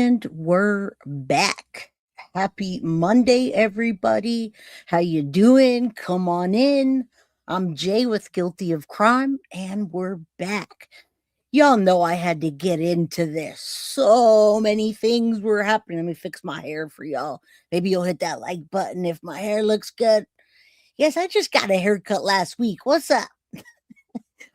And we're back. Happy Monday, everybody. How you doing? Come on in. I'm Jay with Guilty of Crime, and we're back. Y'all know I had to get into this. So many things were happening. Let me fix my hair for y'all. Maybe you'll hit that like button if my hair looks good. Yes, I just got a haircut last week. What's up?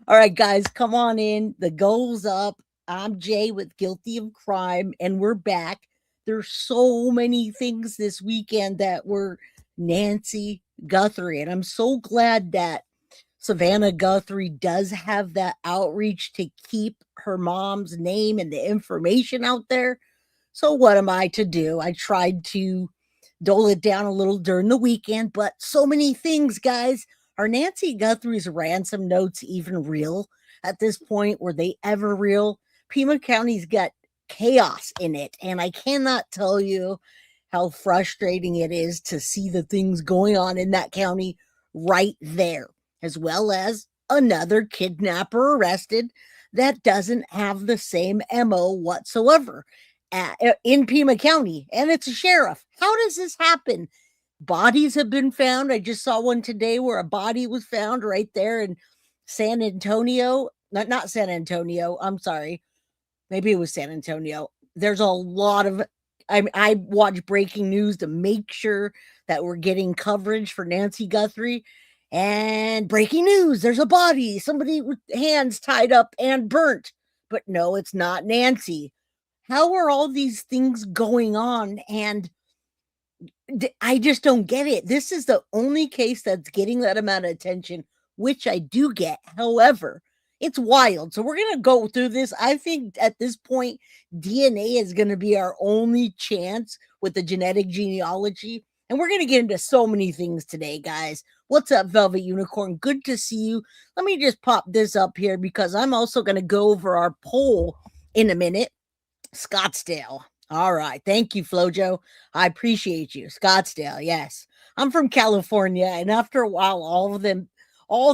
All right, guys, come on in. The goal's up. I'm Jay with Guilty of Crime, and we're back. There's so many things this weekend that were Nancy Guthrie, and I'm so glad that Savannah Guthrie does have that outreach to keep her mom's name and the information out there. So, what am I to do? I tried to dole it down a little during the weekend, but so many things, guys. Are Nancy Guthrie's ransom notes even real at this point? Were they ever real? Pima County's got chaos in it, and I cannot tell you how frustrating it is to see the things going on in that county right there, as well as another kidnapper arrested that doesn't have the same MO whatsoever in Pima County, and it's a sheriff. How does this happen? Bodies have been found. I just saw one today where a body was found right there in San Antonio. Not San Antonio. I'm sorry. Maybe it was San Antonio. There's a lot of I watch breaking news to make sure that we're getting coverage for Nancy Guthrie. And breaking news, there's a body, somebody with hands tied up and burnt. But no, it's not Nancy. How are all these things going on? And I just don't get it. This is the only case that's getting that amount of attention, which I do get. However, it's wild. So we're going to go through this. I think at this point, DNA is going to be our only chance with the genetic genealogy. And we're going to get into so many things today, guys. What's up, Velvet Unicorn? Good to see you. Let me just pop this up here because I'm also going to go over our poll in a minute. Scottsdale. All right. Thank you, Flojo. I appreciate you. Scottsdale. Yes. I'm from California. And after a while, all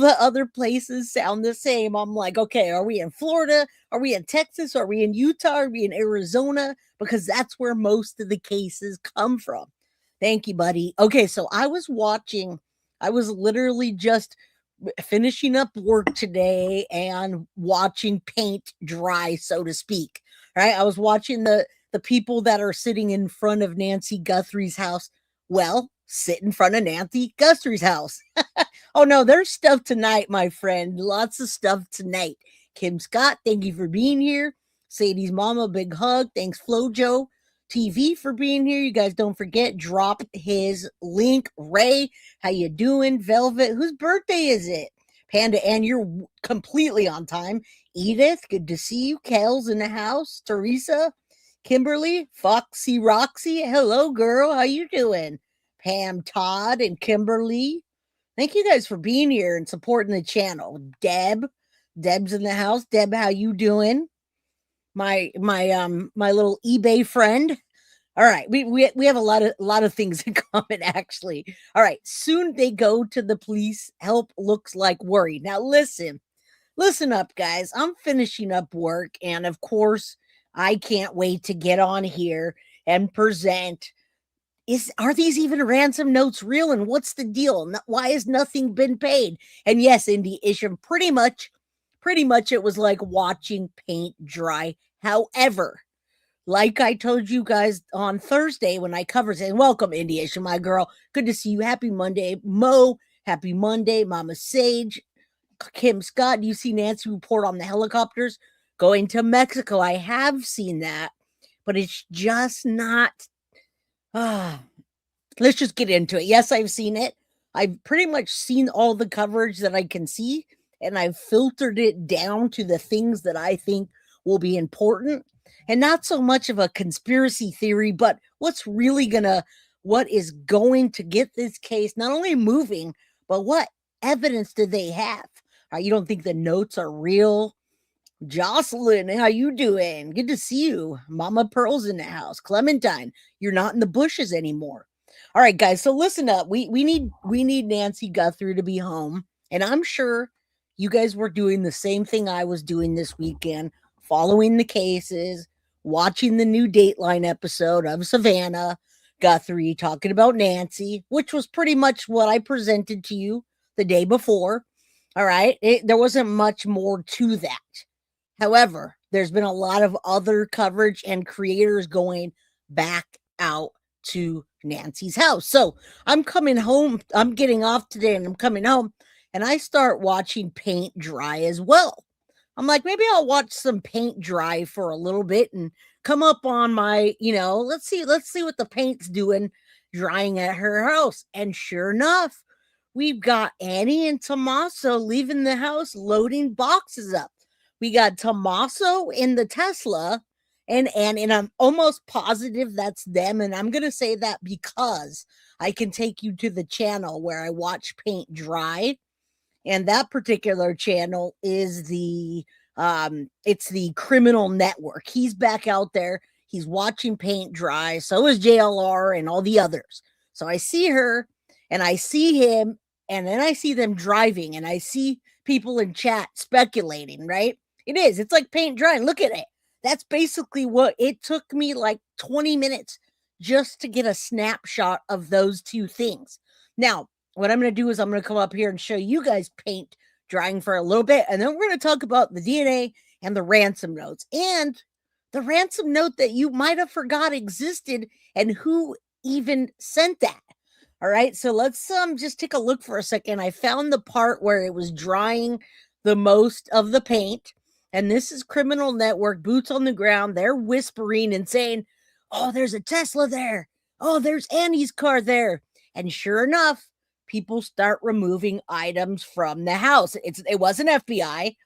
the other places sound the same. I'm like, okay, are we in Florida? Are we in Texas? Are we in Utah? Are we in Arizona? Because that's where most of the cases come from. Thank you, buddy. Okay. So I was literally just finishing up work today and watching paint dry, so to speak. Right. I was watching the people that are sitting in front of Nancy Guthrie's house. Well, sit in front of Nancy Guthrie's house. Oh no, there's stuff tonight, my friend. Lots of stuff tonight. Kim Scott, thank you for being here. Sadie's mama, big hug. Thanks, Flojo TV, for being here. You guys don't forget, drop his link. Ray, how you doing? Velvet, whose birthday is it? Panda, and you're completely on time. Edith, good to see you. Kel's in the house. Teresa, Kimberly, Foxy Roxy, hello girl, how you doing? Pam, Todd, and Kimberly, thank you guys for being here and supporting the channel. Deb's in the house. Deb, how you doing? My little eBay friend. All right, we have a lot of things in common, actually. All right, soon they go to the police. Help looks like worry. Now listen up, guys. I'm finishing up work, and of course, I can't wait to get on here and present. Are these even ransom notes real? And what's the deal? Why has nothing been paid? And yes, Indie Isham, pretty much it was like watching paint dry. However, like I told you guys on Thursday when I covered it, welcome, Indie Isham, my girl. Good to see you. Happy Monday. Mo, happy Monday. Mama Sage, Kim Scott, you see Nancy report on the helicopters going to Mexico. I have seen that, but it's just not. Let's just get into it. Yes, I've seen it. I've pretty much seen all the coverage that I can see, and I've filtered it down to the things that I think will be important, and not so much of a conspiracy theory, but what is going to get this case not only moving, but what evidence do they have? You don't think the notes are real? Jocelyn, how you doing? Good to see you. Mama Pearl's in the house. Clementine, you're not in the bushes anymore. All right, guys. So listen up. We need Nancy Guthrie to be home, and I'm sure you guys were doing the same thing I was doing this weekend, following the cases, watching the new Dateline episode of Savannah Guthrie talking about Nancy, which was pretty much what I presented to you the day before. All right. There wasn't much more to that. However, there's been a lot of other coverage and creators going back out to Nancy's house. So I'm coming home. I'm getting off today and I'm coming home and I start watching paint dry as well. I'm like, maybe I'll watch some paint dry for a little bit and come up on my, let's see what the paint's doing drying at her house. And sure enough, we've got Annie and Tommaso leaving the house loading boxes up. We got Tommaso in the Tesla and I'm almost positive that's them. And I'm going to say that because I can take you to the channel where I watch paint dry. And that particular channel is it's the Criminal Network. He's back out there. He's watching paint dry. So is JLR and all the others. So I see her and I see him and then I see them driving and I see people in chat speculating, right? It's like paint drying. Look at it. That's basically what it took me, like 20 minutes just to get a snapshot of those two things. Now, what I'm going to do is I'm going to come up here and show you guys paint drying for a little bit. And then we're going to talk about the DNA and the ransom notes and the ransom note that you might have forgot existed and who even sent that. All right. So let's just take a look for a second. I found the part where it was drying the most of the paint. And this is Criminal Network, boots on the ground. They're whispering and saying, oh, there's a Tesla there. Oh, there's Annie's car there. And sure enough, people start removing items from the house. It wasn't FBI.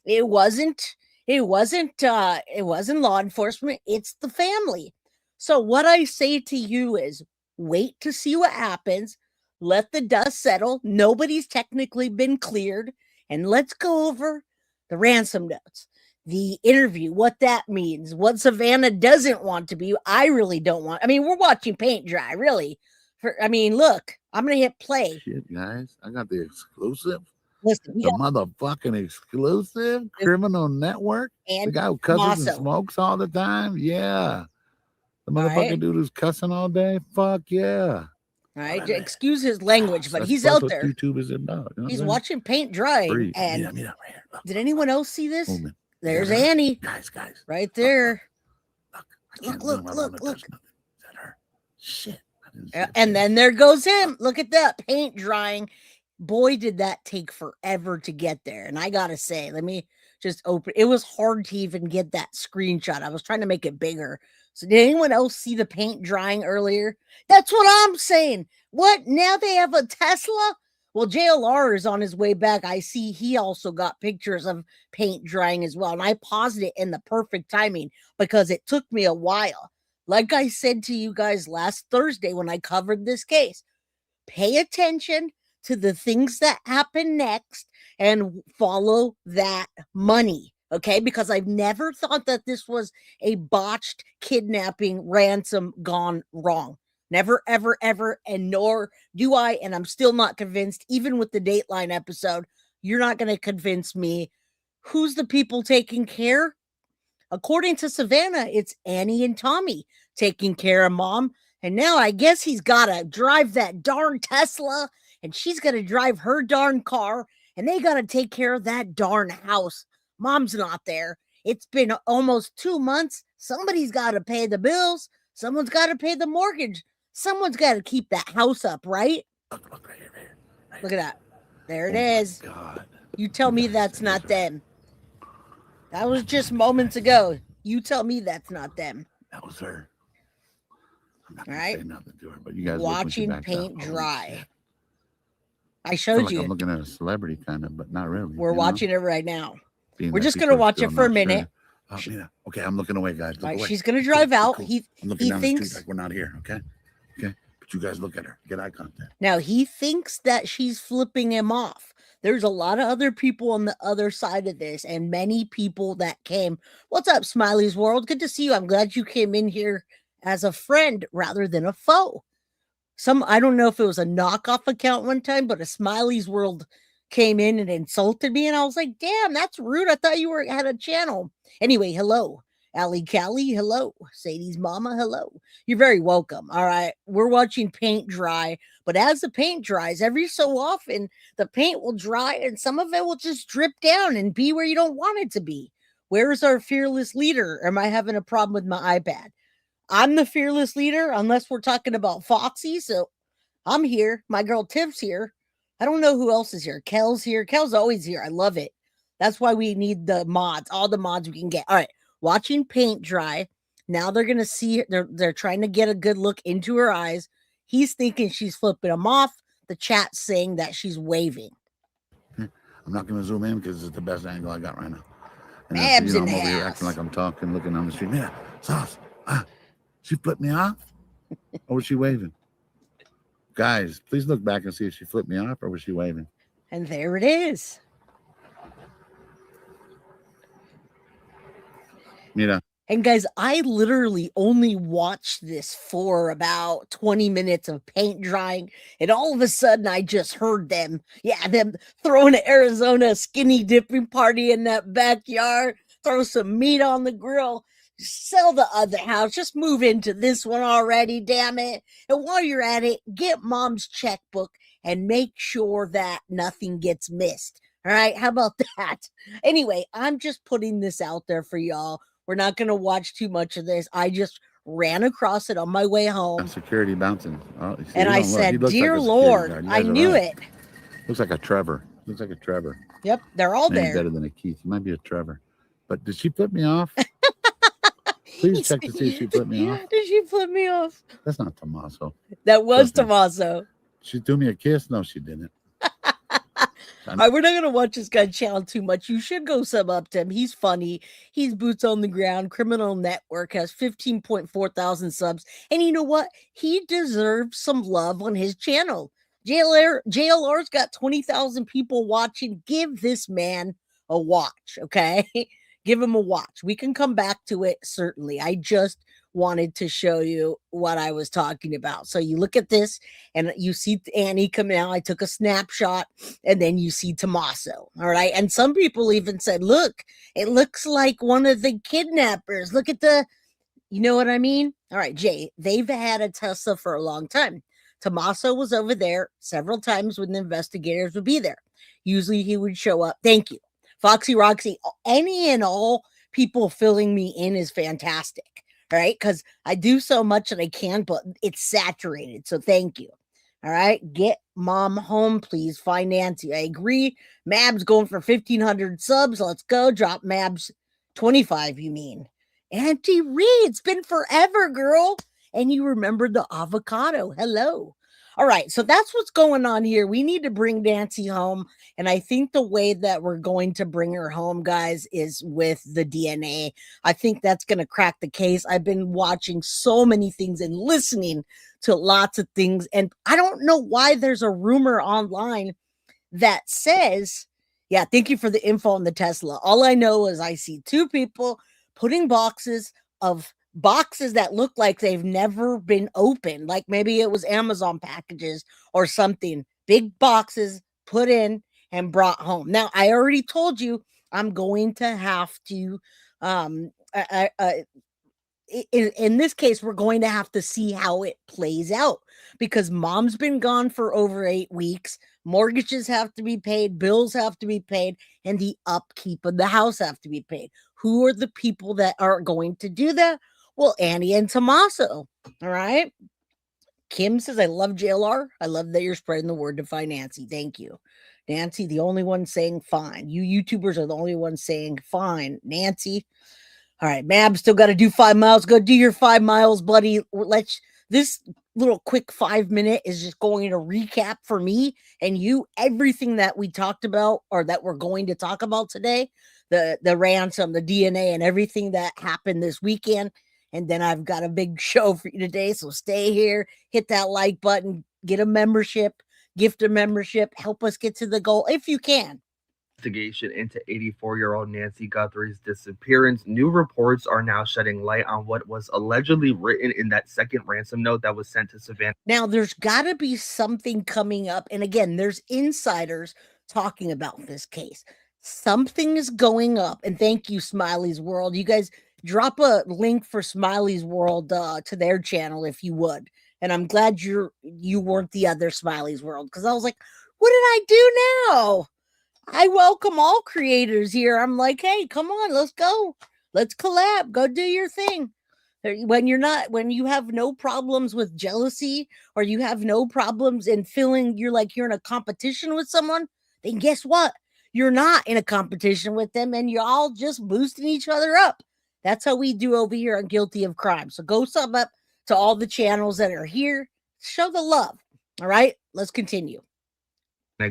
It wasn't law enforcement. It's the family. So what I say to you is wait to see what happens. Let the dust settle. Nobody's technically been cleared. And let's go over the ransom notes, the interview, what that means, what Savannah doesn't want to be. I really don't want. I mean, we're watching paint dry, really. Look, I'm going to hit play. Shit, guys. I got the exclusive. Listen, the motherfucking exclusive Criminal Network. The guy who cusses and smokes all the time. Yeah. The motherfucking dude who's cussing all day. Fuck yeah. All right. Excuse his language, but he's out there. YouTube is about. You know he's watching paint dry. And right here. Look, did anyone else see this? Movement. There's Annie. Guys. Right there. Look. Is that her? Shit. And then there goes him. Look at that paint drying. Boy, did that take forever to get there. And I got to say, let me just open. It was hard to even get that screenshot. I was trying to make it bigger. So did anyone else see the paint drying earlier? That's what I'm saying. What? Now they have a Tesla? Well, JLR is on his way back. I see he also got pictures of paint drying as well. And I paused it in the perfect timing because it took me a while. Like I said to you guys last Thursday when I covered this case, pay attention to the things that happen next and follow that money. Okay, because I've never thought that this was a botched kidnapping ransom gone wrong. Never, ever, ever, and nor do I, and I'm still not convinced, even with the Dateline episode, you're not going to convince me. Who's the people taking care? According to Savannah, it's Annie and Tommy taking care of Mom, and now I guess he's got to drive that darn Tesla, and she's going to drive her darn car, and they got to take care of that darn house. Mom's not there. It's been almost 2 months. Somebody's got to pay the bills. Someone's got to pay the mortgage. Someone's got to keep that house up, right? Look right here. Look at that. There it is. God. You tell me that's not them. That was just moments ago. You tell me that's not them. That was her. I'm not All right. say nothing to her, but you guys watching paint dry. I showed you. I'm looking at a celebrity kind of, but not really. We're watching it right now. Being We're just going to watch it for a minute. Sure. Okay, I'm looking away, guys. Right, she's going to drive out. Cool. I'm looking down the street like we're not here, okay? Okay, but you guys look at her. Get eye contact. Now, he thinks that she's flipping him off. There's a lot of other people on the other side of this and many people that came. What's up, Smiley's World? Good to see you. I'm glad you came in here as a friend rather than a foe. I don't know if it was a knockoff account one time, but a Smiley's World came in and insulted me, and I was like, damn, that's rude. I thought you had a channel. Anyway, hello. Allie Callie, hello. Sadie's mama, hello. You're very welcome. All right. We're watching paint dry, but as the paint dries, every so often the paint will dry and some of it will just drip down and be where you don't want it to be. Where's our fearless leader? Am I having a problem with my iPad? I'm the fearless leader, unless we're talking about Foxy. So I'm here. My girl Tiff's here. I don't know who else is here. Kel's here. Kel's always here. I love it. That's why we need the mods, all the mods we can get. All right, watching paint dry. Now they're gonna see. They're trying to get a good look into her eyes. He's thinking she's flipping him off. The chat's saying that she's waving. I'm not gonna zoom in because it's the best angle I got right now. And Abs I'm in the over here house. acting like I'm talking, looking on the street. Yeah, Sauce. She flipped me off, or was she waving? Guys, please look back and see if she flipped me off or was she waving. And there it is. Mira. And guys, I literally only watched this for about 20 minutes of paint drying. And all of a sudden, I just heard them throwing an Arizona skinny dipping party in that backyard, throw some meat on the grill, sell the other house, just move into this one already, damn it. And while you're at it, get mom's checkbook and make sure that nothing gets missed. All right, how about that? Anyway, I'm just putting this out there for y'all. We're not going to watch too much of this. I just ran across it on my way home. Security bouncing. Oh, and I said, dear Lord, I knew it. Looks like a Trevor. Looks like a Trevor. Yep, they're all Maybe there. Better than a Keith. He might be a Trevor. But did she flip me off? Please check to see if she flipped me off. Did she flip me off? That's not Tommaso. That was Tommaso. She threw me a kiss? No, she didn't. All right, we're not going to watch this guy channel too much. You should go sub up to him. He's funny. He's boots on the ground. Criminal Network has 15.4 thousand subs. And you know what? He deserves some love on his channel. JLR's got 20,000 people watching. Give this man a watch, okay? Give him a watch. We can come back to it, certainly. I just wanted to show you what I was talking about. So you look at this and you see Annie come out. I took a snapshot and then you see Tommaso. All right. And some people even said, look, it looks like one of the kidnappers. Look at you know what I mean? All right, Jay, they've had a Tesla for a long time. Tommaso was over there several times when the investigators would be there. Usually he would show up. Thank you. Foxy Roxy, any and all people filling me in is fantastic. All right, because I do so much that I can, but it's saturated. So thank you. All right, get mom home, please. Find Nancy. I agree. Mab's going for 1,500 subs. Let's go. Drop Mab's 25, you mean. Auntie Ree, it's been forever, girl. And you remembered the avocado. Hello. All right, so that's what's going on here. We need to bring Nancy home. And I think the way that we're going to bring her home, guys, is with the DNA. I think that's going to crack the case. I've been watching so many things and listening to lots of things. And I don't know why there's a rumor online that says, yeah, thank you for the info on the Tesla. All I know is I see two people putting boxes that look like they've never been opened. Like maybe it was Amazon packages or something. Big boxes put in and brought home. Now, I already told you I'm going to have to, in this case, we're going to have to see how it plays out because mom's been gone for over 8 weeks. Mortgages have to be paid, bills have to be paid, and the upkeep of the house have to be paid. Who are the people that are going to do that? Well, Annie and Tommaso. All right. Kim says, I love JLR. I love that you're spreading the word to find Nancy. Thank you. Nancy, the only one saying fine. You YouTubers are the only ones saying fine. Nancy. All right, Mab, still got to do 5 miles. Go do your 5 miles, buddy. This little quick 5-minute is just going to recap for me and you everything that we talked about or that we're going to talk about today. The ransom, the DNA, and everything that happened this weekend. And then I've got a big show for you today. So stay here, hit that like button, get a membership, gift a membership, help us get to the goal if you can. Investigation into 84-year-old Nancy Guthrie's disappearance. New reports are now shedding light on what was allegedly written in that second ransom note that was sent to Savannah. Now, there's got to be something coming up. And again, there's insiders talking about this case. Something is going up. And thank you, Smiley's World. You guys drop a link for Smiley's World to their channel if you would. And I'm glad you weren't the other Smiley's World, because I was like, what did I do now? I welcome all creators here. I'm like, hey, come on, let's go. Let's collab. Go do your thing. When you have no problems with jealousy, or you have no problems in feeling you're in a competition with someone, then guess what? You're not in a competition with them, and you're all just boosting each other up. That's how we do over here on Guilty of Crime. So go sub up to all the channels that are here. Show the love. All right, let's continue.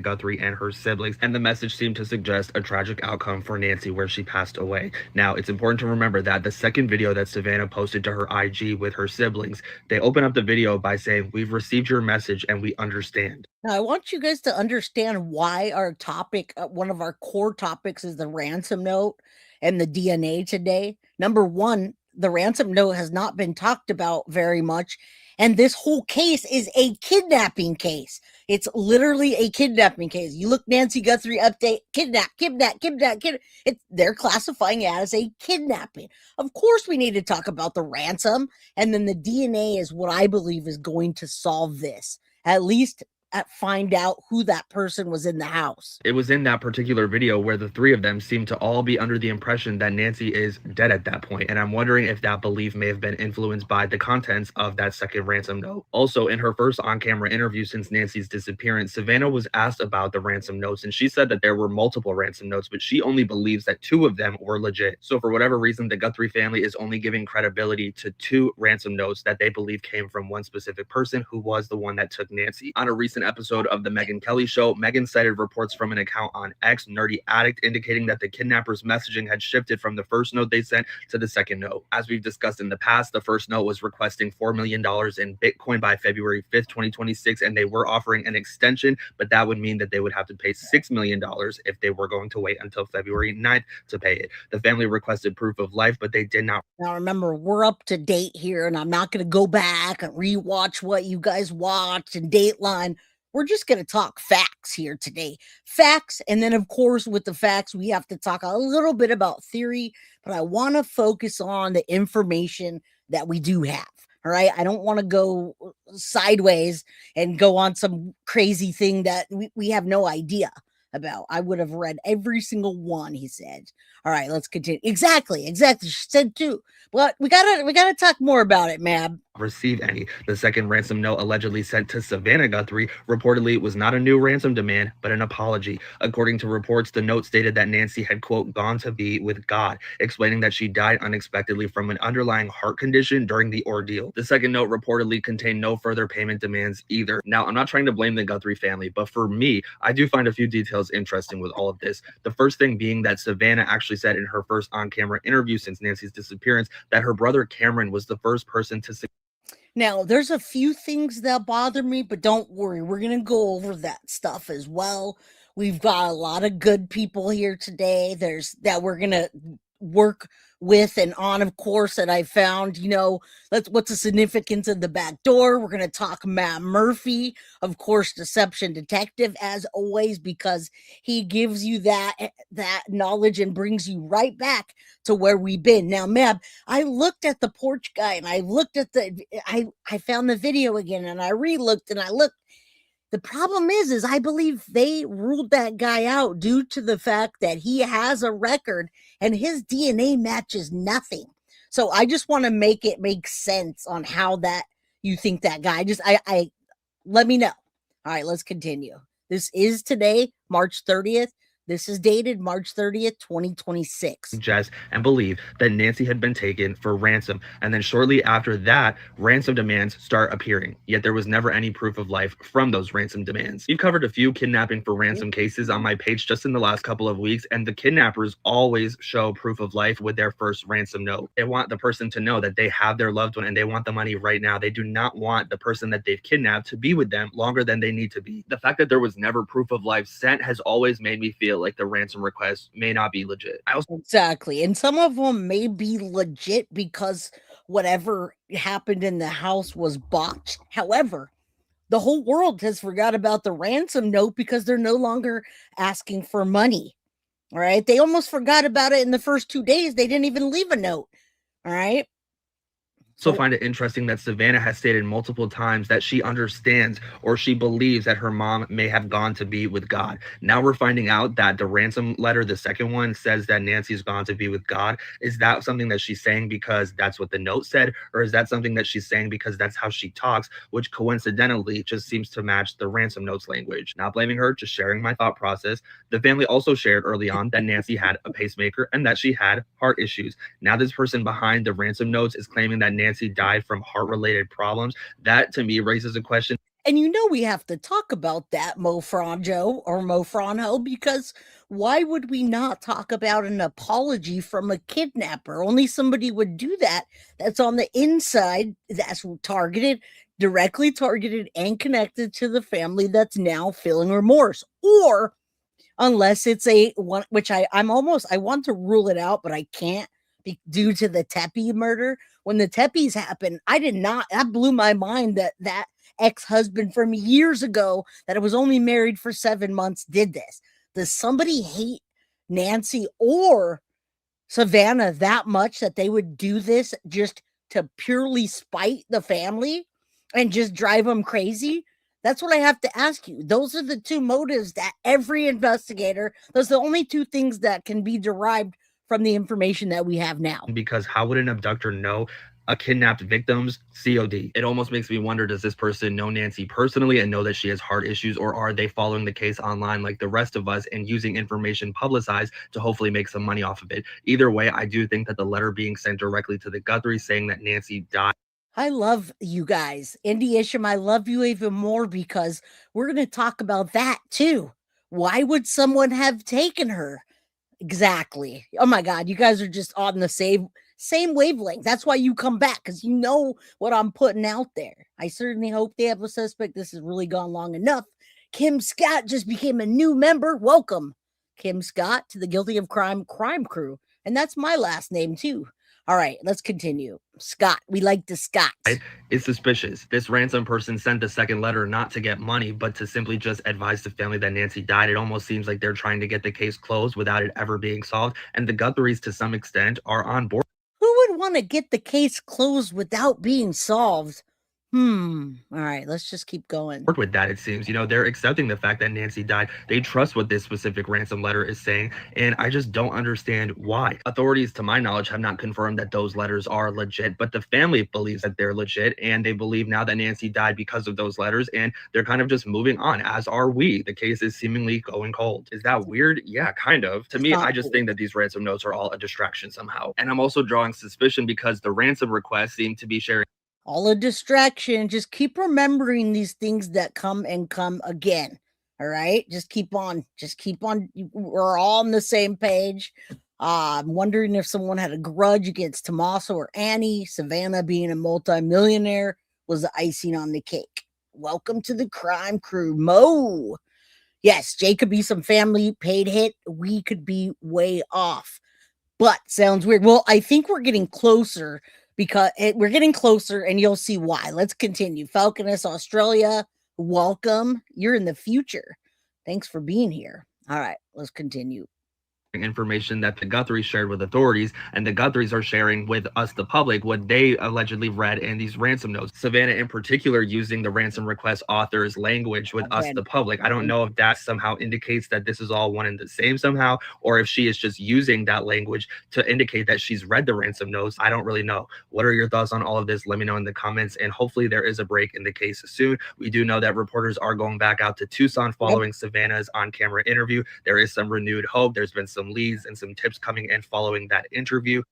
Guthrie and her siblings, and the message seemed to suggest a tragic outcome for Nancy where she passed away. Now, it's important to remember that the second video that Savannah posted to her IG with her siblings, they open up the video by saying, "We've received your message and we understand." Now, I want you guys to understand why our topic, one of our core topics, is the ransom note and the DNA today. Number one, the ransom note has not been talked about very much. And this whole case is a kidnapping case. It's literally a kidnapping case. You look Nancy Guthrie update, kidnap. They're classifying it as a kidnapping. Of course, we need to talk about the ransom. And then the DNA is what I believe is going to solve this. At least find out who that person was in the house. It was in that particular video where the three of them seem to all be under the impression that Nancy is dead at that point, and I'm wondering if that belief may have been influenced by the contents of that second ransom note. Also, in her first on-camera interview since Nancy's disappearance, Savannah was asked about the ransom notes, and she said that there were multiple ransom notes, but she only believes that 2 of them were legit. So for whatever reason, the Guthrie family is only giving credibility to 2 ransom notes that they believe came from one specific person, who was the one that took Nancy. On a recent episode of the Megyn Kelly Show, Megyn cited reports from an account on X, Nerdy Addict, indicating that the kidnappers' messaging had shifted from the first note they sent to the second note. As we've discussed in the past, the first note was requesting $4 million in Bitcoin by February 5th, 2026, and they were offering an extension, but that would mean that they would have to pay $6 million if they were going to wait until February 9th to pay it. The family requested proof of life, but they did not. Now remember, we're up to date here, and I'm not going to go back and rewatch what you guys watched and Dateline. We're just going to talk facts here today. Facts, and then, of course, with the facts, we have to talk a little bit about theory, but I want to focus on the information that we do have, all right? I don't want to go sideways and go on some crazy thing that we have no idea about. I would have read every single one, he said. All right, let's continue. Exactly. She said 2. But we gotta talk more about it, Mab. Receive any. The second ransom note, allegedly sent to Savannah Guthrie, reportedly was not a new ransom demand, but an apology. According to reports, the note stated that Nancy had, quote, gone to be with God, explaining that she died unexpectedly from an underlying heart condition during the ordeal. The second note reportedly contained no further payment demands either. Now, I'm not trying to blame the Guthrie family, but for me, I do find a few details interesting with all of this. The first thing being that Savannah actually said in her first on-camera interview since Nancy's disappearance that her brother Cameron was the first person to. Now, there's a few things that bother me, but don't worry. We're going to go over that stuff as well. We've got a lot of good people here today. That we're going to work with and on, of course, that I found, what's the significance of the back door. We're going to talk Matt Murphy, of course, deception detective, as always, because he gives you that knowledge and brings you right back to where we've been. Now, Mab, I looked at the porch guy, and I looked at I found the video again, and I re-looked and I looked. The problem is I believe they ruled that guy out due to the fact that he has a record and his DNA matches nothing. So I just want to make it make sense on how that you think that guy. I let me know. All right, let's continue. This is today, March 30th. This is dated March 30th, 2026. Suggest and believe that Nancy had been taken for ransom. And then shortly after that, ransom demands start appearing. Yet there was never any proof of life from those ransom demands. We've covered a few kidnapping for ransom cases on my page just in the last couple of weeks, and the kidnappers always show proof of life with their first ransom note. They want the person to know that they have their loved one and they want the money right now. They do not want the person that they've kidnapped to be with them longer than they need to be. The fact that there was never proof of life sent has always made me feel like the ransom request may not be legit. Exactly. And some of them may be legit because whatever happened in the house was botched. However, the whole world has forgot about the ransom note because they're no longer asking for money. All right. They almost forgot about it in the first 2 days. They didn't even leave a note. All right. So find it interesting that Savannah has stated multiple times that she understands or she believes that her mom may have gone to be with God. Now we're finding out that the ransom letter, the second one, says that Nancy's gone to be with God. Is that something that she's saying because that's what the note said? Or is that something that she's saying because that's how she talks, which coincidentally just seems to match the ransom notes language? Not blaming her, just sharing my thought process. The family also shared early on that Nancy had a pacemaker and that she had heart issues. Now this person behind the ransom notes is claiming that Nancy died from heart-related problems. That to me raises a question. And we have to talk about that, Mo Franjo or Mo Franjo, because why would we not talk about an apology from a kidnapper? Only somebody would do that that's on the inside, that's directly targeted and connected to the family that's now feeling remorse. Or unless it's a one, which I want to rule it out, but I can't due to the Tepe murder. When the Tepes happened, that blew my mind that ex-husband from years ago that was only married for 7 months did this. Does somebody hate Nancy or Savannah that much that they would do this just to purely spite the family and just drive them crazy? That's what I have to ask you. Those are the two motives that every investigator, those are the only two things that can be derived from the information that we have now. Because how would an abductor know a kidnapped victim's COD? It almost makes me wonder, does this person know Nancy personally and know that she has heart issues, or are they following the case online like the rest of us and using information publicized to hopefully make some money off of it? Either way, I do think that the letter being sent directly to the Guthrie saying that Nancy died. I love you guys. Indy Isham, I love you even more because we're going to talk about that too. Why would someone have taken her? Exactly. Oh my God, you guys are just on the same wavelength. That's why you come back, because you know what I'm putting out there. I certainly hope they have a suspect. This has really gone long enough. Kim Scott just became a new member. Welcome, Kim Scott, to the Guilty of Crime crew. And that's my last name too. All right, let's continue. Scott, we like the Scotts. It's suspicious. This ransom person sent the second letter not to get money, but to simply just advise the family that Nancy died. It almost seems like they're trying to get the case closed without it ever being solved. And the Guthries, to some extent, are on board. Who would want to get the case closed without being solved? All right, let's just keep going. With that, it seems, they're accepting the fact that Nancy died. They trust what this specific ransom letter is saying, and I just don't understand why. Authorities, to my knowledge, have not confirmed that those letters are legit, but the family believes that they're legit, and they believe now that Nancy died because of those letters, and they're kind of just moving on, as are we. The case is seemingly going cold. Is that weird? Yeah, kind of. To me, I just think that these ransom notes are all a distraction somehow. And I'm also drawing suspicion because the ransom requests seem to be sharing all a distraction. Just keep remembering these things that come and come again. All right. Just keep on. We're all on the same page. I'm wondering if someone had a grudge against Tommaso or Annie. Savannah being a multimillionaire was the icing on the cake. Welcome to the crime crew, Mo. Yes, Jay could be some family paid hit. We could be way off. But sounds weird. Well, I think we're getting closer. Because we're getting closer, and you'll see why. Let's continue. Falconess Australia, welcome. You're in the future. Thanks for being here. All right, let's continue. Information that the Guthries shared with authorities, and the Guthries are sharing with us, the public, what they allegedly read in these ransom notes. Savannah in particular using the ransom request author's language with us, the public. I don't know if that somehow indicates that this is all one and the same somehow, or if she is just using that language to indicate that she's read the ransom notes. I don't really know. What are your thoughts on all of this? Let me know in the comments, and hopefully there is a break in the case soon. We do know that reporters are going back out to Tucson following Savannah's on-camera interview. There is some renewed hope. There's been some leads and some tips coming in following that interview.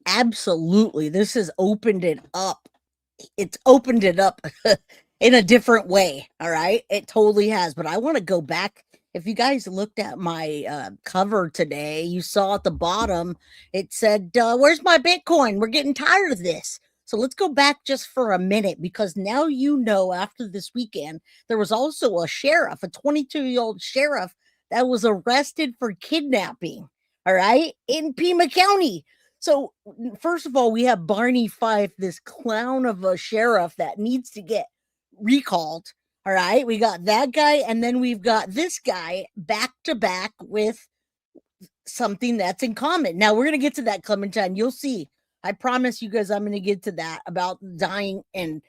Absolutely. This has opened it up. It's opened it up in a different way. All right. It totally has. But I want to go back. If you guys looked at my cover today, you saw at the bottom, it said, where's my Bitcoin? We're getting tired of this. So let's go back just for a minute, because now after this weekend, there was also a sheriff, a 22-year-old sheriff that was arrested for kidnapping, all right, in Pima County. So first of all, we have Barney Fife, this clown of a sheriff that needs to get recalled, all right? We got that guy, and then we've got this guy back to back with something that's in common. Now, we're going to get to that, Clementine. You'll see. I promise you guys I'm going to get to that about dying and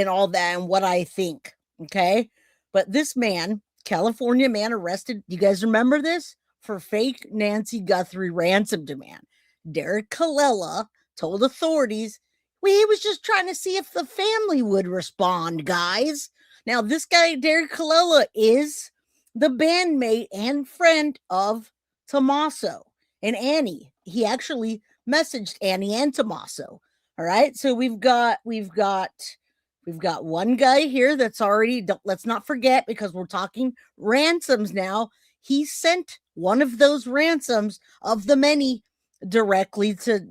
all that and what I think. Okay. But this man, California man arrested, you guys remember this? For fake Nancy Guthrie ransom demand. Derek Colella told authorities, well, he was just trying to see if the family would respond, guys. Now, this guy, Derek Colella, is the bandmate and friend of Tommaso and Annie. He actually messaged Annie and Tommaso. All right. So we've got one guy here that's already, let's not forget, because we're talking ransoms now. He sent one of those ransoms of the many directly to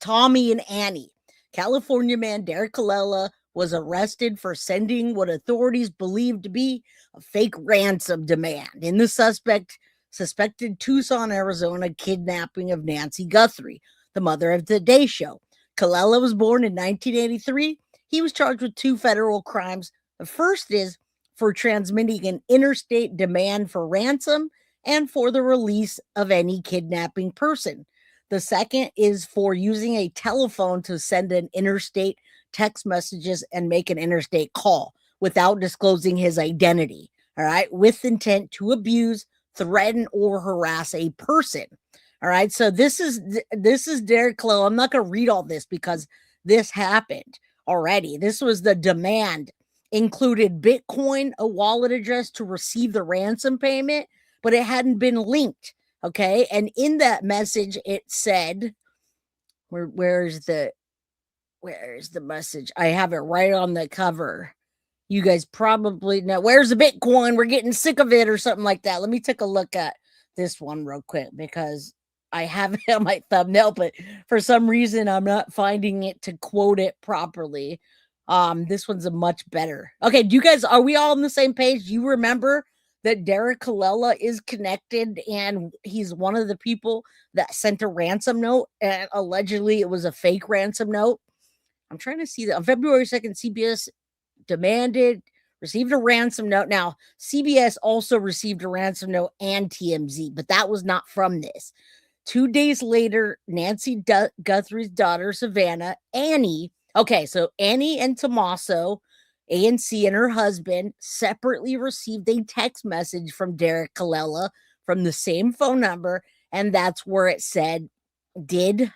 Tommy and Annie. California man Derek Colella was arrested for sending what authorities believed to be a fake ransom demand in the suspected Tucson, Arizona kidnapping of Nancy Guthrie, the mother of the Today Show. Colella was born in 1983. He was charged with 2 federal crimes. The first is for transmitting an interstate demand for ransom and for the release of any kidnapping person. The second is for using a telephone to send an interstate text messages and make an interstate call without disclosing his identity, all right, with intent to abuse, threaten, or harass a person. All right, so this is Derek Colella. I'm not going to read all this because this happened already. This was the demand, included Bitcoin, a wallet address to receive the ransom payment, but it hadn't been linked. Okay. And in that message, it said, where's the message? I have it right on the cover. You guys probably know. Where's the Bitcoin? We're getting sick of it, or something like that. Let me take a look at this one real quick, because I have it on my thumbnail, but for some reason I'm not finding it to quote it properly. This one's a much better. Okay, are we all on the same page? Do you remember that Derek Colella is connected, and he's one of the people that sent a ransom note, and allegedly it was a fake ransom note? I'm trying to see that. On February 2nd, CBS received a ransom note. Now, CBS also received a ransom note and TMZ, but that was not from this. 2 days later, Nancy Guthrie's daughter, Savannah, Annie. Okay, so Annie and Tommaso, ANC, and her husband separately received a text message from Derek Colella from the same phone number, and that's where it said, I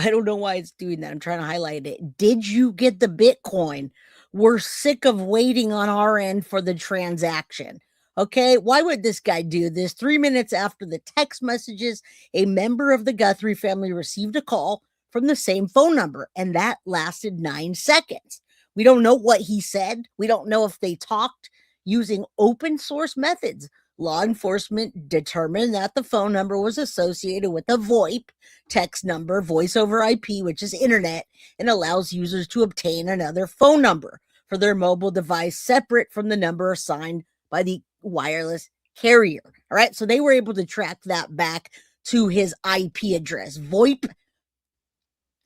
don't know why it's doing that. I'm trying to highlight it. Did you get the Bitcoin? We're sick of waiting on our end for the transaction. Okay, why would this guy do this? 3 minutes after the text messages, a member of the Guthrie family received a call from the same phone number, and that lasted 9 seconds. We don't know what he said. We don't know if they talked using open source methods. Law enforcement determined that the phone number was associated with a VoIP text number, voice over IP, which is internet, and allows users to obtain another phone number for their mobile device separate from the number assigned by the wireless carrier. All right, so they were able to track that back to his IP address, VoIP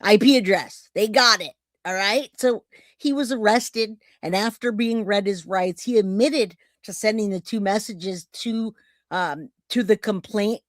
IP address. They got it. All right, so he was arrested, and after being read his rights, he admitted to sending the 2 messages to the complaint.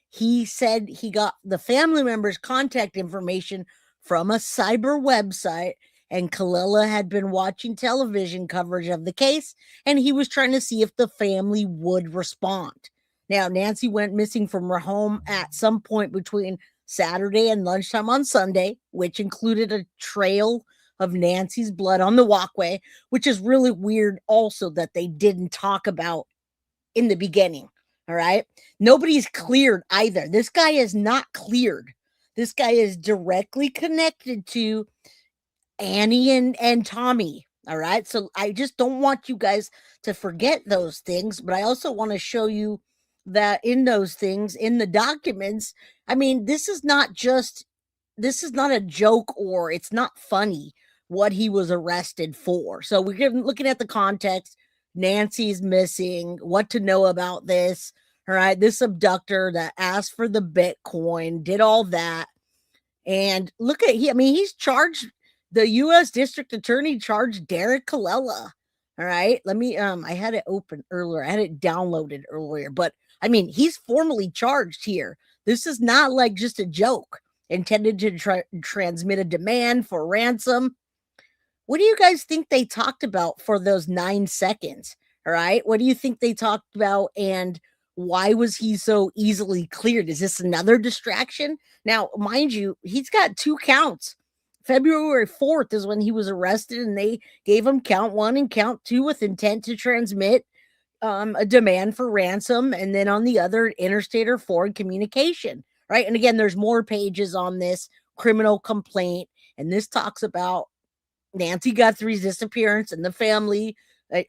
He said he got the family members' contact information from a cyber website, and Colella had been watching television coverage of the case, and he was trying to see if the family would respond. Now, Nancy went missing from her home at some point between Saturday and lunchtime on Sunday, which included a trail of Nancy's blood on the walkway, which is really weird also that they didn't talk about in the beginning. All right. Nobody's cleared either. This guy is not cleared. This guy is directly connected to Annie and Tommy. All right. So I just don't want you guys to forget those things, but I also want to show you that in those things, in the documents, I mean, this is not a joke, or it's not funny what he was arrested for. So we're looking at the context. Nancy's missing, what to know about this. All right, this abductor that asked for the Bitcoin, did all that. And look at, he's charged, the U.S. District Attorney charged Derek Colella. All right, let me, I had it open earlier. I had it downloaded earlier, but I mean, he's formally charged here. This is not like just a joke. intended to transmit a demand for ransom. What do you guys think they talked about for those 9 seconds? All right. What do you think they talked about, and why was he so easily cleared? Is this another distraction? Now, mind you, he's got 2 counts. February 4th is when he was arrested, and they gave him count 1 and count 2 with intent to transmit a demand for ransom, and then on the other, interstate or foreign communication, right? And again, there's more pages on this criminal complaint, and this talks about Nancy Guthrie's disappearance and the family,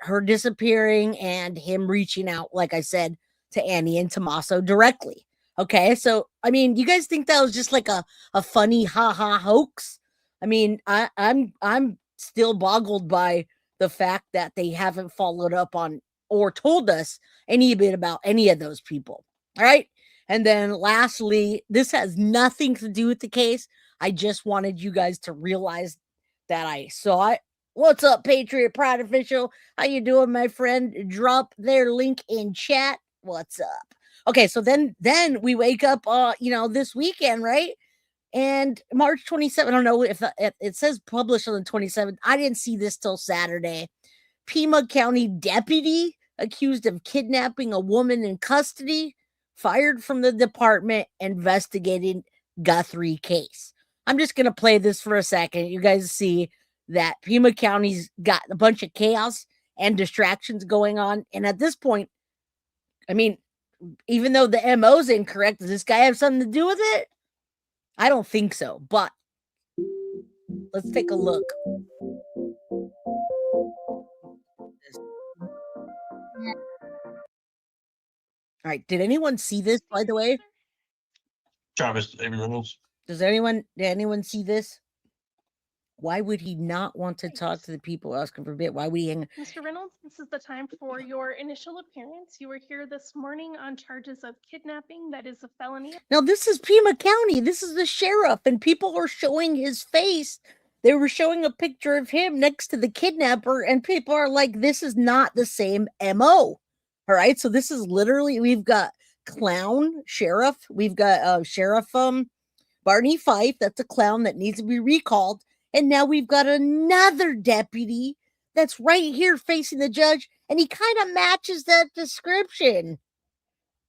her disappearing, and him reaching out, like I said, to Annie and Tommaso directly. Okay, so I mean, you guys think that was just like a funny ha hoax? I mean, I'm still boggled by the fact that they haven't followed up on or told us any bit about any of those people. All right. And then lastly, this has nothing to do with the case. I just wanted you guys to realize that I saw it. What's up, Patriot Pride Official? How you doing, my friend? Drop their link in chat. What's up? Okay, so then we wake up this weekend, right? And March 27th, I don't know if it says published on the 27th. I didn't see this till Saturday. Pima County deputy accused of kidnapping a woman in custody, fired from the department investigating Guthrie case. I'm just going to play this for a second. You guys see that Pima County's got a bunch of chaos and distractions going on. And at this point, I mean, even though the MO's incorrect, does this guy have something to do with it? I don't think so, but let's take a look. All right. Did anyone see this, by the way? Travis Reynolds. Did anyone see this? Why would he not want to talk to the people asking for bit? Why would he hang? Mr. Reynolds, this is the time for your initial appearance. You were here this morning on charges of kidnapping. That is a felony. Now, this is Pima County. This is the sheriff, and people are showing his face. They were showing a picture of him next to the kidnapper, and people are like, this is not the same MO. All right, so this is literally, we've got clown sheriff. We've got Sheriff Barney Fife. That's a clown that needs to be recalled. And now we've got another deputy that's right here facing the judge, and he kind of matches that description.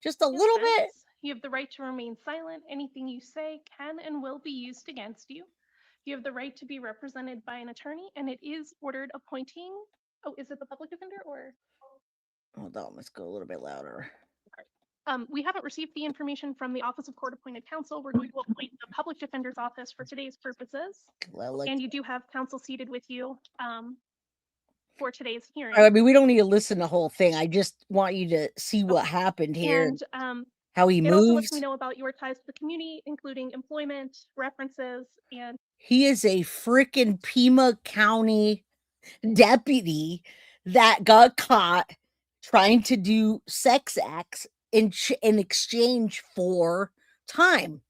Just a little bit. You have the right to remain silent. Anything you say can and will be used against you. You have the right to be represented by an attorney, and it is ordered appointing. Oh, is it the public defender or? Hold on, let's go a little bit louder. We haven't received the information from the Office of Court Appointed Counsel. We're going to appoint the Public Defender's Office for today's purposes. And you do have counsel seated with you for today's hearing. I mean, we don't need to listen to the whole thing. I just want you to see what happened here. And how he moves. Also lets me know about your ties to the community, including employment, references, and he is a freaking Pima County deputy that got caught trying to do sex acts in exchange for time.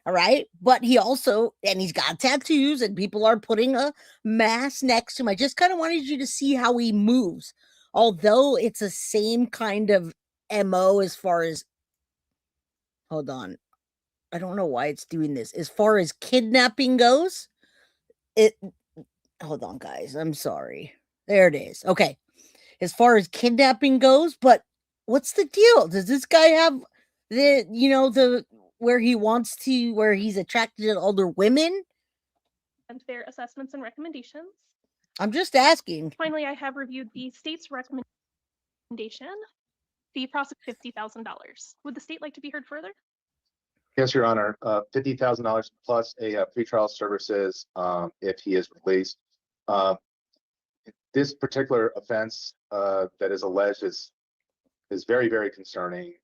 All right. But he also, and he's got tattoos, and people are putting a mask next to him. I just kind of wanted you to see how he moves. Although it's the same kind of MO as far as, hold on. I don't know why it's doing this. As far as kidnapping goes, hold on, guys. I'm sorry. There it is. Okay. As far as kidnapping goes, but what's the deal? Does this guy have where he's attracted to older women? And their assessments and recommendations. I'm just asking. Finally, I have reviewed the state's recommendation. The prosecutor $50,000. Would the state like to be heard further? Yes, Your Honor. $50,000 plus a pretrial services if he is released. This particular offense that is alleged is very, very concerning.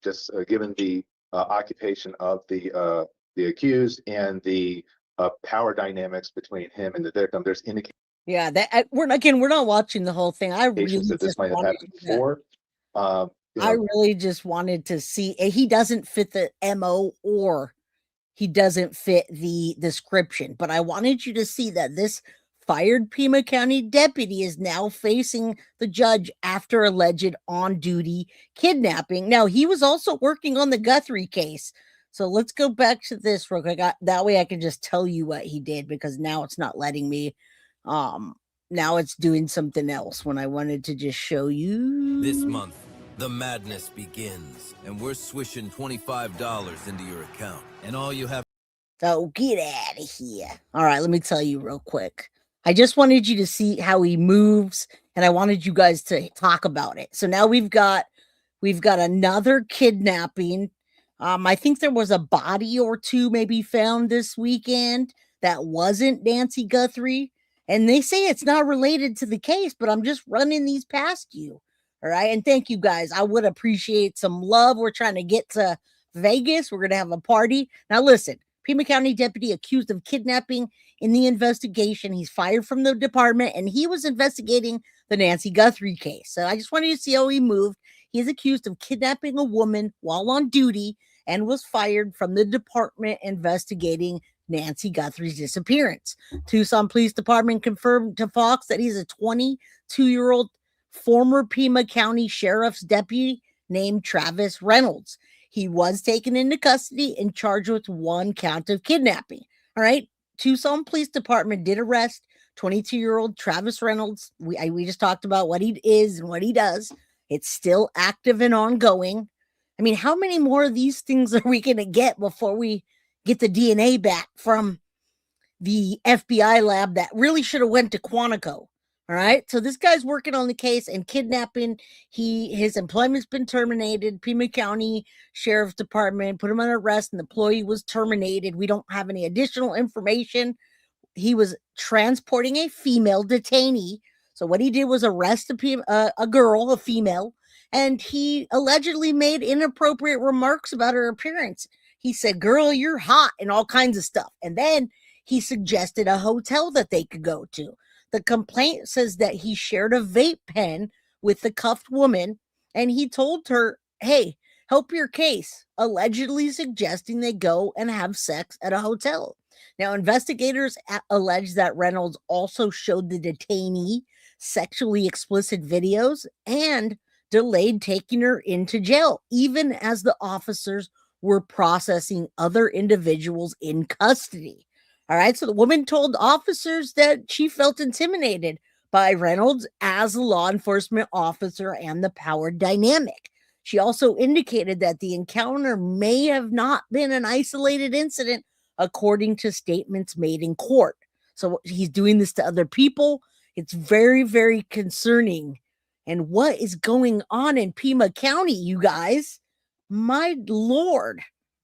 Just given the occupation of the accused and the power dynamics between him and the victim. There's indications. Yeah, that we're not watching the whole thing. I really that this might have happened before. I really just wanted to see. He doesn't fit the MO or he doesn't fit the description, but I wanted you to see that this fired Pima County deputy is now facing the judge after alleged on-duty kidnapping. Now, he was also working on the Guthrie case, So let's go back to this real quick. That way I can just tell you what he did, because now it's not letting me. Now it's doing something else when I wanted to just show you. This month, the madness begins, and we're swishing $25 into your account. And all you have. Oh, get out of here. All right, let me tell you real quick. I just wanted you to see how he moves, and I wanted you guys to talk about it. So now we've got another kidnapping. I think there was a body or two maybe found this weekend that wasn't Nancy Guthrie. And they say it's not related to the case, but I'm just running these past you. All right. And thank you guys. I would appreciate some love. We're trying to get to Vegas. We're going to have a party. Now, listen, Pima County deputy accused of kidnapping in the investigation. He's fired from the department, and he was investigating the Nancy Guthrie case. So I just wanted you to see how he moved. He is accused of kidnapping a woman while on duty and was fired from the department investigating Nancy Guthrie's disappearance. Tucson Police Department confirmed to Fox that he's a 22-year-old former Pima County Sheriff's deputy named Travis Reynolds. He was taken into custody and charged with 1 count of kidnapping. All right. Tucson Police Department did arrest 22-year-old Travis Reynolds. We just talked about what he is and what he does. It's still active and ongoing. I mean, how many more of these things are we going to get before we get the DNA back from the FBI lab that really should have went to Quantico? All right. So this guy's working on the case and kidnapping. His employment's been terminated. Pima County Sheriff's Department put him on arrest, and the employee was terminated. We don't have any additional information. He was transporting a female detainee. So what he did was arrest a girl, a female, and he allegedly made inappropriate remarks about her appearance. He said, "Girl, you're hot," and all kinds of stuff. And then he suggested a hotel that they could go to. The complaint says that he shared a vape pen with the cuffed woman, and he told her, "Hey, help your case," allegedly suggesting they go and have sex at a hotel. Now, investigators allege that Reynolds also showed the detainee sexually explicit videos and delayed taking her into jail, even as the officers were processing other individuals in custody. All right, so the woman told officers that she felt intimidated by Reynolds as a law enforcement officer and the power dynamic. She also indicated that the encounter may have not been an isolated incident, according to statements made in court. So he's doing this to other people. It's very, very concerning. And what is going on in Pima County, you guys? My Lord.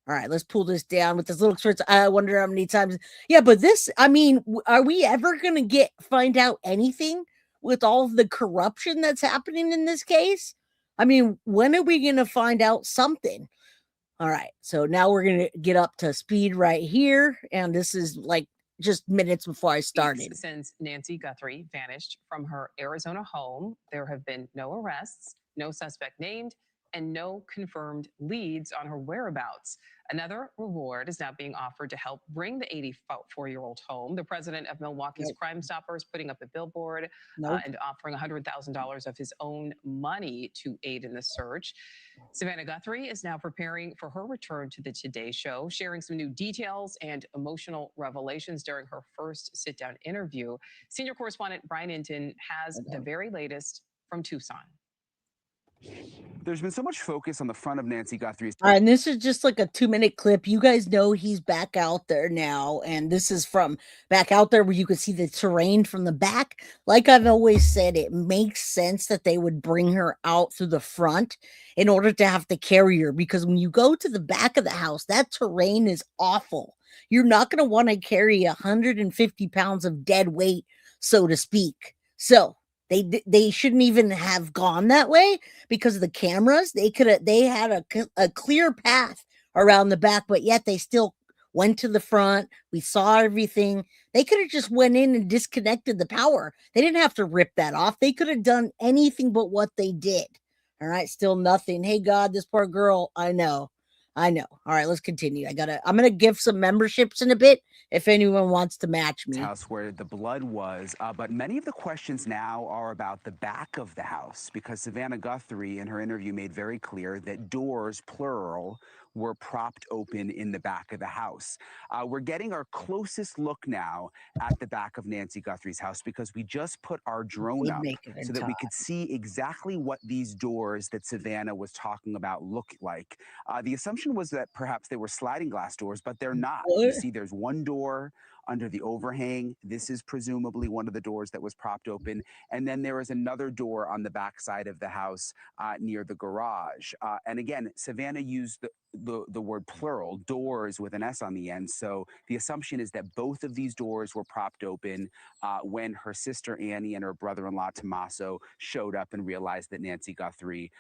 All right, let's pull this down with this little shorts. I wonder how many times. Yeah, but this, I mean, are we ever going to find out anything with all of the corruption that's happening in this case? I mean, when are we going to find out something? All right, so now we're going to get up to speed right here. And this is like just minutes before I started. Since Nancy Guthrie vanished from her Arizona home, there have been no arrests, no suspect named, and no confirmed leads on her whereabouts. Another reward is now being offered to help bring the 84-year-old home. The president of Milwaukee's Crime Stoppers putting up a billboard and offering $100,000 of his own money to aid in the search. Savannah Guthrie is now preparing for her return to the Today Show, sharing some new details and emotional revelations during her first sit-down interview. Senior correspondent Brian Inton has the very latest from Tucson. There's been so much focus on the front of Nancy Guthrie's. All right, and this is just like a 2-minute clip. You guys know he's back out there now, and this is from back out there where you could see the terrain from the back. Like I've always said, it makes sense that they would bring her out through the front in order to have to carry her, because when you go to the back of the house, that terrain is awful. You're not going to want to carry 150 pounds of dead weight, so to speak. So they shouldn't even have gone that way because of the cameras. They had a clear path around the back, but yet they still went to the front. We saw everything. They could have just went in and disconnected the power. They didn't have to rip that off. They could have done anything but what they did. All right, still nothing. Hey God, this poor girl. I know. I know. All right, let's continue. I'm going to give some memberships in a bit if anyone wants to match me. House where the blood was, but many of the questions now are about the back of the house, because Savannah Guthrie in her interview made very clear that doors, plural, were propped open in the back of the house. We're getting our closest look now at the back of Nancy Guthrie's house because we just put our drone up so that we could see exactly what these doors that Savannah was talking about look like. The assumption was that perhaps they were sliding glass doors, but they're not. You see there's one door under the overhang. This is presumably one of the doors that was propped open. And then there is another door on the back side of the house near the garage. And again, Savannah used the word plural, doors with an S on the end. So the assumption is that both of these doors were propped open when her sister Annie and her brother-in-law Tommaso showed up and realized that Nancy Guthrie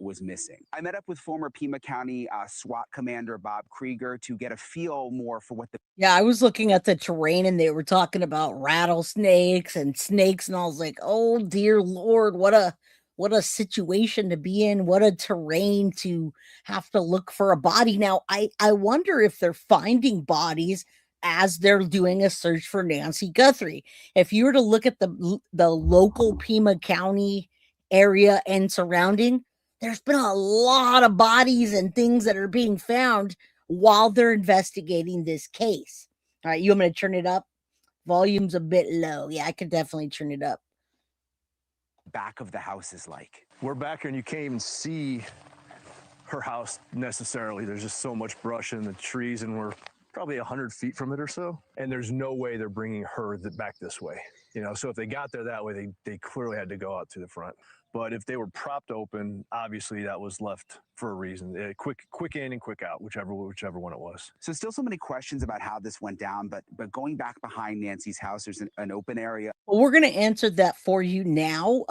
was missing. I met up with former Pima County SWAT Commander Bob Krieger to get a feel more for what the... Yeah, I was looking at the terrain and they were talking about rattlesnakes and snakes, and I was like, oh dear Lord, what a situation to be in, what a terrain to have to look for a body. Now, I wonder if they're finding bodies as they're doing a search for Nancy Guthrie. If you were to look at the local Pima County area and surrounding, there's been a lot of bodies and things that are being found while they're investigating this case. All right, you want me to turn it up? Volume's a bit low. Yeah, I could definitely turn it up. Back of the house is like. We're back here and you can't even see her house necessarily. There's just so much brush in the trees and we're probably 100 feet from it or so. And there's no way they're bringing her back this way. You know, so if they got there that way, they clearly had to go out to the front. But if they were propped open, obviously that was left for a reason. Quick in and quick out, whichever one it was. So still so many questions about how this went down, but going back behind Nancy's house, there's an open area. Well, we're going to answer that for you now.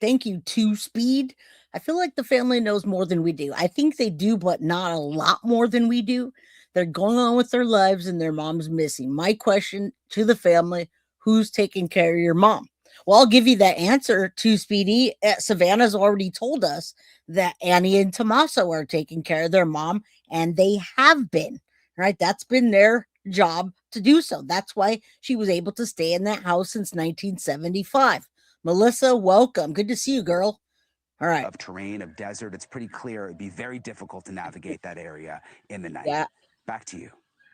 Thank you, 2Speed. I feel like the family knows more than we do. I think they do, but not a lot more than we do. They're going on with their lives and their mom's missing. My question to the family, who's taking care of your mom? Well, I'll give you that answer, 2Speedy. Savannah's already told us that Annie and Tommaso are taking care of their mom, and they have been, right? That's been their job to do so. That's why she was able to stay in that house since 1975. Melissa, welcome. Good to see you, girl. All right. Of terrain, of desert, it's pretty clear it'd be very difficult to navigate that area in the night. Yeah. Back to you.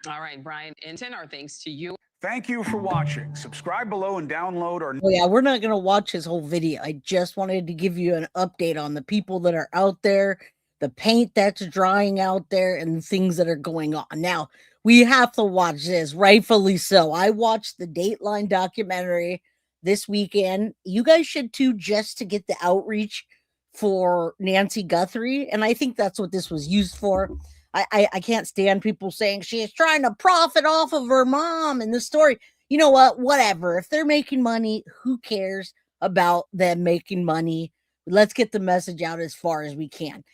All right, Brian Inton, our thanks to you. Thank you for watching. Subscribe below and download our... Oh yeah, we're not going to watch his whole video. I just wanted to give you an update on the people that are out there, the paint that's drying out there, and the things that are going on. Now, we have to watch this, rightfully so. I watched the Dateline documentary this weekend. You guys should too, just to get the outreach for Nancy Guthrie, and I think that's what this was used for. I can't stand people saying she is trying to profit off of her mom in the story. You know what? Whatever. If they're making money, who cares about them making money? Let's get the message out as far as we can.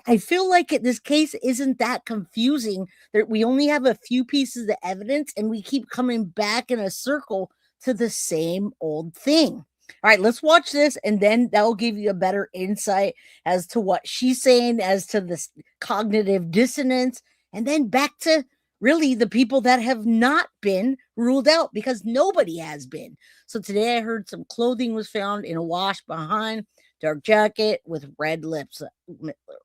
I feel like this case isn't that confusing. We only have a few pieces of evidence, and we keep coming back in a circle to the same old thing. All right, let's watch this, and then that will give you a better insight as to what she's saying, as to this cognitive dissonance, and then back to really the people that have not been ruled out, because nobody has been. So today I heard some clothing was found in a wash behind, dark jacket with red lips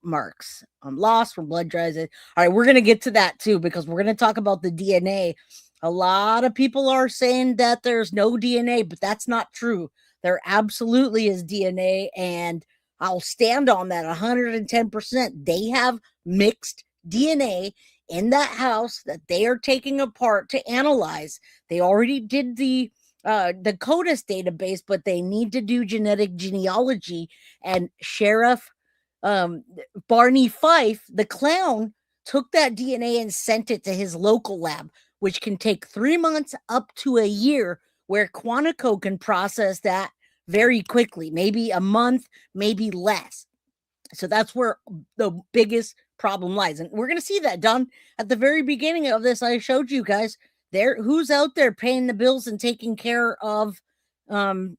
marks. I'm lost from blood dries. All right, we're going to get to that too, because we're going to talk about the DNA. A lot of people are saying that there's no DNA, but that's not true. There absolutely is DNA, and I'll stand on that 110%. They have mixed DNA in that house that they are taking apart to analyze. They already did the CODIS database, but they need to do genetic genealogy. And Sheriff Barney Fife, the clown, took that DNA and sent it to his local lab, which can take 3 months up to a year, where Quantico can process that very quickly, maybe a month, maybe less. So that's where the biggest problem lies. And we're going to see that done at the very beginning of this. I showed you guys there who's out there paying the bills and taking care of Nancy's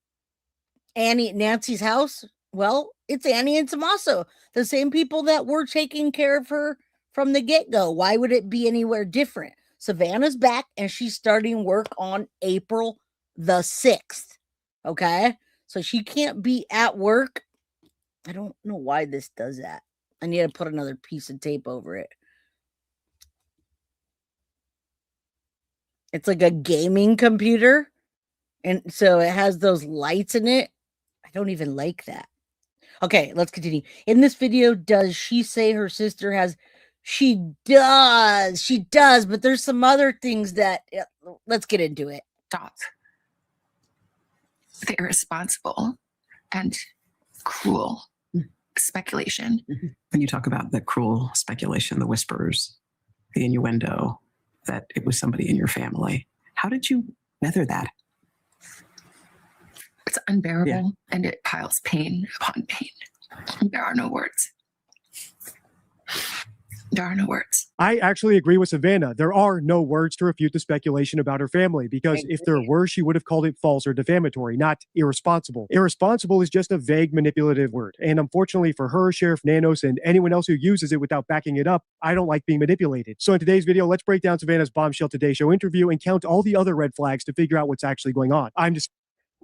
house. Well, it's Annie and Tommaso, the same people that were taking care of her from the get-go. Why would it be anywhere different? Savannah's back and she's starting work on April the 6th. Okay? So she can't be at work. I don't know why this does that. I need to put another piece of tape over it. It's like a gaming computer. And so it has those lights in it. I don't even like that. Okay, let's continue. In this video, does she say her sister has... She does, but there's some other things that... Let's get into it. Stop the irresponsible and cruel speculation. When you talk about the cruel speculation, the whispers, the innuendo that it was somebody in your family, how did you weather that? It's unbearable, and it piles pain upon pain. There are no words. There are no words. I actually agree with Savannah. There are no words to refute the speculation about her family, because if there were, she would have called it false or defamatory, not irresponsible. Irresponsible is just a vague, manipulative word. And unfortunately for her, Sheriff Nanos, and anyone else who uses it without backing it up, I don't like being manipulated. So in today's video, let's break down Savannah's Bombshell Today Show interview and count all the other red flags to figure out what's actually going on.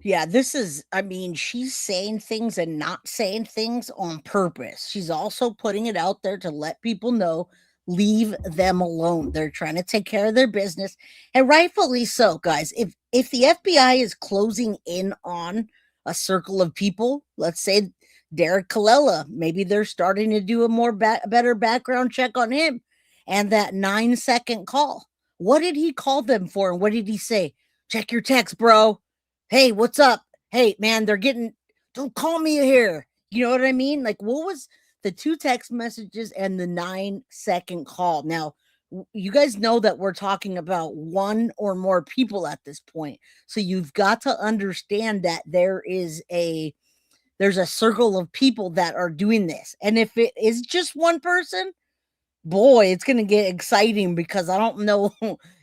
Yeah, this is, I mean, she's saying things and not saying things on purpose. She's also putting it out there to let people know, leave them alone. They're trying to take care of their business, and rightfully so, guys. If the FBI is closing in on a circle of people, let's say Derek Colella, maybe they're starting to do a better background check on him. And that 9-second call, what did he call them for? And what did he say? Check your text, bro. Hey, what's up? Hey, man, don't call me here. You know what I mean? Like, what was the 2 text messages and the 9-second call? Now, you guys know that we're talking about 1 or more people at this point. So you've got to understand that there's a circle of people that are doing this. And if it is just one person, boy, it's going to get exciting, because I don't know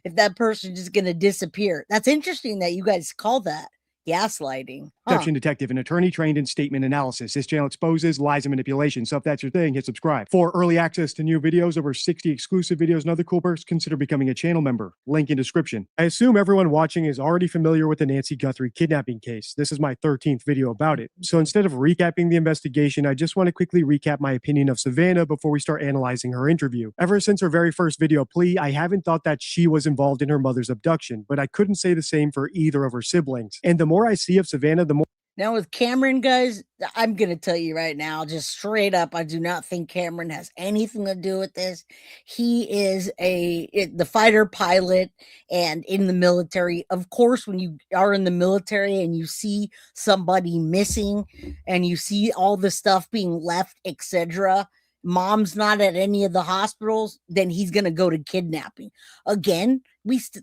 if that person is going to disappear. That's interesting that you guys call that gaslighting. Deception detective and attorney trained in statement analysis. This channel exposes lies and manipulation. So if that's your thing, hit subscribe. For early access to new videos, over 60 exclusive videos, and other cool perks, consider becoming a channel member. Link in description. I assume everyone watching is already familiar with the Nancy Guthrie kidnapping case. This is my 13th video about it. So instead of recapping the investigation, I just want to quickly recap my opinion of Savannah before we start analyzing her interview. Ever since her very first video plea, I haven't thought that she was involved in her mother's abduction, but I couldn't say the same for either of her siblings. And the more I see of Savannah, the more... Now with Cameron, guys, I'm going to tell you right now, just straight up, I do not think Cameron has anything to do with this. He is the fighter pilot and in the military. Of course, when you are in the military and you see somebody missing and you see all the stuff being left, etc., mom's not at any of the hospitals, then he's going to go to kidnapping. Again,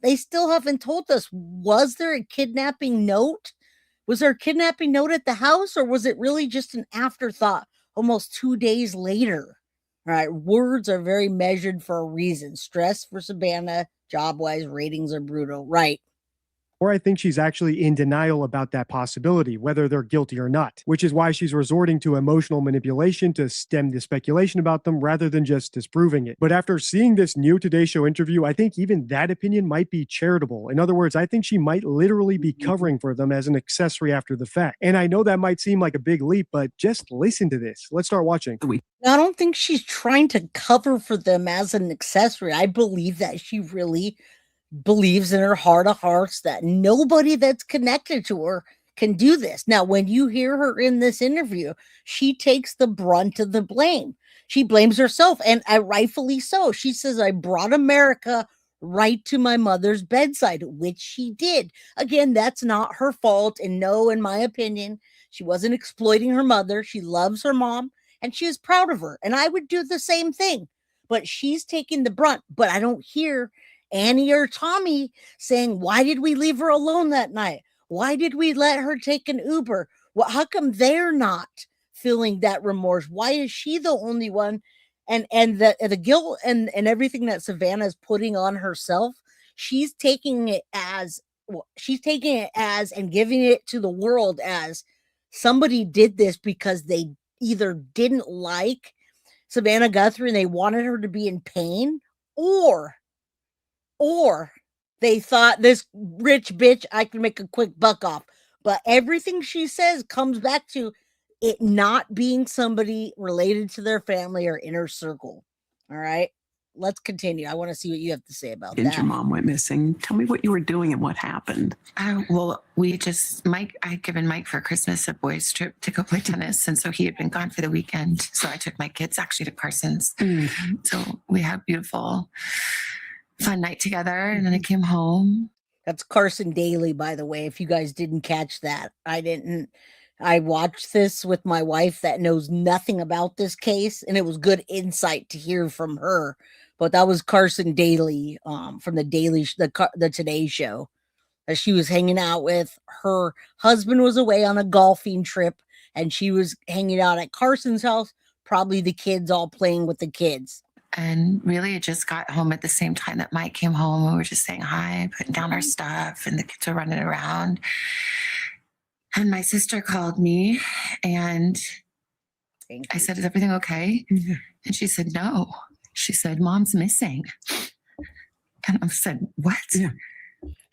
they still haven't told us, was there a kidnapping note? Was there a kidnapping note at the house, or was it really just an afterthought almost 2 days later? All right, words are very measured for a reason. Stress for Savannah, job-wise, ratings are brutal. Right. Or I think she's actually in denial about that possibility, whether they're guilty or not, which is why she's resorting to emotional manipulation to stem the speculation about them rather than just disproving it. But after seeing this new Today Show interview, I think even that opinion might be charitable. In other words, I think she might literally be covering for them as an accessory after the fact. And I know that might seem like a big leap, but just listen to this. Let's start watching. I don't think she's trying to cover for them as an accessory. I believe that she really believes in her heart of hearts that nobody that's connected to her can do this. Now, when you hear her in this interview, she takes the brunt of the blame. She blames herself, and rightfully so. She says, I brought America right to my mother's bedside, which she did. Again, that's not her fault. And no, in my opinion, she wasn't exploiting her mother. She loves her mom, and she is proud of her. And I would do the same thing. But she's taking the brunt. But I don't hear Annie or Tommy saying, why did we leave her alone that night? Why did we let her take an Uber? Well, how come they're not feeling that remorse? Why is she the only one? And the guilt and everything that Savannah is putting on herself, she's taking it as and giving it to the world as somebody did this because they either didn't like Savannah Guthrie and they wanted her to be in pain, or they thought this rich bitch, I can make a quick buck off. But everything she says comes back to it not being somebody related to their family or inner circle. All right, let's continue. I want to see what you have to say about that. Your mom went missing. Tell me what you were doing and what happened. Well, I had given Mike for Christmas a boys trip to go play tennis. And so he had been gone for the weekend. So I took my kids actually to Carson's. Mm-hmm. So we had a beautiful, fun night together. And then I came home. That's Carson Daly, by the way, if you guys didn't catch that. I watched this with my wife that knows nothing about this case, and it was good insight to hear from her. But that was Carson Daly from the Today Show. That she was hanging out with. Her husband was away on a golfing trip, and she was hanging out at Carson's house, probably the kids all playing with the kids. And really, it just got home at the same time that Mike came home. We were just saying hi, putting down our stuff, and the kids were running around. And my sister called me, and I said, "Is everything okay?" Mm-hmm. And she said, "No." She said, "Mom's missing." And I said, "What?" Yeah.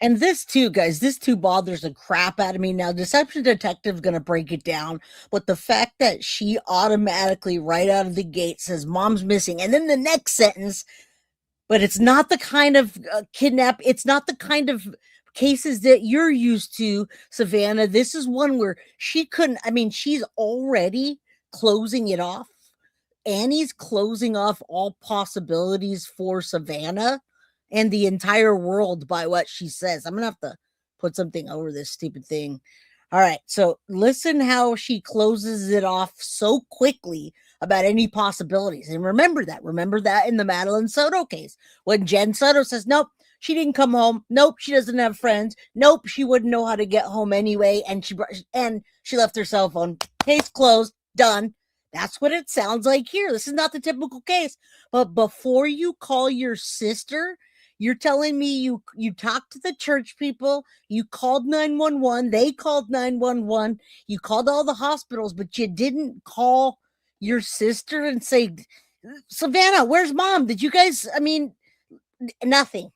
And this too, guys, this too bothers the crap out of me. Now, Deception Detective's going to break it down, but the fact that she automatically, right out of the gate, says mom's missing, and then the next sentence, but it's not the kind of kidnap, it's not the kind of cases that you're used to, Savannah. This is one where she couldn't, she's already closing it off. Annie's closing off all possibilities for Savannah and the entire world by what she says. I'm going to have to put something over this stupid thing. All right. So listen how she closes it off so quickly about any possibilities. And remember that in the Madeline Soto case, when Jen Soto says, nope, she didn't come home. Nope, she doesn't have friends. Nope, she wouldn't know how to get home anyway. And she left her cell phone. Case closed. Done. That's what it sounds like here. This is not the typical case. But before you call your sister, you're telling me you talked to the church people, you called 911, they called 911, you called all the hospitals, but you didn't call your sister and say, Savannah, where's mom? Did you guys, nothing.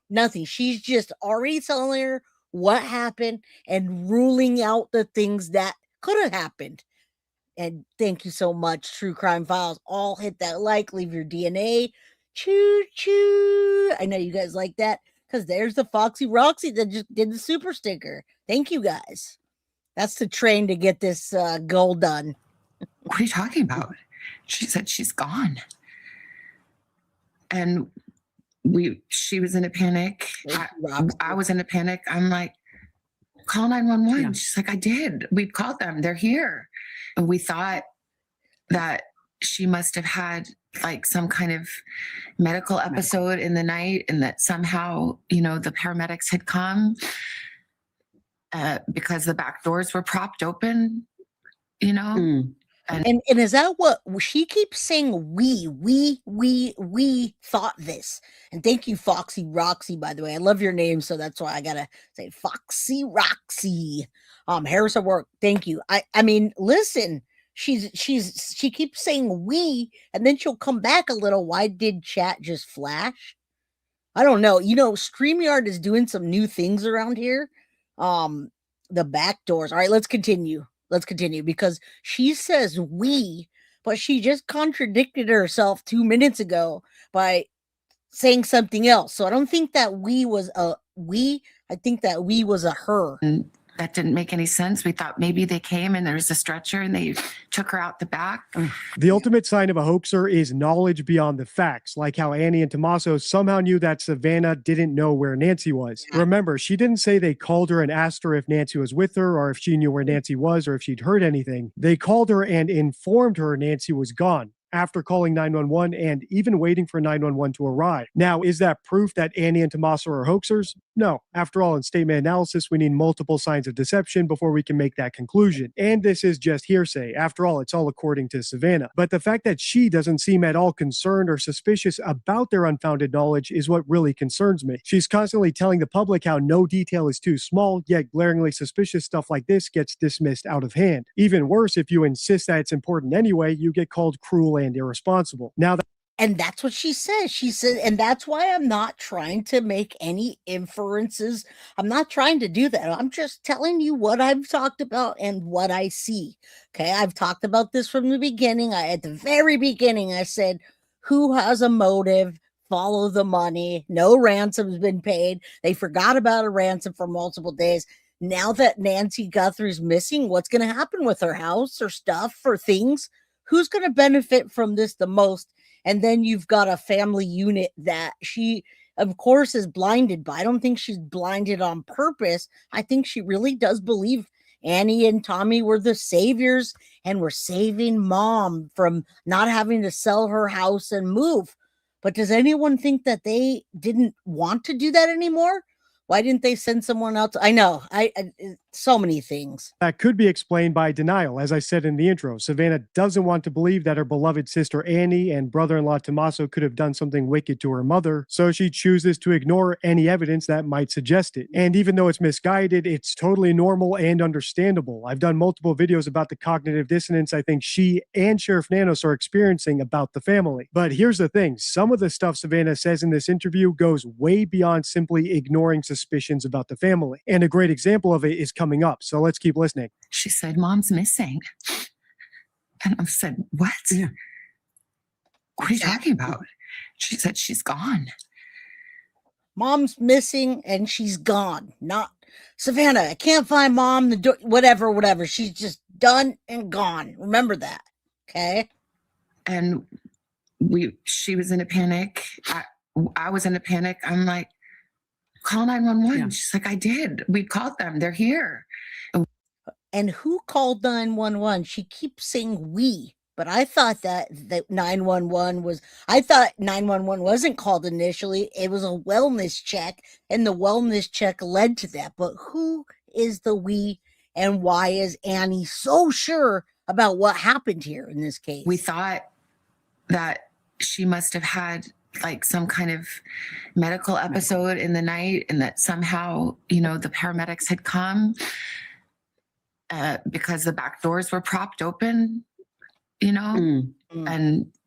She's just already telling her what happened and ruling out the things that could have happened. And thank you so much, True Crime Files. All hit that like, leave your DNA. Choo choo. I know you guys like that because there's the Foxy Roxy that just did the super sticker. Thank you guys. That's the train to get this goal done. What are you talking about? She said she's gone. And she was in a panic. I was in a panic. I'm like, call 911. Yeah. She's like, I did. We called them. They're here. And we thought that she must have had like some kind of medical episode in the night, and that somehow, the paramedics had come because the back doors were propped open, And is that what she keeps saying? We thought this. And thank you, Foxy Roxy, by the way. I love your name, so that's why I gotta say Foxy Roxy. Harrison Work, thank you. Listen, she keeps saying we, and then she'll come back a little. Why did chat just flash? I don't know. StreamYard is doing some new things around here. The back doors. All right, let's continue because she says we, but she just contradicted herself 2 minutes ago by saying something else. So I don't think that we was a we. I think that we was a her. That didn't make any sense. We thought maybe they came and there was a stretcher and they took her out the back. The ultimate sign of a hoaxer is knowledge beyond the facts, like how Annie and Tommaso somehow knew that Savannah didn't know where Nancy was. Yeah. Remember, she didn't say they called her and asked her if Nancy was with her or if she knew where Nancy was or if she'd heard anything. They called her and informed her Nancy was gone after calling 911 and even waiting for 911 to arrive. Now, is that proof that Annie and Tommaso are hoaxers? No, after all, in statement analysis, we need multiple signs of deception before we can make that conclusion. And this is just hearsay. After all, it's all according to Savannah. But the fact that she doesn't seem at all concerned or suspicious about their unfounded knowledge is what really concerns me. She's constantly telling the public how no detail is too small, yet glaringly suspicious stuff like this gets dismissed out of hand. Even worse, if you insist that it's important anyway, you get called cruel and irresponsible. Now that And that's what she says. She said, and that's why I'm not trying to make any inferences. I'm not trying to do that. I'm just telling you what I've talked about and what I see. Okay. I've talked about this from the beginning. At the very beginning, I said, who has a motive? Follow the money. No ransom's been paid. They forgot about a ransom for multiple days. Now that Nancy Guthrie's missing, what's going to happen with her house or stuff or things? Who's going to benefit from this the most? And then you've got a family unit that she, of course, is blinded by. I don't think she's blinded on purpose. I think she really does believe Annie and Tommy were the saviors and were saving mom from not having to sell her house and move. But does anyone think that they didn't want to do that anymore? Why didn't they send someone else? I know, so many things. That could be explained by denial. As I said in the intro, Savannah doesn't want to believe that her beloved sister Annie and brother-in-law Tommaso could have done something wicked to her mother, so she chooses to ignore any evidence that might suggest it. And even though it's misguided, it's totally normal and understandable. I've done multiple videos about the cognitive dissonance I think she and Sheriff Nanos are experiencing about the family. But here's the thing, some of the stuff Savannah says in this interview goes way beyond simply ignoring suspicions about the family. And a great example of it is coming up. So let's keep listening. She said, Mom's missing. And I said, what? Yeah. What are you talking about? She said, she's gone. Mom's missing and she's gone. Not Savannah, I can't find mom, whatever. She's just done and gone. Remember that. Okay. And she was in a panic. I was in a panic. I'm like, call 911. Yeah. She's like, I did. We called them. They're here. And who called 911? She keeps saying we, but I thought that 911 was, I thought 911 wasn't called initially. It was a wellness check, and the wellness check led to that. But who is the we, and why is Annie so sure about what happened here in this case? We thought that she must have had like some kind of medical episode in the night, and that somehow, the paramedics had come because the back doors were propped open, and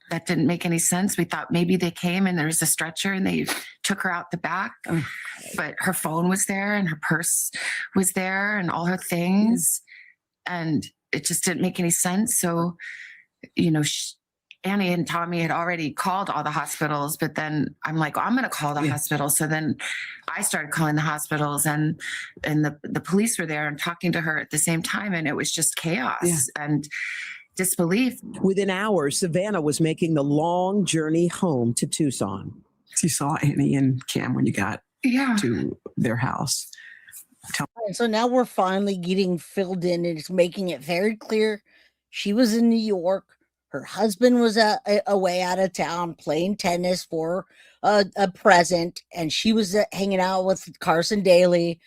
that didn't make any sense. We thought maybe they came and there was a stretcher and they took her out the back, but her phone was there and her purse was there and all her things, and it just didn't make any sense. So, Annie and Tommy had already called all the hospitals, but then I'm like, I'm going to call the hospital. So then I started calling the hospitals, and the police were there and talking to her at the same time. And it was just chaos and disbelief. Within hours, Savannah was making the long journey home to Tucson. You saw Annie and Cam when you got to their house. So now we're finally getting filled in, and it's making it very clear she was in New York. Her husband was away out of town playing tennis for a present, and she was hanging out with Carson Daly.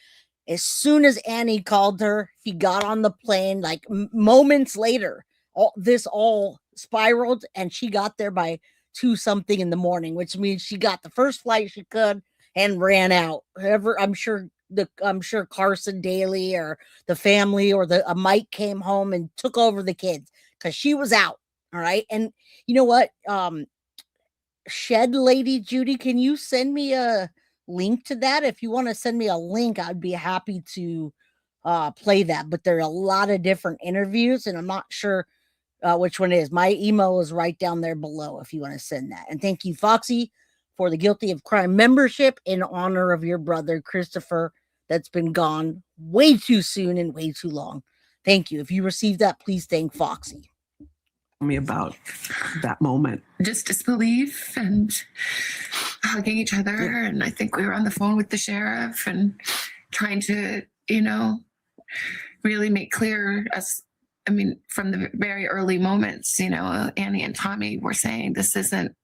As soon as Annie called her, he got on the plane. Like moments later, all spiraled, and she got there by 2-something in the morning, which means she got the first flight she could and ran out. I'm sure Carson Daly or the family or a Mike came home and took over the kids because she was out. All right. And you know what? Shed Lady Judy, can you send me a link to that? If you want to send me a link, I'd be happy to play that. But there are a lot of different interviews, and I'm not sure which one it is. My email is right down there below if you want to send that. And thank you, Foxy, for the Guilty of Crime membership in honor of your brother, Christopher, that's been gone way too soon and way too long. Thank you. If you received that, please thank Foxy. Me about that moment. Just disbelief and hugging each other. Yeah. And I think we were on the phone with the sheriff and trying to, really make clear from the very early moments, Annie and Tommy were saying, this isn't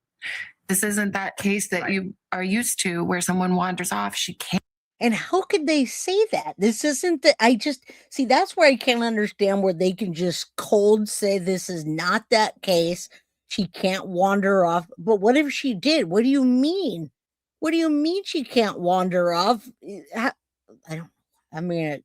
that case that you are used to where someone wanders off. She can't. And how could they say that? This isn't the, I just see that's where I can't understand where they can just cold say this is not that case. She can't wander off. But what if she did? What do you mean? What do you mean she can't wander off? I mean,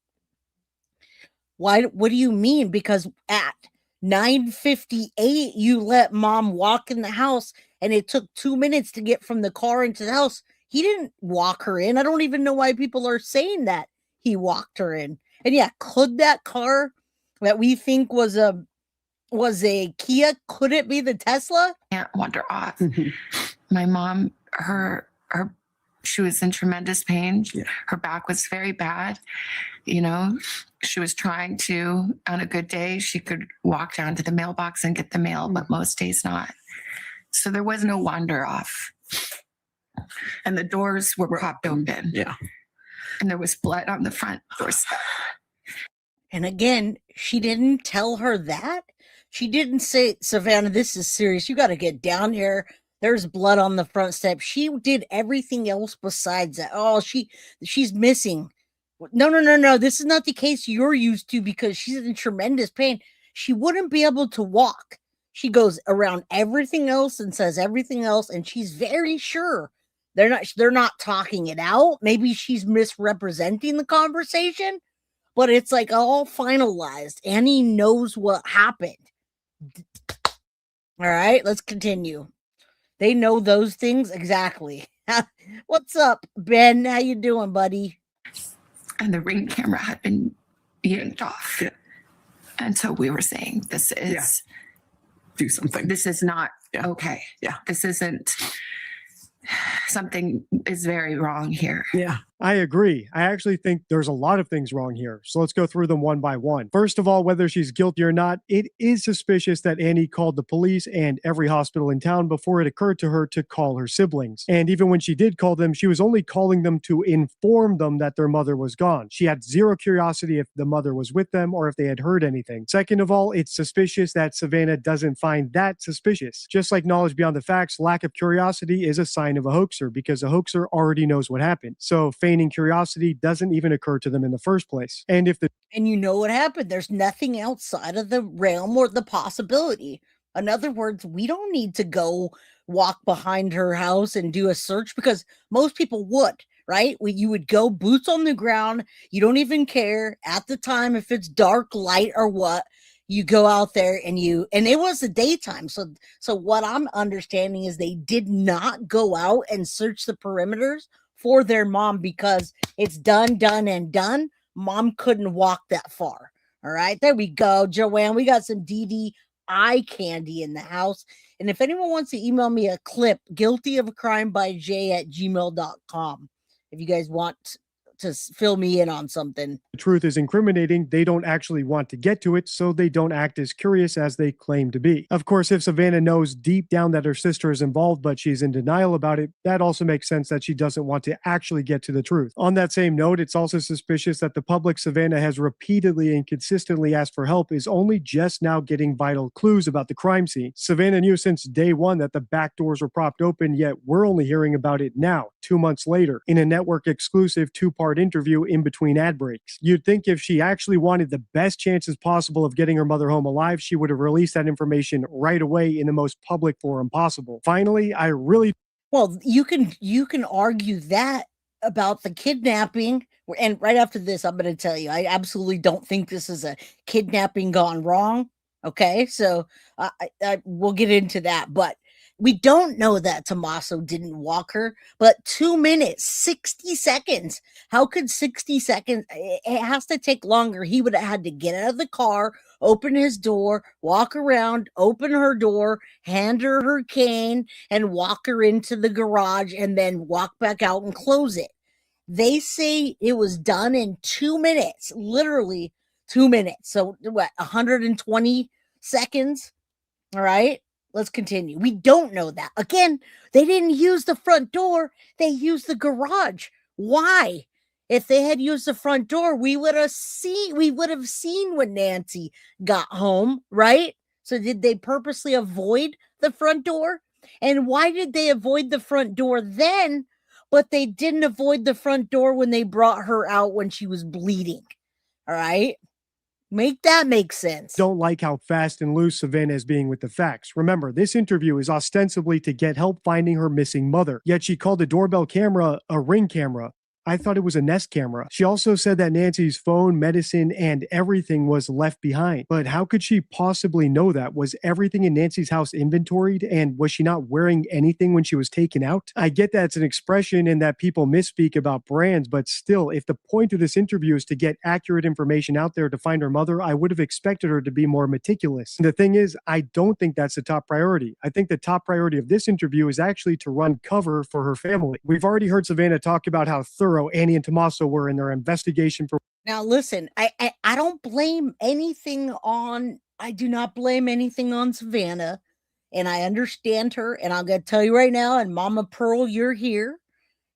why? What do you mean? Because at 9:58, you let mom walk in the house, and it took 2 minutes to get from the car into the house. He didn't walk her in. I don't even know why people are saying that he walked her in. And yeah, could that car that we think was a Kia, could it be the Tesla? Can't wander off. My mom, she was in tremendous pain. Yeah. Her back was very bad. You know, she was trying to, on a good day, she could walk down to the mailbox and get the mail, but most days not. So there was no wander off. And the doors were propped open. Yeah. And there was blood on the front doorstep. And again, she didn't tell her that. She didn't say, Savannah, this is serious. You got to get down here. There's blood on the front step. She did everything else besides that. Oh, she's missing. No. This is not the case you're used to because she's in tremendous pain. She wouldn't be able to walk. She goes around everything else and says everything else, and she's very sure they're not talking it out. Maybe she's misrepresenting the conversation, but it's like all finalized. Annie knows what happened. All right, let's continue. They know those things exactly. What's up, Ben? How you doing, buddy? And the Ring camera had been yanked off. Yeah. And so we were saying, this is... Do something. This is not okay. Yeah. This isn't... Something is very wrong here. Yeah. I agree. I actually think there's a lot of things wrong here. So let's go through them one by one. First of all, whether she's guilty or not, it is suspicious that Annie called the police and every hospital in town before it occurred to her to call her siblings. And even when she did call them, she was only calling them to inform them that their mother was gone. She had zero curiosity if the mother was with them or if they had heard anything. Second of all, it's suspicious that Savannah doesn't find that suspicious. Just like knowledge beyond the facts, lack of curiosity is a sign of a hoaxer because a hoaxer already knows what happened. So feigning curiosity doesn't even occur to them in the first place. And you know what happened? There's nothing outside of the realm or the possibility. In other words, we don't need to go walk behind her house and do a search because most people would, right? You would go boots on the ground. You don't even care at the time if it's dark, light, or what. You go out there and it was the daytime. So what I'm understanding is they did not go out and search the perimeters for their mom because it's done. Mom couldn't walk that far. All right, there we go, Joanne. We got some DD eye candy in the house. And if anyone wants to email me a clip, guiltyofacrimebyj@gmail.com. If you guys want to fill me in on something. The truth is incriminating, they don't actually want to get to it, so they don't act as curious as they claim to be. Of course, if Savannah knows deep down that her sister is involved, but she's in denial about it, that also makes sense that she doesn't want to actually get to the truth. On that same note, it's also suspicious that the public Savannah has repeatedly and consistently asked for help is only just now getting vital clues about the crime scene. Savannah knew since day one that the back doors were propped open, yet we're only hearing about it now, 2 months later, in a network exclusive 2-part interview in between ad breaks. You'd think if she actually wanted the best chances possible of getting her mother home alive, she would have released that information right away in the most public forum possible. Finally, well, you can argue that about the kidnapping. And right after this, I'm going to tell you, I absolutely don't think this is a kidnapping gone wrong. Okay, so I we'll get into that, but we don't know that Tommaso didn't walk her, but 2 minutes, 60 seconds. How could 60 seconds? It has to take longer. He would have had to get out of the car, open his door, walk around, open her door, hand her her cane, and walk her into the garage, and then walk back out and close it. They say it was done in 2 minutes, literally 2 minutes. So what, 120 seconds? All right. Let's continue. We don't know that. Again, they didn't use the front door. They used the garage. Why? If they had used the front door, we would have seen when Nancy got home, right? So did they purposely avoid the front door? And why did they avoid the front door then but they didn't avoid the front door when they brought her out when she was bleeding. All right? Make that make sense. Don't like how fast and loose Savannah is being with the facts. Remember, this interview is ostensibly to get help finding her missing mother, yet she called the doorbell camera a Ring camera. I thought it was a Nest camera. She also said that Nancy's phone, medicine, and everything was left behind. But how could she possibly know that? Was everything in Nancy's house inventoried? And was she not wearing anything when she was taken out? I get that it's an expression and that people misspeak about brands, but still, if the point of this interview is to get accurate information out there to find her mother, I would have expected her to be more meticulous. The thing is, I don't think that's the top priority. I think the top priority of this interview is actually to run cover for her family. We've already heard Savannah talk about how thorough Annie and Tommaso were in their investigation for. Now listen, I don't blame anything on, I do not blame anything on Savannah, and I understand her, and I'm going to tell you right now, and Mama Pearl, you're here.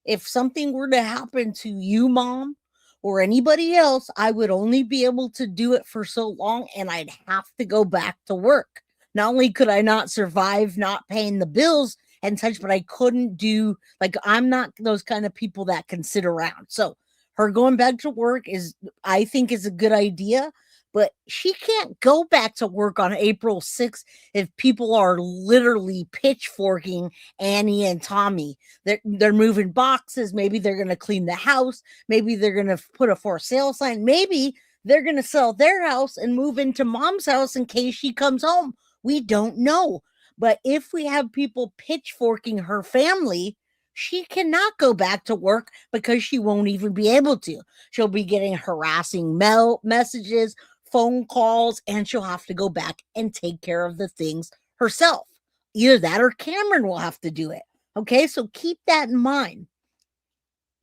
If something were to happen to you, Mom, or anybody else, I would only be able to do it for so long, and I'd have to go back to work. Not only could I not survive not paying the bills and such, but I couldn't do, like, I'm not those kind of people that can sit around. So her going back to work is, I think, is a good idea, but she can't go back to work on April 6th if people are literally pitchforking Annie and Tommy. They're moving boxes. Maybe they're going to clean the house. Maybe they're going to put a for sale sign. Maybe they're going to sell their house and move into Mom's house in case she comes home. We don't know. But if we have people pitchforking her family, she cannot go back to work because she won't even be able to. She'll be getting harassing messages, phone calls, and she'll have to go back and take care of the things herself. Either that or Cameron will have to do it. Okay, so keep that in mind.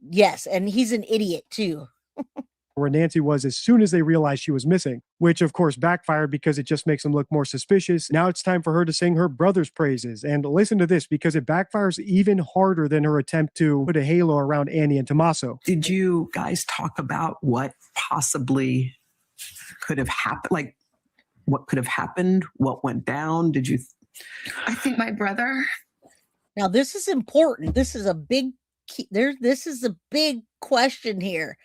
Yes, and he's an idiot too. Where Nancy was as soon as they realized she was missing, which of course backfired because it just makes them look more suspicious. Now it's time for her to sing her brother's praises. And listen to this, because it backfires even harder than her attempt to put a halo around Annie and Tommaso. Did you guys talk about what possibly could have happened? Like, what could have happened? What went down? Did you? I think my brother. Now this is important. This is a big key. This is a big question here.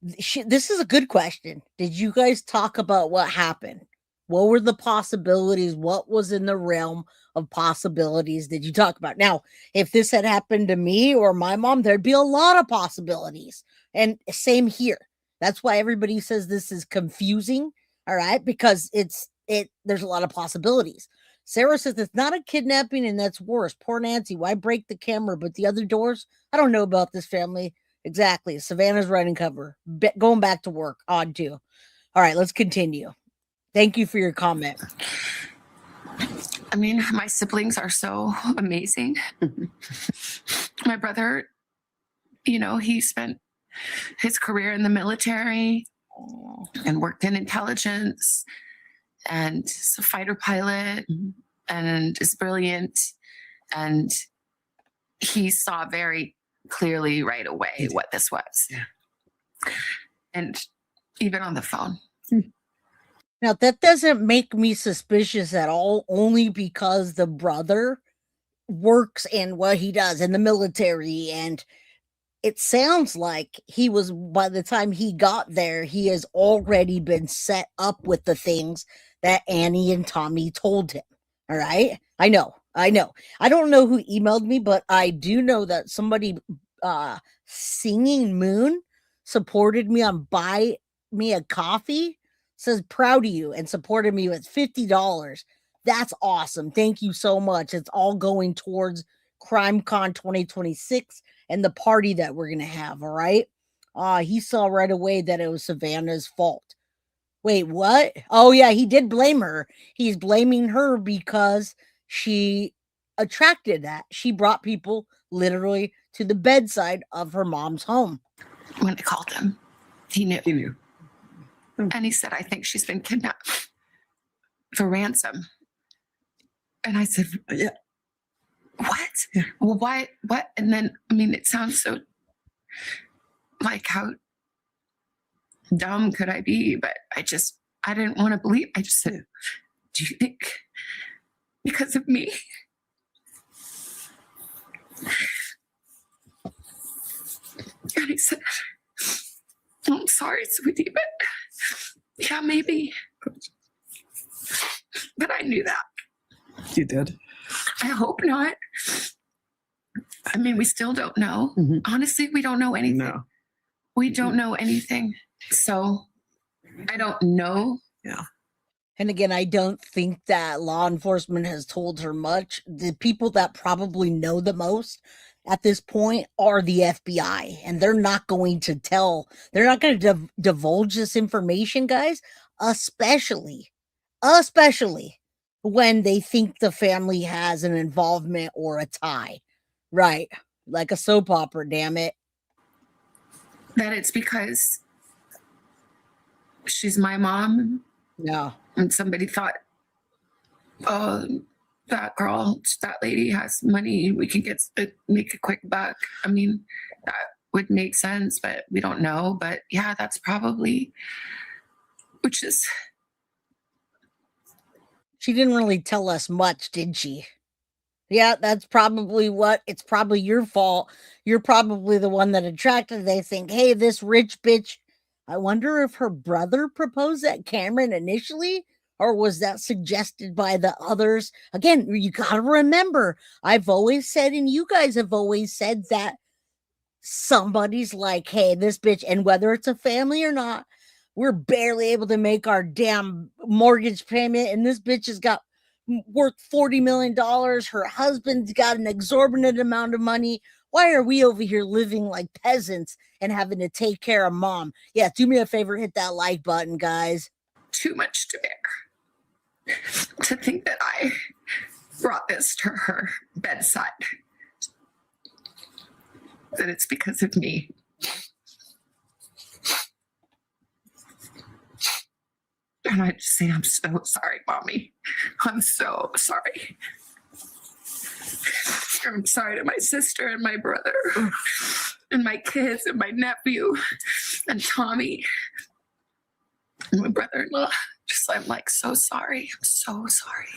This is a good question. Did you guys talk about what happened? What were the possibilities? What was in the realm of possibilities did you talk about? Now, if this had happened to me or my mom, there'd be a lot of possibilities. And same here. That's why everybody says this is confusing. All right. Because there's a lot of possibilities. Sarah says it's not a kidnapping and that's worse. Poor Nancy. Why break the camera? But the other doors, I don't know about this family. Exactly. Savannah's running cover. Going back to work. Odd too. All right, let's continue. Thank you for your comment. I mean, my siblings are so amazing. My brother, he spent his career in the military and worked in intelligence and is a fighter pilot and is brilliant. And he saw very clearly right away what this was. Yeah. And even on the phone. Now, that doesn't make me suspicious at all, only because the brother works in what he does in the military. And it sounds like he was, by the time he got there, he has already been set up with the things that Annie and Tommy told him. All right. I know. I don't know who emailed me, but I do know that somebody, Singing Moon, supported me on Buy Me a Coffee, says proud of you, and supported me with $50. That's awesome. Thank you so much. It's all going towards CrimeCon 2026 and the party that we're going to have. All right. He saw right away that it was Savannah's fault. Wait, what? Oh yeah. He did blame her. He's blaming her because she attracted that. She brought people literally to the bedside of her mom's home. When I called him, he knew. And he said, I think she's been kidnapped for ransom. And I said, yeah. What? Yeah. Well, why? What? And then, I mean, it sounds so like, how dumb could I be? But I didn't want to believe. I just said, do you think because of me? very sweetie, but yeah, maybe. But I knew that. You did? I hope not. I mean, we still don't know. Honestly, we don't know anything. No. We don't know anything. So I don't know. Yeah. And again, I don't think that law enforcement has told her much. The people that probably know the most at this point are the FBI, and they're not going to divulge this information, guys, especially when they think the family has an involvement or a tie. Right. Like a soap opera, damn it. That it's because she's my mom. Yeah. And somebody thought, oh, that girl, that lady has money. We can make a quick buck. I mean, that would make sense, but we don't know. But yeah, that's probably, which is. She didn't really tell us much, did she? Yeah, that's probably it's probably your fault. You're probably the one that attracted. They think, hey, this rich bitch. I wonder if her brother proposed that Cameron initially, or was that suggested by the others? Again, you got to remember, I've always said, and you guys have always said that somebody's like, hey, this bitch, and whether it's a family or not, we're barely able to make our damn mortgage payment, and this bitch has got worth $40 million. Her husband's got an exorbitant amount of money. Why are we over here living like peasants and having to take care of mom? Yeah, do me a favor, hit that like button, guys. Too much to bear. To think that I brought this to her bedside. That it's because of me. And I just say, I'm so sorry, Mommy. I'm so sorry. I'm sorry to my sister and my brother and my kids and my nephew and Tommy and my brother-in-law. I'm like, so sorry. I'm so sorry.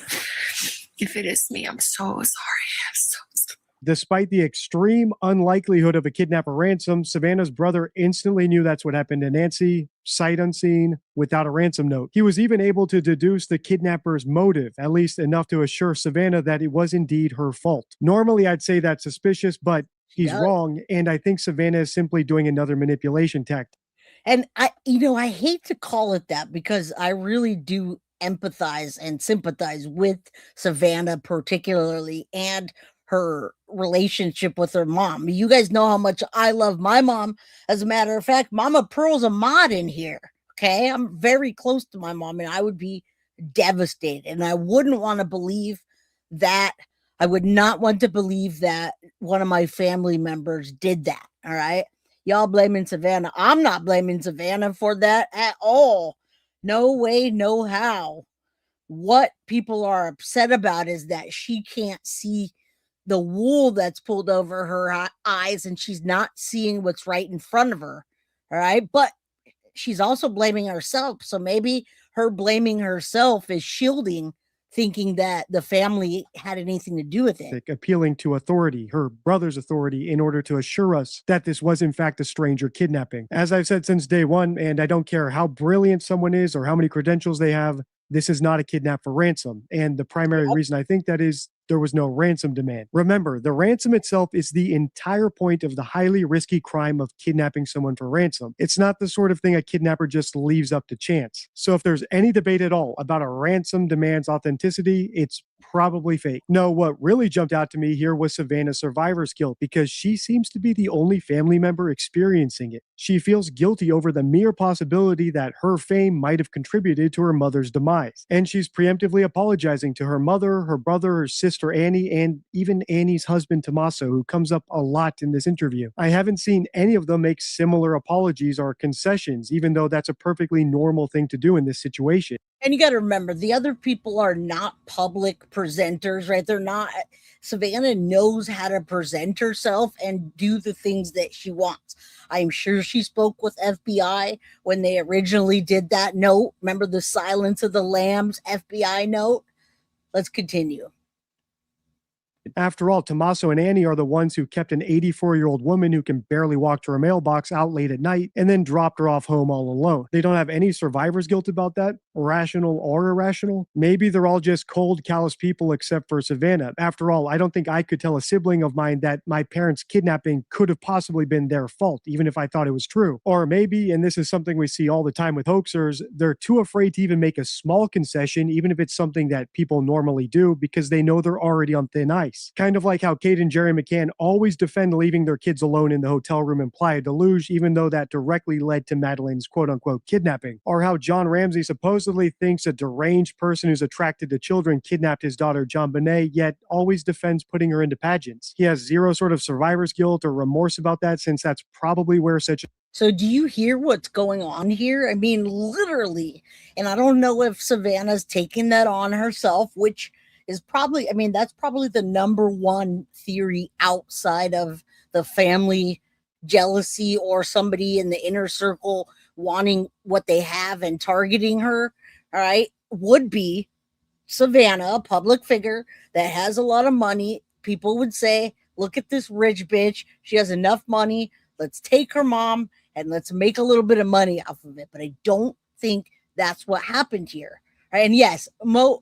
If it is me, I'm so sorry. I'm so sorry. Despite the extreme unlikelihood of a kidnapper ransom, Savannah's brother instantly knew that's what happened to Nancy, sight unseen, without a ransom note. He was even able to deduce the kidnapper's motive, at least enough to assure Savannah that it was indeed her fault. Normally, I'd say that's suspicious, but he's wrong, and I think Savannah is simply doing another manipulation tactic. And I hate to call it that because I really do empathize and sympathize with Savannah particularly, and her relationship with her mom. You guys know how much I love my mom. As a matter of fact, Mama Pearl's a mod in here. Okay. I'm very close to my mom, and I would be devastated. And I wouldn't want to believe that. I would not want to believe that one of my family members did that. All right. Y'all blaming Savannah. I'm not blaming Savannah for that at all. No way, no how. What people are upset about is that she can't see the wool that's pulled over her eyes, and she's not seeing what's right in front of her. All right. But she's also blaming herself. So maybe her blaming herself is shielding, thinking that the family had anything to do with it. Appealing to authority, her brother's authority, in order to assure us that this was in fact a stranger kidnapping. As I've said since day one, and I don't care how brilliant someone is or how many credentials they have, this is not a kidnap for ransom. And the primary reason I think that is there was no ransom demand. Remember, the ransom itself is the entire point of the highly risky crime of kidnapping someone for ransom. It's not the sort of thing a kidnapper just leaves up to chance. So if there's any debate at all about a ransom demand's authenticity, it's probably fake. No, what really jumped out to me here was Savannah's survivor's guilt, because she seems to be the only family member experiencing it. She feels guilty over the mere possibility that her fame might have contributed to her mother's demise. And she's preemptively apologizing to her mother, her brother, her sister Annie, and even Annie's husband Tommaso, who comes up a lot in this interview. I haven't seen any of them make similar apologies or concessions, even though that's a perfectly normal thing to do in this situation. And you got to remember, the other people are not public presenters, right? They're not. Savannah knows how to present herself and do the things that she wants. I'm sure she spoke with FBI when they originally did that note. Remember the Silence of the Lambs FBI note? Let's continue. After all, Tommaso and Annie are the ones who kept an 84-year-old woman who can barely walk to her mailbox out late at night and then dropped her off home all alone. They don't have any survivor's guilt about that, rational or irrational. Maybe they're all just cold, callous people except for Savannah. After all, I don't think I could tell a sibling of mine that my parents' kidnapping could have possibly been their fault, even if I thought it was true. Or maybe, and this is something we see all the time with hoaxers, they're too afraid to even make a small concession, even if it's something that people normally do, because they know they're already on thin ice. Kind of like how Kate and Jerry McCann always defend leaving their kids alone in the hotel room in Playa de Luge, even though that directly led to Madeleine's quote-unquote kidnapping. Or how John Ramsey supposedly thinks a deranged person who's attracted to children kidnapped his daughter JonBenet, yet always defends putting her into pageants. He has zero sort of survivor's guilt or remorse about that, since that's probably where such... So do you hear what's going on here? I mean, literally. And I don't know if Savannah's taking that on herself, which is probably, I mean, that's probably the number one theory outside of the family jealousy or somebody in the inner circle wanting what they have and targeting her, all right, would be Savannah, a public figure that has a lot of money. People would say, look at this rich bitch. She has enough money. Let's take her mom and let's make a little bit of money off of it. But I don't think that's what happened here. Right? And yes, Mo,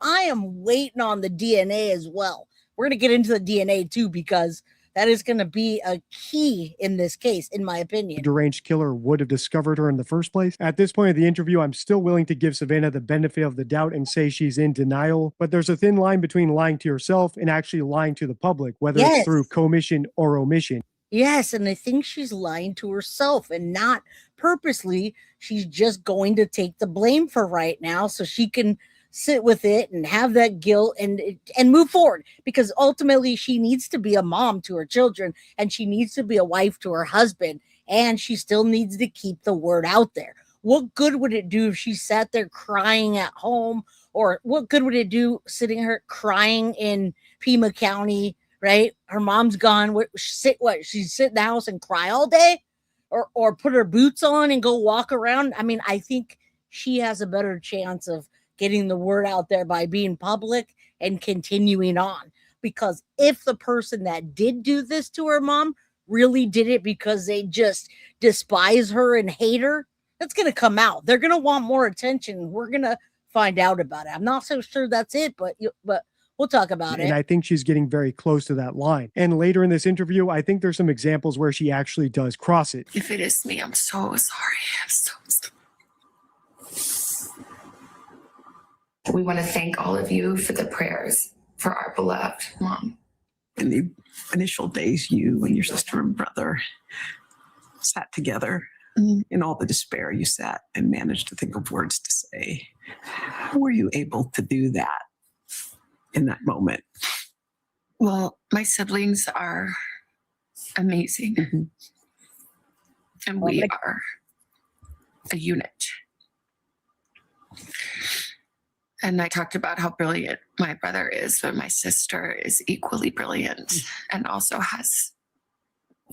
I am waiting on the DNA as well. We're going to get into the DNA too, because that is going to be a key in this case, in my opinion. The deranged killer would have discovered her in the first place. At this point of the interview, I'm still willing to give Savannah the benefit of the doubt and say she's in denial, but there's a thin line between lying to yourself and actually lying to the public, whether it's through commission or omission. Yes, and I think she's lying to herself and not purposely. She's just going to take the blame for right now so she can sit with it and have that guilt and move forward, because ultimately she needs to be a mom to her children and she needs to be a wife to her husband, and she still needs to keep the word out there. What good would it do if she sat there crying at home, or what good would it do sitting her crying in Pima County, right? Her mom's gone. She'd sit in the house and cry all day, or put her boots on and go walk around. I mean, I think she has a better chance of getting the word out there by being public and continuing on. Because if the person that did do this to her mom really did it because they just despise her and hate her, that's going to come out. They're going to want more attention. We're going to find out about it. I'm not so sure that's it, but we'll talk about it. And I think she's getting very close to that line. And later in this interview, I think there's some examples where she actually does cross it. If it is me, I'm so sorry. I'm so sorry. We want to thank all of you for the prayers for our beloved mom. In the initial days, you and your sister and brother sat together. In all the despair, you sat and managed to think of words to say. How were you able to do that in that moment? Well, my siblings are amazing. Mm-hmm. And we are a unit. And I talked about how brilliant my brother is, but my sister is equally brilliant and also has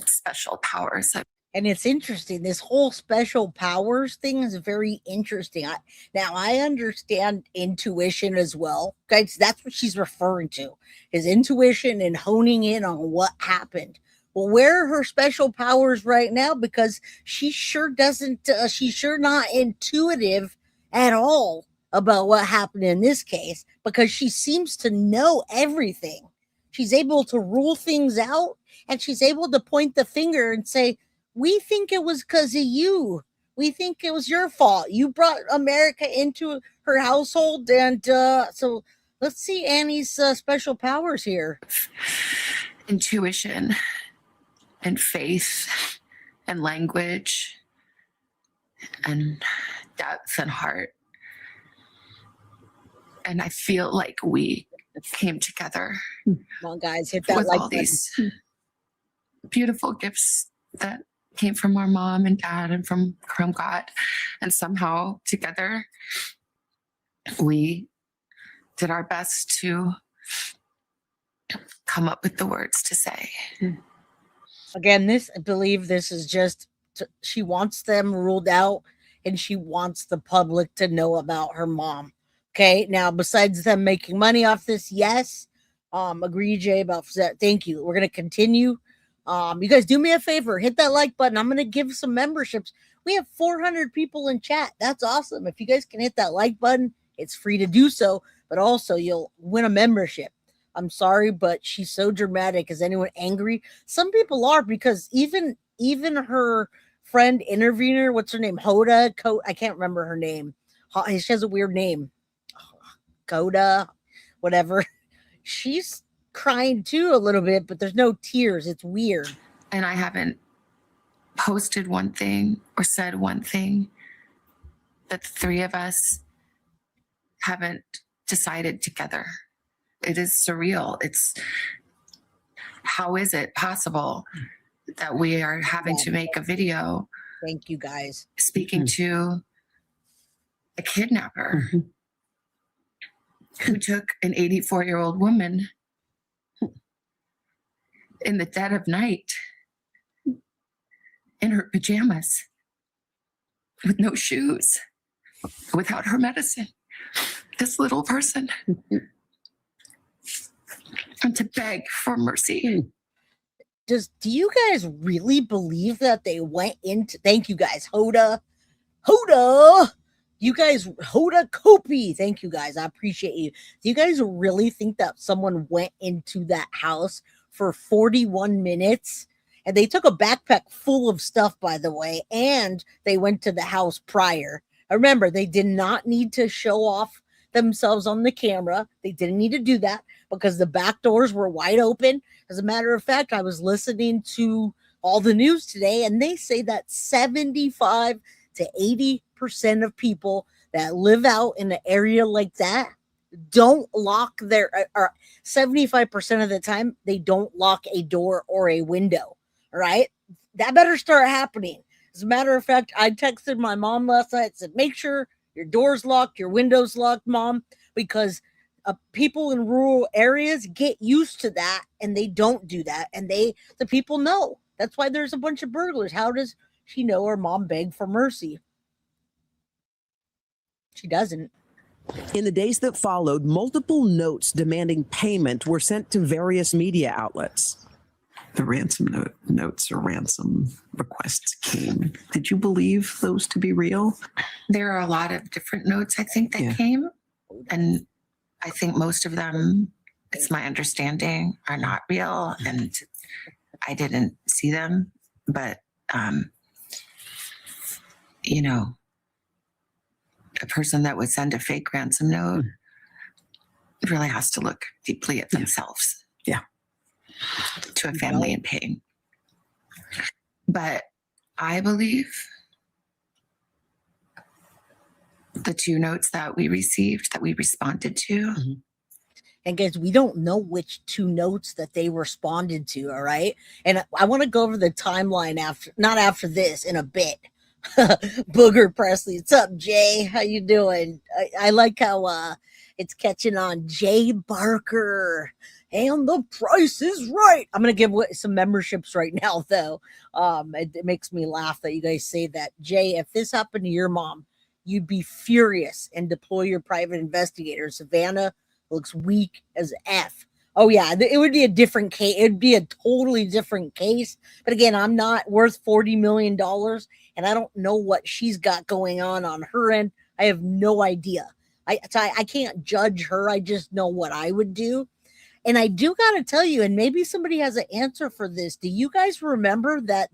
special powers. And it's interesting. This whole special powers thing is very interesting. Now, I understand intuition as well. Guys, that's what she's referring to, is intuition and honing in on what happened. Well, where are her special powers right now? Because she sure doesn't, she's sure not intuitive at all about what happened in this case, because she seems to know everything. She's able to rule things out, and she's able to point the finger and say, we think it was because of you. We think it was your fault. You brought America into her household. And so let's see Annie's special powers here. Intuition and faith and language and depth and heart. And I feel like we came together. Come on, guys, hit that with like all button. These beautiful gifts that came from our mom and dad and from God. And somehow together, we did our best to come up with the words to say. Again, I believe this is just, she wants them ruled out, and she wants the public to know about her mom. Okay, now besides them making money off this, yes, Agree, Jay, about that. Thank you. We're gonna continue. You guys do me a favor, hit that like button. I'm gonna give some memberships. We have 400 people in chat. That's awesome. If you guys can hit that like button, it's free to do so, but also you'll win a membership. I'm sorry, but she's so dramatic. Is anyone angry? Some people are, because even her friend intervener, what's her name? Hoda. I can't remember her name. She has a weird name. Coda, whatever. She's crying too a little bit, but there's no tears. It's weird. And I haven't posted one thing or said one thing that the three of us haven't decided together. It is surreal. It's, how is it possible that we are having to make a video? Thank you, guys. Speaking to a kidnapper who took an 84-year-old woman in the dead of night in her pajamas with no shoes, without her medicine. This little person. And to beg for mercy. Do you guys really believe that they went into, thank you guys, Hoda, you guys, Hoda Kopi, thank you guys, I appreciate you. Do you guys really think that someone went into that house for 41 minutes? And they took a backpack full of stuff, by the way, and they went to the house prior. Remember, they did not need to show off themselves on the camera. They didn't need to do that because the back doors were wide open. As a matter of fact, I was listening to all the news today, and they say that 75 to 80% of people that live out in an area like that don't lock their, or 75% of the time, they don't lock a door or a window. All right. That better start happening. As a matter of fact, I texted my mom last night and said, make sure your door's locked, your window's locked, Mom, because people in rural areas get used to that and they don't do that. And the people know. That's why there's a bunch of burglars. How does she know her mom begged for mercy? She doesn't. In the days that followed, multiple notes demanding payment were sent to various media outlets. The ransom notes or ransom requests came. Did you believe those to be real? There are a lot of different notes, I think, that came. And I think most of them, it's my understanding, are not real. And I didn't see them. But, you know, a person that would send a fake ransom note really has to look deeply at themselves. Yeah. To a family in pain. But I believe the two notes that we received, that we responded to. And guys, we don't know which two notes that they responded to, all right? And I want to go over the timeline not after this, in a bit. Booger Presley, what's up, Jay? How you doing? I like how it's catching on. Jay Barker. And the price is right. I'm going to give some memberships right now, though. It makes me laugh that you guys say that. Jay, if this happened to your mom, you'd be furious and deploy your private investigator. Savannah looks weak as F. Oh, yeah, it would be a different case. It'd be a totally different case. But again, I'm not worth $40 million, and I don't know what she's got going on her end. I have no idea. I can't judge her. I just know what I would do. And I do got to tell you, and maybe somebody has an answer for this. Do you guys remember that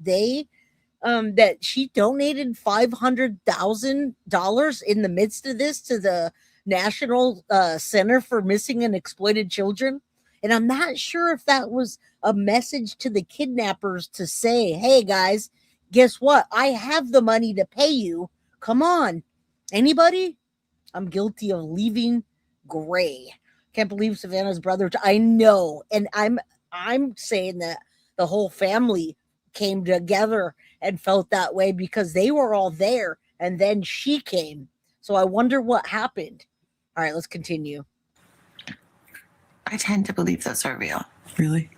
that she donated $500,000 in the midst of this to the National Center for Missing and Exploited Children? And I'm not sure if that was a message to the kidnappers to say, hey, guys, guess what? I have the money to pay you. Come on. Anybody? I'm guilty of leaving gray. Can't believe Savannah's brother. I know. And I'm saying that the whole family came together and felt that way because they were all there. And then she came. So I wonder what happened. All right, let's continue. I tend to believe those are real. Really?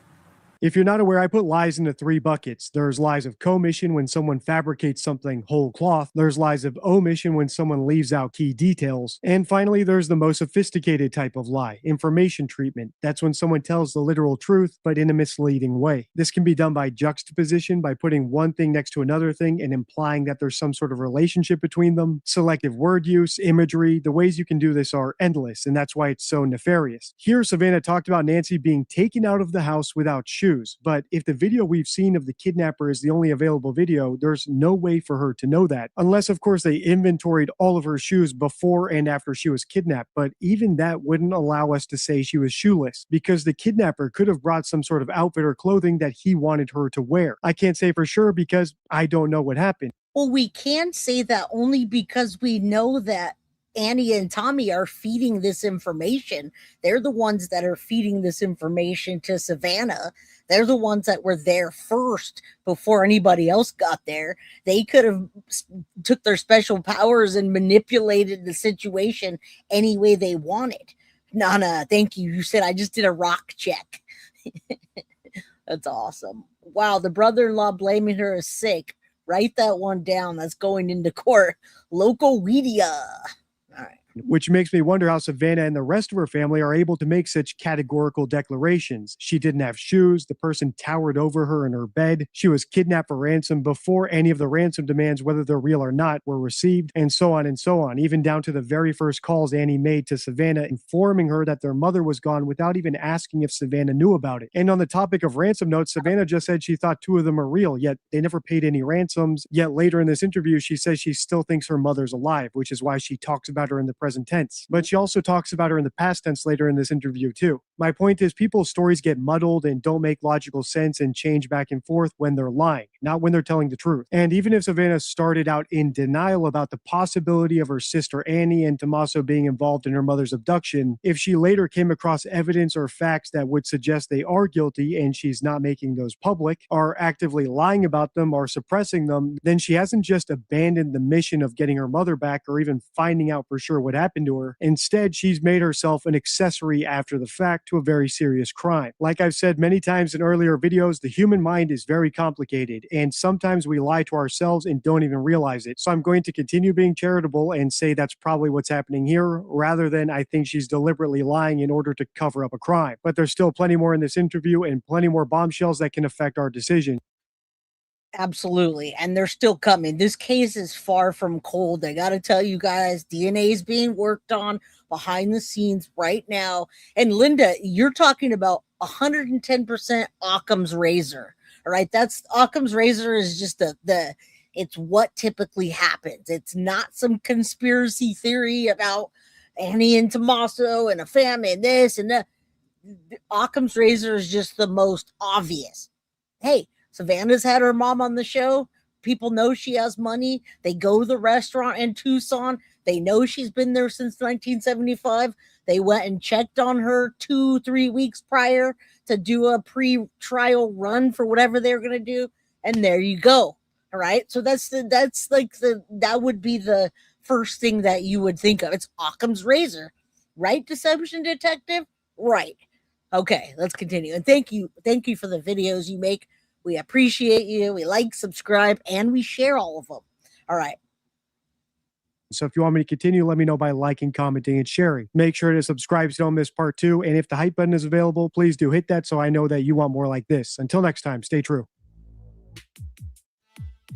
If you're not aware, I put lies into 3 buckets. There's lies of commission when someone fabricates something whole cloth. There's lies of omission when someone leaves out key details. And finally, there's the most sophisticated type of lie, information treatment. That's when someone tells the literal truth, but in a misleading way. This can be done by juxtaposition, by putting one thing next to another thing and implying that there's some sort of relationship between them. Selective word use, imagery, the ways you can do this are endless, and that's why it's so nefarious. Here, Savannah talked about Nancy being taken out of the house without shoes. But if the video we've seen of the kidnapper is the only available video, there's no way for her to know that. Unless, of course, they inventoried all of her shoes before and after she was kidnapped. But even that wouldn't allow us to say she was shoeless, because the kidnapper could have brought some sort of outfit or clothing that he wanted her to wear. I can't say for sure because I don't know what happened. Well, we can say that only because we know that Annie and Tommy are feeding this information. They're the ones that are feeding this information to Savannah. They're the ones that were there first before anybody else got there. They could have took their special powers and manipulated the situation any way they wanted. Nana, thank you. You said I just did a rock check. That's awesome. Wow, the brother-in-law blaming her is sick. Write that one down. That's going into court. Local media. All right. Which makes me wonder how Savannah and the rest of her family are able to make such categorical declarations. She didn't have shoes. The person towered over her in her bed. She was kidnapped for ransom before any of the ransom demands, whether they're real or not, were received, and so on and so on, even down to the very first calls Annie made to Savannah, informing her that their mother was gone without even asking if Savannah knew about it. And on the topic of ransom notes, Savannah just said she thought 2 of them are real, yet they never paid any ransoms. Yet later in this interview, she says she still thinks her mother's alive, which is why she talks about her in the present tense. But she also talks about her in the past tense later in this interview too. My point is, people's stories get muddled and don't make logical sense and change back and forth when they're lying, not when they're telling the truth. And even if Savannah started out in denial about the possibility of her sister Annie and Tommaso being involved in her mother's abduction, if she later came across evidence or facts that would suggest they are guilty and she's not making those public, are actively lying about them or suppressing them, then she hasn't just abandoned the mission of getting her mother back or even finding out for sure what happened to her. Instead, she's made herself an accessory after the fact to a very serious crime. Like I've said many times in earlier videos, the human mind is very complicated, and sometimes we lie to ourselves and don't even realize it. So I'm going to continue being charitable and say that's probably what's happening here, rather than I think she's deliberately lying in order to cover up a crime. But there's still plenty more in this interview and plenty more bombshells that can affect our decision. Absolutely. And they're still coming. This case is far from cold. I got to tell you guys, DNA is being worked on behind the scenes right now. And Linda, you're talking about 110% Occam's razor. All right. That's Occam's razor is just it's what typically happens. It's not some conspiracy theory about Annie and Tommaso and a family and this and that. Occam's razor is just the most obvious. Hey, Savannah's had her mom on the show. People know she has money. They go to the restaurant in Tucson. They know she's been there since 1975. They went and checked on her 2-3 weeks prior to do a pre-trial run for whatever they're going to do. And there you go. All right. So that would be the first thing that you would think of. It's Occam's razor, right? Deception detective. Right. Okay. Let's continue. And thank you for the videos you make. We appreciate you. We like, subscribe, and we share all of them. All right. So if you want me to continue, let me know by liking, commenting, and sharing. Make sure to subscribe so you don't miss part 2. And if the hype button is available, please do hit that so I know that you want more like this. Until next time, stay true.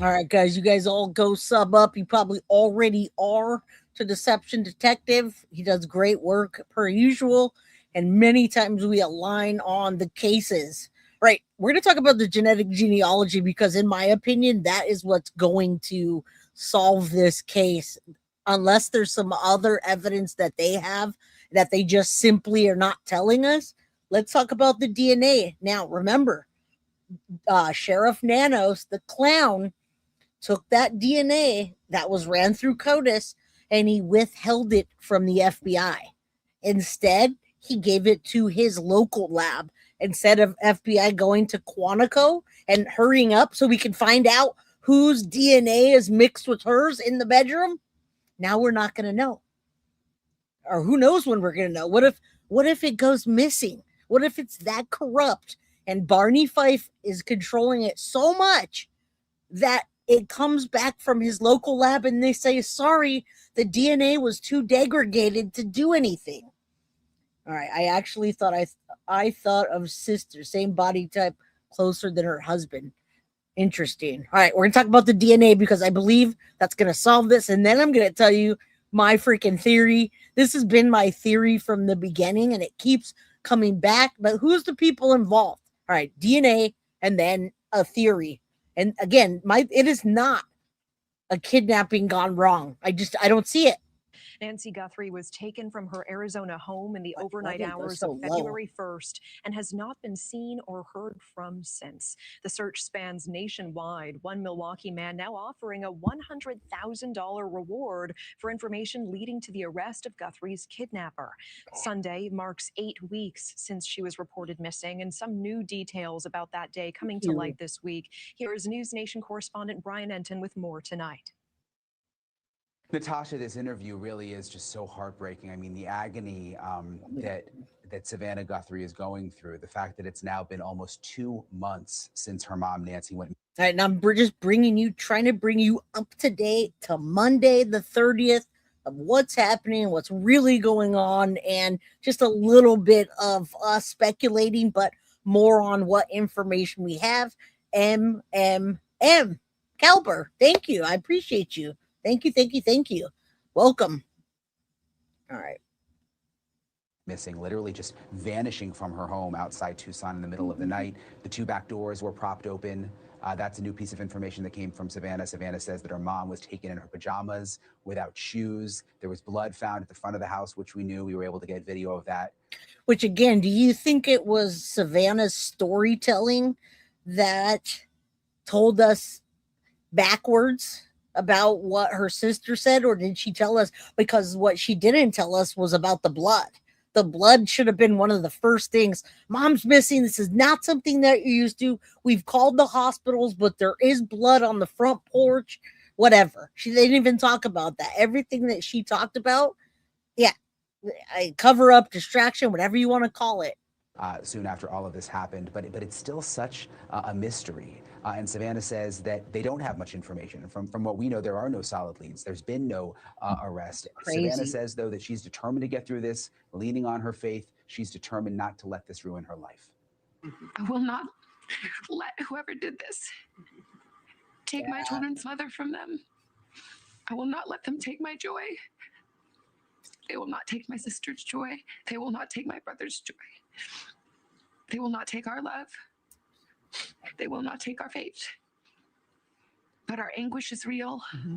All right, guys. You guys all go sub up. You probably already are to Deception Detective. He does great work per usual. And many times we align on the cases. Right. We're going to talk about the genetic genealogy because, in my opinion, that is what's going to solve this case. Unless there's some other evidence that they have that they just simply are not telling us. Let's talk about the DNA. Now, remember, Sheriff Nanos, the clown, took that DNA that was ran through CODIS and he withheld it from the FBI. Instead, he gave it to his local lab. Instead of FBI going to Quantico and hurrying up so we can find out whose DNA is mixed with hers in the bedroom, now we're not going to know. Or who knows when we're going to know. What if it goes missing? What if it's that corrupt And Barney Fife is controlling it so much that it comes back from his local lab and they say, sorry, the DNA was too degraded to do anything. All right, I actually thought I thought of sister, same body type, closer than her husband. Interesting. All right, we're going to talk about the DNA because I believe that's going to solve this. And then I'm going to tell you my freaking theory. This has been my theory from the beginning and it keeps coming back. But who's the people involved? All right, DNA and then a theory. And again, it is not a kidnapping gone wrong. I don't see it. Nancy Guthrie was taken from her Arizona home in the overnight hours of February 1st and has not been seen or heard from since. The search spans nationwide. One Milwaukee man now offering a $100,000 reward for information leading to the arrest of Guthrie's kidnapper. Sunday marks 8 weeks since she was reported missing, and some new details about that day coming to light this week. Here is News Nation correspondent Brian Enton with more tonight. Natasha, this interview really is just so heartbreaking. I mean, the agony that Savannah Guthrie is going through, the fact that it's now been almost 2 months since her mom, Nancy, went. All right, now we're just trying to bring you up to date to Monday, the 30th of what's happening, what's really going on, and just a little bit of us speculating, but more on what information we have. Calber, thank you. I appreciate you. Thank you. Welcome. All right. Missing, literally just vanishing from her home outside Tucson in the middle of the night. The 2 back doors were propped open. That's a new piece of information that came from Savannah. Savannah says that her mom was taken in her pajamas without shoes. There was blood found at the front of the house, which we knew. We were able to get video of that. Which, again, do you think it was Savannah's storytelling that told us backwards about what her sister said, or did she tell us? Because what she didn't tell us was about the blood. The blood should have been one of the first things. Mom's missing. This is not something that you're used to. We've called the hospitals, but there is blood on the front porch. Whatever. They didn't even talk about that. Everything that she talked about, cover up, distraction, whatever you want to call it. Soon after all of this happened, but it's still such a mystery. And Savannah says that they don't have much information. From what we know, there are no solid leads. There's been no arrest. Crazy. Savannah says, though, that she's determined to get through this, leaning on her faith. She's determined not to let this ruin her life. I will not let whoever did this take my children's mother from them. I will not let them take my joy. They will not take my sister's joy. They will not take my brother's joy. They will not take our love. They will not take our faith. But our anguish is real. Mm-hmm.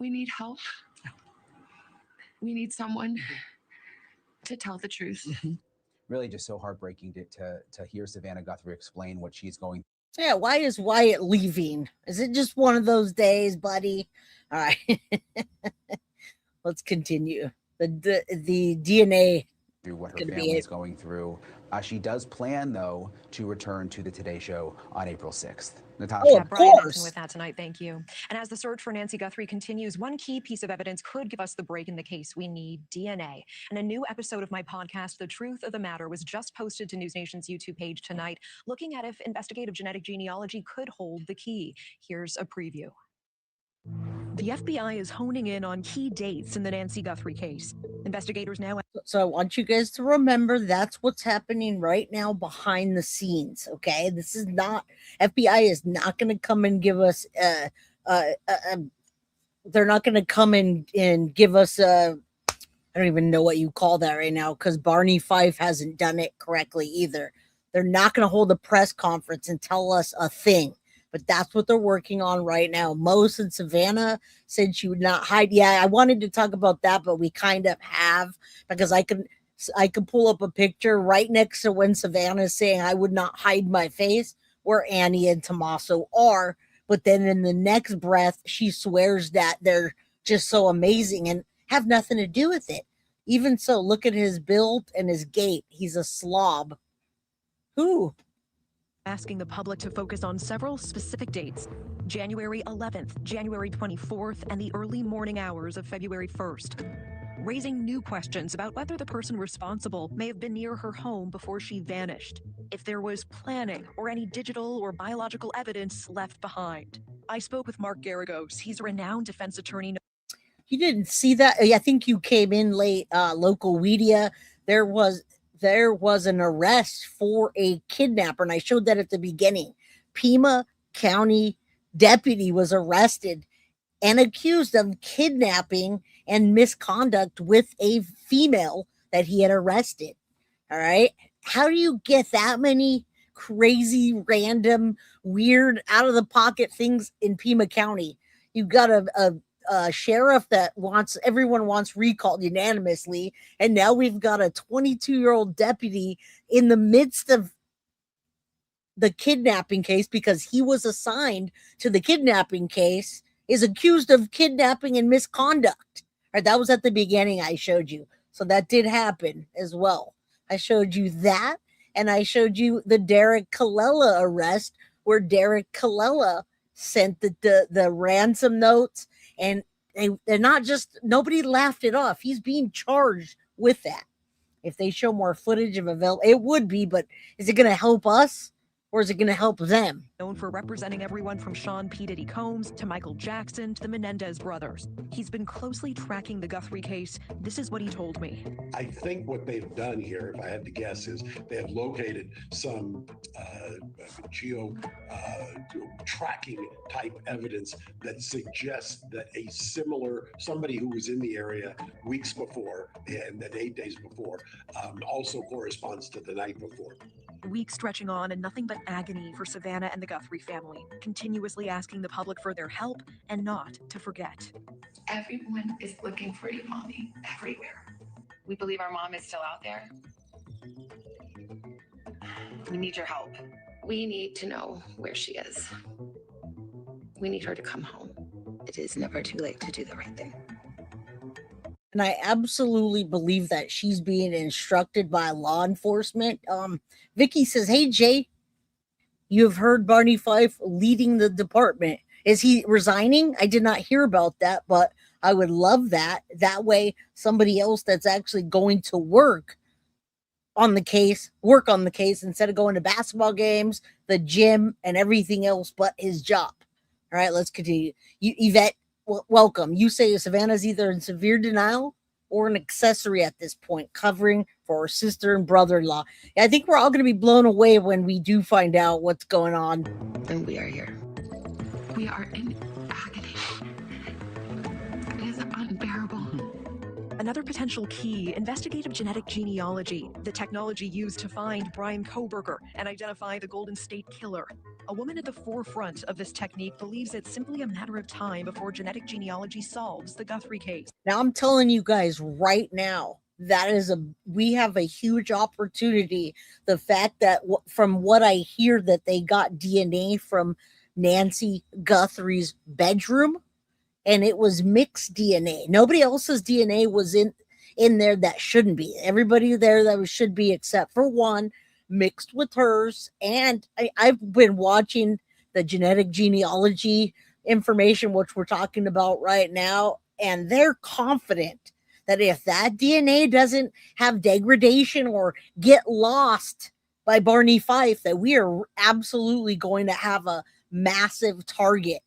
We need help. We need someone to tell the truth. Mm-hmm. Really just so heartbreaking to hear Savannah Guthrie explain what she's going through. Yeah, why is Wyatt leaving? Is it just one of those days, buddy? All right. Let's continue. The DNA. Through what her family is going through. She does plan, though, to return to the Today Show on April 6th. Natasha. Of course. With that tonight, thank you. And as the search for Nancy Guthrie continues, one key piece of evidence could give us the break in the case. We need DNA. And a new episode of my podcast, The Truth of the Matter, was just posted to News Nation's YouTube page tonight, looking at if investigative genetic genealogy could hold the key. Here's a preview. The FBI is honing in on key dates in the Nancy Guthrie case. Investigators now. So I want you guys to remember that's what's happening right now behind the scenes. Okay, this is not FBI is not going to come and give us. They're not going to come in and give us a. I don't even know what you call that right now because Barney Fife hasn't done it correctly either. They're not going to hold a press conference and tell us a thing. But that's what they're working on right now. Mose and Savannah said she would not hide. Yeah, I wanted to talk about that, but we kind of have because I could pull up a picture right next to when Savannah is saying I would not hide my face, where Annie and Tommaso are. But then in the next breath, she swears that they're just so amazing and have nothing to do with it. Even so, look at his build and his gait. He's a slob. Who? Asking the public to focus on several specific dates: January 11th, January 24th, and the early morning hours of February 1st. raising new questions about whether the person responsible may have been near her home before she vanished, if there was planning or any digital or biological evidence left behind. I spoke with Mark Garagos. He's a renowned defense attorney. You didn't see that? I think you came in late. Local media. There was an arrest for a kidnapper, and I showed that at the beginning. Pima County deputy was arrested and accused of kidnapping and misconduct with a female that he had arrested. All right. How do you get that many crazy, random, weird, out of the pocket things in Pima County? You've got a sheriff that everyone wants recalled unanimously. And now we've got a 22-year-old deputy in the midst of the kidnapping case, because he was assigned to the kidnapping case, is accused of kidnapping and misconduct. All right, that was at the beginning I showed you. So that did happen as well. I showed you that, and I showed you the Derek Colella arrest, where Derek Colella sent the ransom notes, and they're not just, nobody laughed it off. He's being charged with that. If they show more footage of it would be, but is it going to help us? Or is it going to help them? Known for representing everyone from Sean P. Diddy Combs to Michael Jackson to the Menendez brothers. He's been closely tracking the Guthrie case. This is what he told me. I think what they've done here, if I had to guess, is they have located some geo tracking type evidence that suggests that a similar, somebody who was in the area weeks before and then 8 days before also corresponds to the night before. Weeks stretching on and nothing but agony for Savannah and the Guthrie family, continuously asking the public for their help and not to forget. Everyone is looking for you, Mommy, everywhere. We believe our mom is still out there. We need your help. We need to know where she is. We need her to come home. It is never too late to do the right thing. And I absolutely believe that she's being instructed by law enforcement. Vicky says, "Hey, Jay, you have heard Barney Fife leading the department. Is he resigning? I did not hear about that, but I would love that. That way, somebody else that's actually going to work on the case instead of going to basketball games, the gym, and everything else but his job." All right, let's continue. Yvette, welcome. You say Savannah's either in severe denial or an accessory at this point, covering for her sister and brother-in-law. I think we're all going to be blown away when we do find out what's going on. And we are here. We are in agony. It is unbearable. Another potential key, investigative genetic genealogy, the technology used to find Brian Kohberger and identify the Golden State Killer. A woman at the forefront of this technique believes it's simply a matter of time before genetic genealogy solves the Guthrie case. Now, I'm telling you guys right now, we have a huge opportunity. The fact that from what I hear that they got DNA from Nancy Guthrie's bedroom, and it was mixed DNA. Nobody else's DNA was in there that shouldn't be. Everybody there that should be, except for one, mixed with hers. And I've been watching the genetic genealogy information, which we're talking about right now, and they're confident that if that DNA doesn't have degradation or get lost by Barney Fife, that we are absolutely going to have a massive target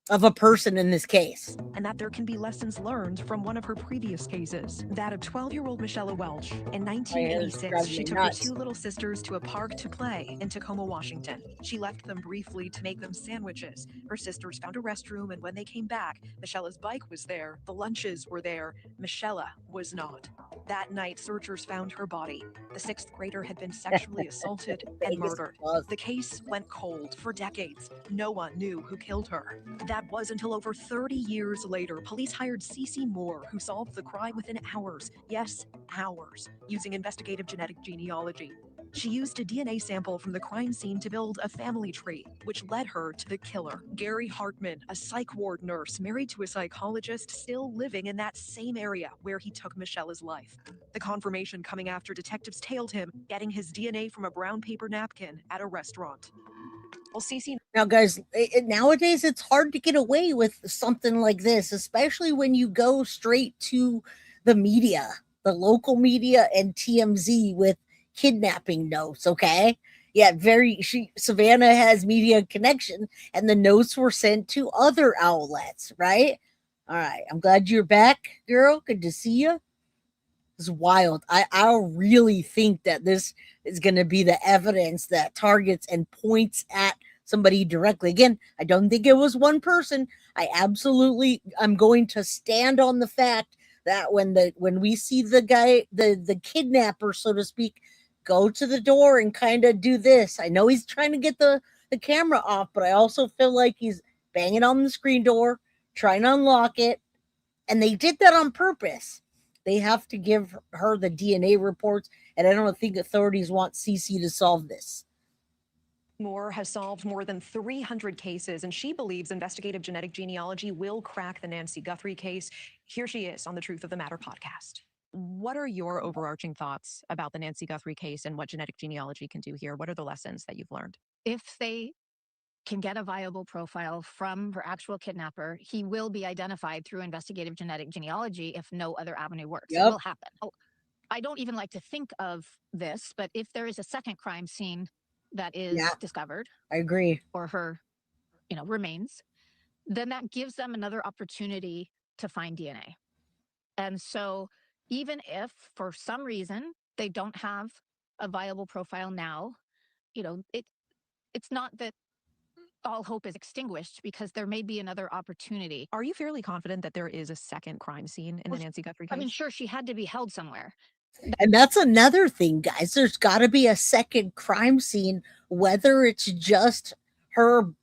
of a person in this case. And that there can be lessons learned from one of her previous cases, that of 12-year-old Michelle Welch. In 1986, she took her two little sisters to a park to play in Tacoma, Washington. She left them briefly to make them sandwiches. Her sisters found a restroom, and when they came back, Michelle's bike was there, the lunches were there, Michelle was not. That night, searchers found her body. The sixth grader had been sexually assaulted and murdered. The case went cold for decades. No one knew who killed her. That was until over 30 years later, police hired Cece Moore, who solved the crime within hours. Yes, hours, using investigative genetic genealogy. She used a DNA sample from the crime scene to build a family tree, which led her to the killer. Gary Hartman, a psych ward nurse married to a psychologist still living in that same area where he took Michelle's life. The confirmation coming after detectives tailed him, getting his DNA from a brown paper napkin at a restaurant. Well, Cece. Now, guys, nowadays it's hard to get away with something like this, especially when you go straight to the media, the local media and TMZ with kidnapping notes, okay? Yeah, Savannah has media connection, and the notes were sent to other outlets, right? All right, I'm glad you're back, girl. Good to see you. It's wild. I really think that this is going to be the evidence that targets and points at somebody directly. Again, I don't think it was one person. I'm going to stand on the fact that when we see the guy, the kidnapper, so to speak, go to the door and kind of do this. I know he's trying to get the camera off, but I also feel like he's banging on the screen door, trying to unlock it. And they did that on purpose. They have to give her the DNA reports, and I don't think authorities want CC to solve this. Moore has solved more than 300 cases, and she believes investigative genetic genealogy will crack the Nancy Guthrie case. Here she is on the Truth of the Matter podcast. What are your overarching thoughts about the Nancy Guthrie case and what genetic genealogy can do here? What are the lessons that you've learned? If they can get a viable profile from her actual kidnapper, he will be identified through investigative genetic genealogy if no other avenue works. It will happen. Oh, I don't even like to think of this, but if there is a second crime scene that is discovered, I agree, or her, remains, then that gives them another opportunity to find DNA. And so even if for some reason they don't have a viable profile now, it's not that all hope is extinguished, because there may be another opportunity. Are you fairly confident that there is a second crime scene in the Nancy Guthrie case? I mean, sure, she had to be held somewhere. And that's another thing, guys. There's got to be a second crime scene, whether it's just her,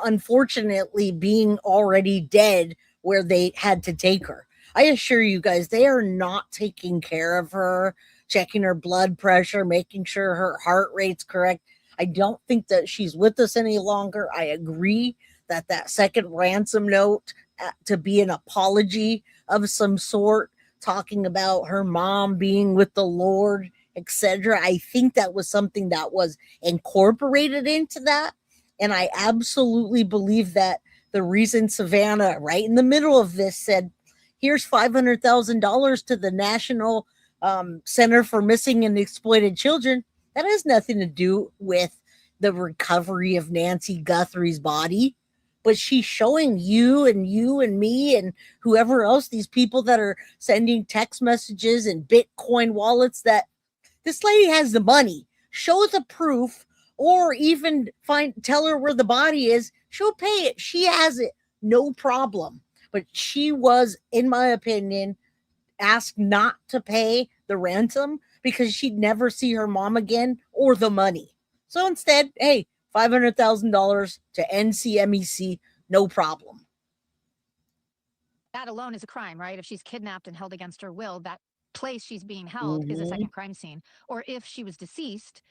unfortunately, being already dead where they had to take her. I assure you guys, they are not taking care of her, checking her blood pressure, making sure her heart rate's correct. I don't think that she's with us any longer. I agree that second ransom note to be an apology of some sort, talking about her mom being with the Lord, etc. I think that was something that was incorporated into that. And I absolutely believe that the reason Savannah, right in the middle of this, said, here's $500,000 to the National Center for Missing and Exploited Children, that has nothing to do with the recovery of Nancy Guthrie's body. But she's showing you and me and whoever else, these people that are sending text messages and Bitcoin wallets, that this lady has the money. Show the proof, or even tell her where the body is. She'll pay it. She has it. No problem. But she was, in my opinion, asked not to pay the ransom because she'd never see her mom again or the money. So instead, hey, $500,000 to NCMEC, no problem. That alone is a crime, right? If she's kidnapped and held against her will, that place she's being held is a second crime scene. Or if she was deceased,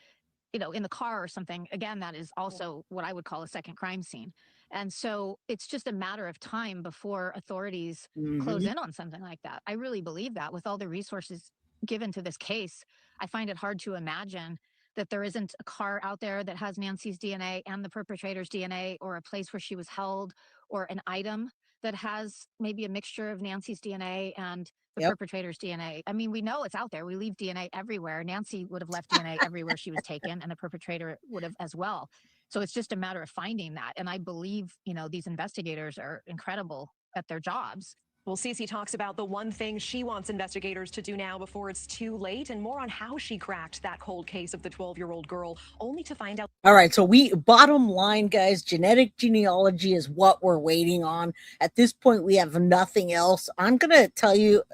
in the car or something, again, that is also what I would call a second crime scene. And so it's just a matter of time before authorities close in on something like that. I really believe that with all the resources given to this case, I find it hard to imagine that there isn't a car out there that has Nancy's DNA and the perpetrator's DNA, or a place where she was held, or an item that has maybe a mixture of Nancy's DNA and the perpetrator's DNA. I mean, we know it's out there. We leave DNA everywhere. Nancy would have left DNA everywhere she was taken, and the perpetrator would have as well. So it's just a matter of finding that. And I believe, these investigators are incredible at their jobs. Well, Cece talks about the one thing she wants investigators to do now before it's too late, and more on how she cracked that cold case of the 12-year-old girl, only to find out. All right, so bottom line, guys, genetic genealogy is what we're waiting on. At this point, we have nothing else. I'm going to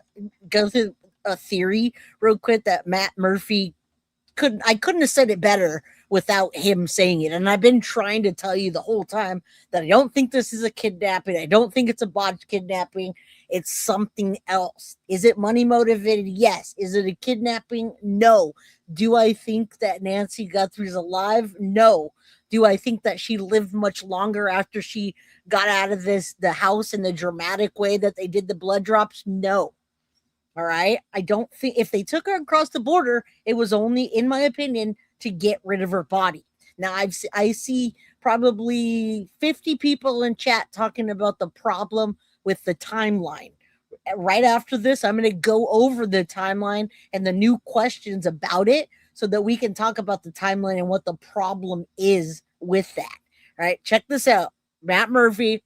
go through a theory real quick that Matt Murphy couldn't have said it better without him saying it. And I've been trying to tell you the whole time that I don't think this is a kidnapping. I don't think it's a botched kidnapping. It's something else. Is it money motivated? Yes. Is it a kidnapping? No. Do I think that Nancy Guthrie's alive? No. Do I think that she lived much longer after she got out of the house in the dramatic way that they did the blood drops? No. All right. I don't think if they took her across the border, it was only, in my opinion, to get rid of her body. Now I see probably 50 people in chat talking about the problem with the timeline. right after this, I'm going to go over the timeline and the new questions about it so that we can talk about the timeline and what the problem is with that. All right, check this out. Matt Murphy,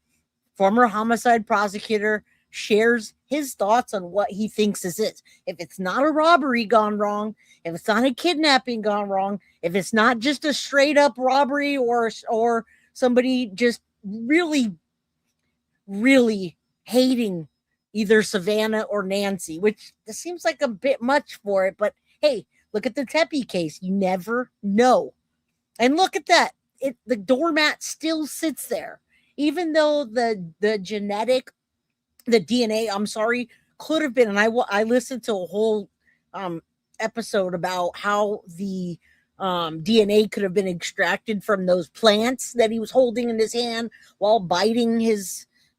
former homicide prosecutor, shares his thoughts on what he thinks this is. If it's not a robbery gone wrong, if it's not a kidnapping gone wrong, if it's not just a straight up robbery or somebody just really hating either Savannah or Nancy, which this seems like a bit much for it, but hey, look at the Tepe case. You never know. And look at that. The doormat still sits there. Even though the DNA, could have been, and I listened to a whole episode about how the DNA could have been extracted from those plants that he was holding in his hand while biting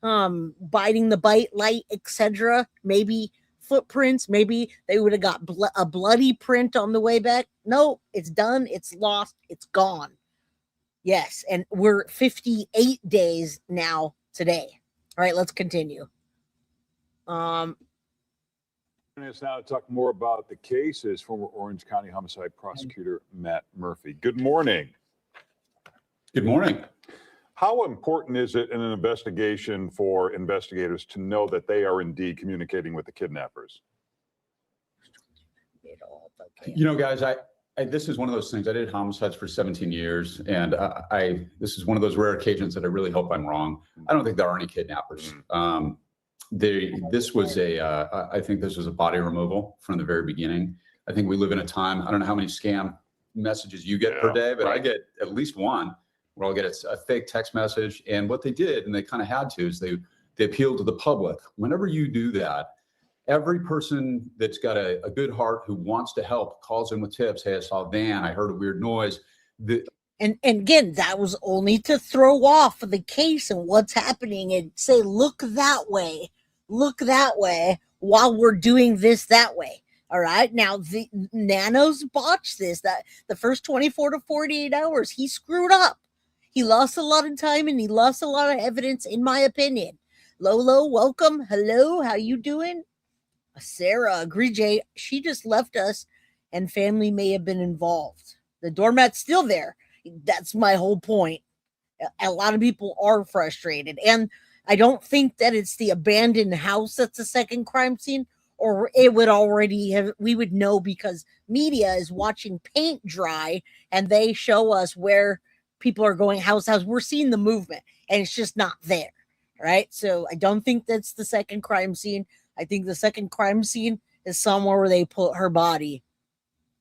the bite light, etc. Maybe footprints, maybe they would have got a bloody print on the way back. No, it's done, it's lost, it's gone. Yes, and we're 58 days now today. All right, let's continue. It's now to talk more about the case is former Orange County homicide prosecutor Matt Murphy. Good morning. Good morning. How important is it in an investigation for investigators to know that they are indeed communicating with the kidnappers? You know, guys, this is one of those things. I did homicides for 17 years, and this is one of those rare occasions that I really hope I'm wrong. I don't think there are any kidnappers. I think this was a body removal from the very beginning. I think we live in a time, I don't know how many scam messages you get per day, but I get at least one where I'll get a fake text message. And what they did, and they kind of had to, is they appealed to the public. Whenever you do that, every person that's got a good heart who wants to help calls in with tips. Hey, I saw a van. I heard a weird noise. And again, that was only to throw off the case and what's happening and say, look that way, while we're doing this that way. All right. Now, the Nanos botched this. That the first 24 to 48 hours, he screwed up. He lost a lot of time and he lost a lot of evidence, in my opinion. Lolo, welcome. Hello. How you doing? Sarah, agree, Jay. She just left us and family may have been involved. The doormat's still there. That's my whole point. A lot of people are frustrated. And I don't think that it's the abandoned house that's the second crime scene, or it would already have, we would know because media is watching paint dry and they show us where people are going house to house. We're seeing the movement and it's just not there. Right. So I don't think that's the second crime scene. I think the second crime scene is somewhere where they put her body.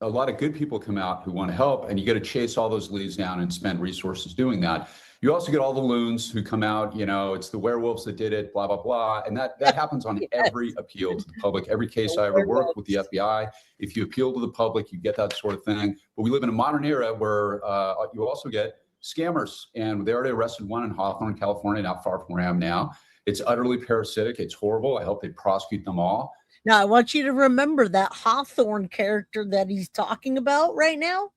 A lot of good people come out who want to help, and you got to chase all those leads down and spend resources doing that. You also get all the loons who come out, it's the werewolves that did it, blah, blah, blah. And that happens on every appeal to the public. Every case I ever worked with the FBI, if you appeal to the public, you get that sort of thing. But we live in a modern era where you also get scammers, and they already arrested one in Hawthorne, California, not far from where I am now. It's utterly parasitic. It's horrible. I hope they prosecute them all. Now, I want you to remember that Hawthorne character that he's talking about right now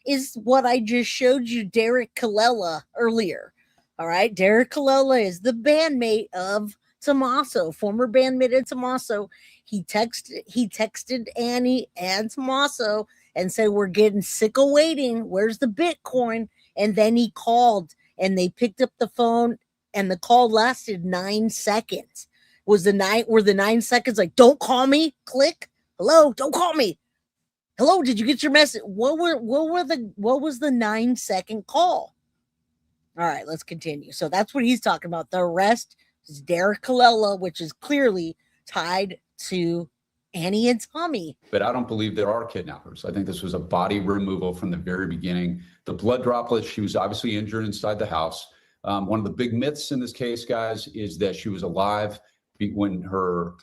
is what I just showed you, Derek Colella, earlier. All right. Derek Colella is the bandmate of Tommaso, former bandmate of Tommaso. He texted Annie and Tommaso and said, we're getting sick of waiting. Where's the Bitcoin? And then he called and they picked up the phone and the call lasted 9 seconds. Were the 9 seconds like, don't call me, click, hello, don't call me, hello, did you get your message? What was the 9 second call? All right, let's continue. So that's what he's talking about. The arrest is Derek Colella, which is clearly tied to Annie and Tommy. But I don't believe there are kidnappers. I think this was a body removal from the very beginning. The blood droplets, she was obviously injured inside the house. One of the big myths in this case, guys, is that she was alive when her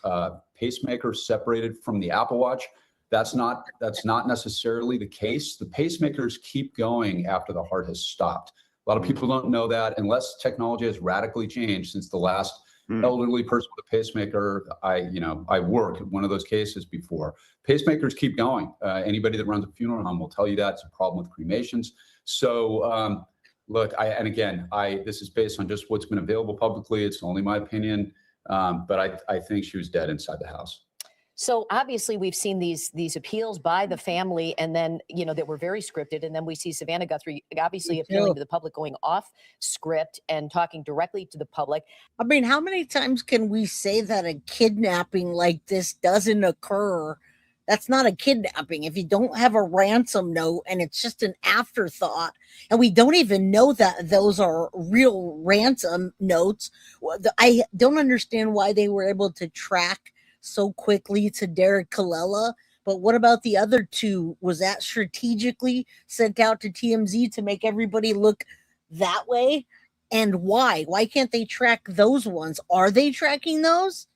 pacemaker separated from the Apple Watch. That's not necessarily the case. The pacemakers keep going after the heart has stopped. A lot of people don't know that unless technology has radically changed since the last elderly person with a pacemaker. I worked in one of those cases before. Pacemakers keep going. Anybody that runs a funeral home will tell you that. It's a problem with cremations. So look, this is based on just what's been available publicly. It's only my opinion. But I think she was dead inside the house. So obviously we've seen these appeals by the family, and then, that were very scripted. And then we see Savannah Guthrie obviously appealing to the public, going off script and talking directly to the public. I mean, how many times can we say that a kidnapping like this doesn't occur? That's not a kidnapping. If you don't have a ransom note and it's just an afterthought, and we don't even know that those are real ransom notes, I don't understand why they were able to track so quickly to Derek Colella. But what about the other two? Was that strategically sent out to TMZ to make everybody look that way? And why? Why can't they track those ones? Are they tracking those?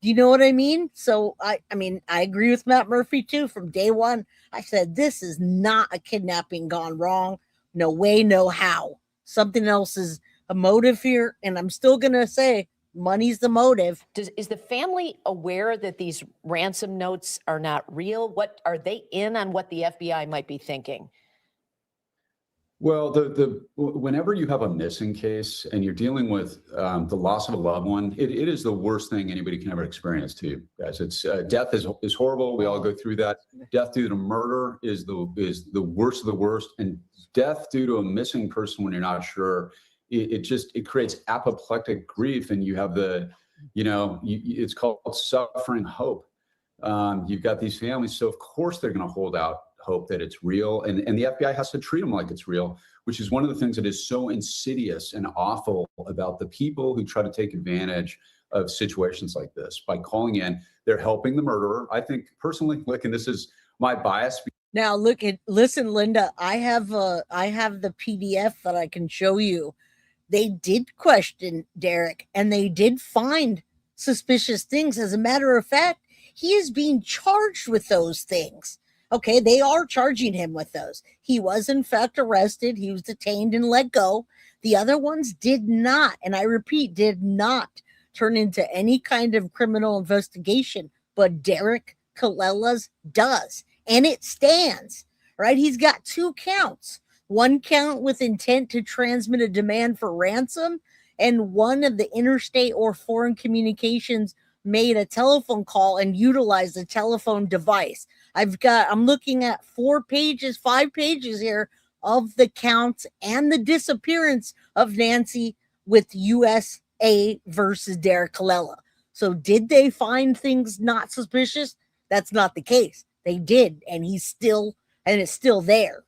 Do you know what I mean? So I mean, I agree with Matt Murphy too. From day one, I said, this is not a kidnapping gone wrong. No way, no how. Something else is a motive here. And I'm still going to say, money's the motive. Is the family aware that these ransom notes are not real? What are they in on what the FBI might be thinking? Well, whenever you have a missing case and you're dealing with the loss of a loved one, it is the worst thing anybody can ever experience too, guys. It's death is horrible. We all go through that. Death due to murder is the worst of the worst, and death due to a missing person when you're not sure, it creates apoplectic grief, and you have it's called suffering hope. You've got these families, so of course they're going to hold out hope that it's real, and the FBI has to treat them like it's real, which is one of the things that is so insidious and awful about the people who try to take advantage of situations like this. By calling in, they're helping the murderer. I think personally, look, and this is my bias. Now listen, Linda, I have the PDF that I can show you. They did question Derek and they did find suspicious things. As a matter of fact, he is being charged with those things. Okay, they are charging him with those. He was, in fact, arrested. He was detained and let go. The other ones did not, and I repeat, did not turn into any kind of criminal investigation. But Derek Colella's does, and it stands, right? He's got 2 counts. 1 count with intent to transmit a demand for ransom, and 1 of the interstate or foreign communications made a telephone call and utilized a telephone device. I'm looking at 5 pages here of the counts and the disappearance of Nancy with USA versus Derek Colella. So did they find things not suspicious? That's not the case. They did, and it's still there.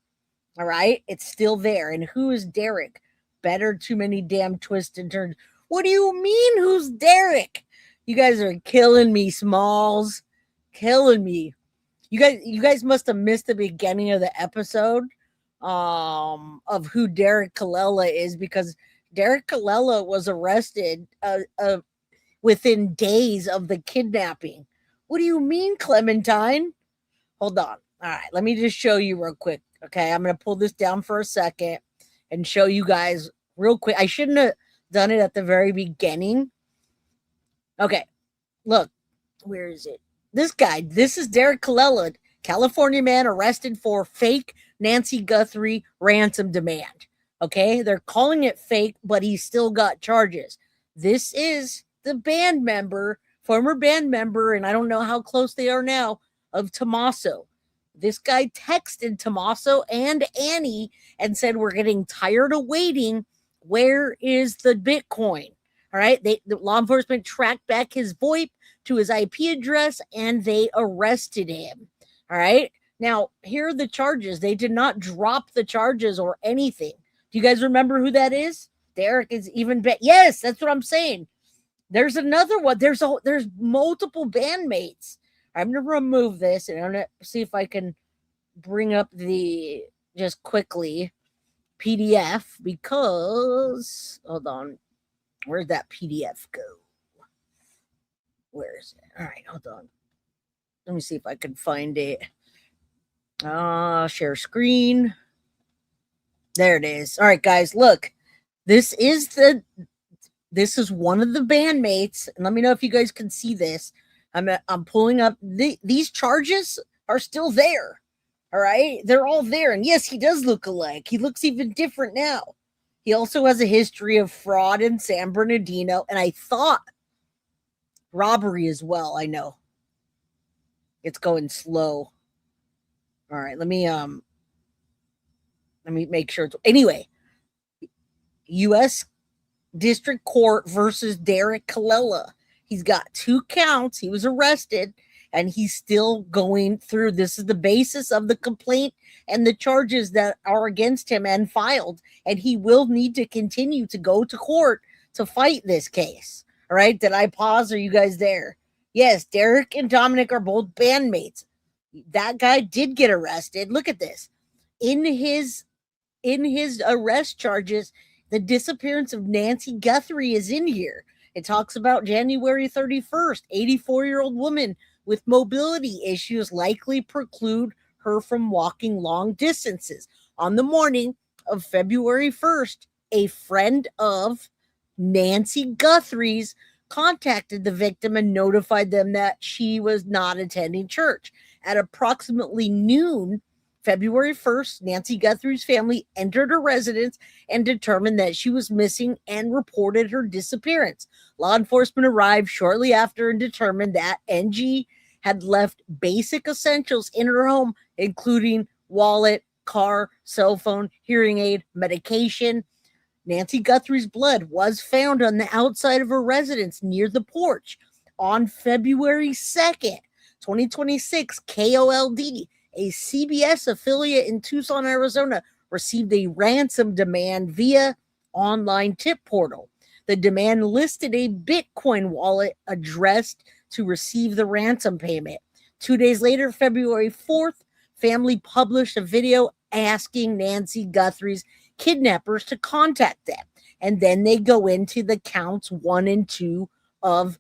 All right, it's still there. And who is Derek? Better too many damn twists and turns. What do you mean, who's Derek? You guys are killing me, Smalls. Killing me. You guys must have missed the beginning of the episode of who Derek Colella is, because Derek Colella was arrested within days of the kidnapping. What do you mean, Clementine? Hold on. All right, let me just show you real quick. Okay, I'm going to pull this down for a second and show you guys real quick. I shouldn't have done it at the very beginning. Okay, look, where is it? This guy, this is Derek Colella, California man arrested for fake Nancy Guthrie ransom demand. Okay, they're calling it fake, but he's still got charges. This is the band member, former band member, and I don't know how close they are now, of Tommaso. This guy texted Tommaso and Annie and said, we're getting tired of waiting. Where is the Bitcoin? All right, the law enforcement tracked back his VoIP to his IP address, and they arrested him. All right, now here are the charges. They did not drop the charges or anything. Do you guys remember who that is? Derek is even yes, that's what I'm saying. There's another one. There's multiple bandmates. I'm gonna remove this and I'm gonna see if I can bring up the just quickly PDF, because hold on. Where'd that PDF go? Where is it? All right, hold on. Let me see if I can find it. Share screen. There it is. All right, guys, look. This is one of the bandmates, and let me know if you guys can see this. I'm pulling up. These charges are still there. All right, they're all there, and yes, he does look alike. He looks even different now. He also has a history of fraud in San Bernardino, and I thought robbery as well. I know it's going slow. All right, let me make sure. Anyway, U.S. District Court versus Derek Colella. He's got 2 counts. He was arrested, and he's still going through. This is the basis of the complaint and the charges that are against him and filed, and he will need to continue to go to court to fight this case. All right, did I pause? Are you guys there? Yes, Derek and Dominic are both bandmates. That guy did get arrested. Look at this. In his arrest charges, the disappearance of Nancy Guthrie is in here. It talks about January 31st, 84-year-old woman with mobility issues likely preclude her from walking long distances. On the morning of February 1st, a friend of Nancy Guthrie's contacted the victim and notified them that she was not attending church. At approximately noon, February 1st, Nancy Guthrie's family entered her residence and determined that she was missing and reported her disappearance. Law enforcement arrived shortly after and determined that NG had left basic essentials in her home, including wallet, car, cell phone, hearing aid, medication. Nancy Guthrie's blood was found on the outside of her residence near the porch. On February 2nd, 2026, KOLD, a CBS affiliate in Tucson, Arizona, received a ransom demand via online tip portal. The demand listed a Bitcoin wallet addressed to receive the ransom payment. 2 days later, February 4th, family published a video asking Nancy Guthrie's kidnappers to contact them. And then they go into the counts 1 and 2 of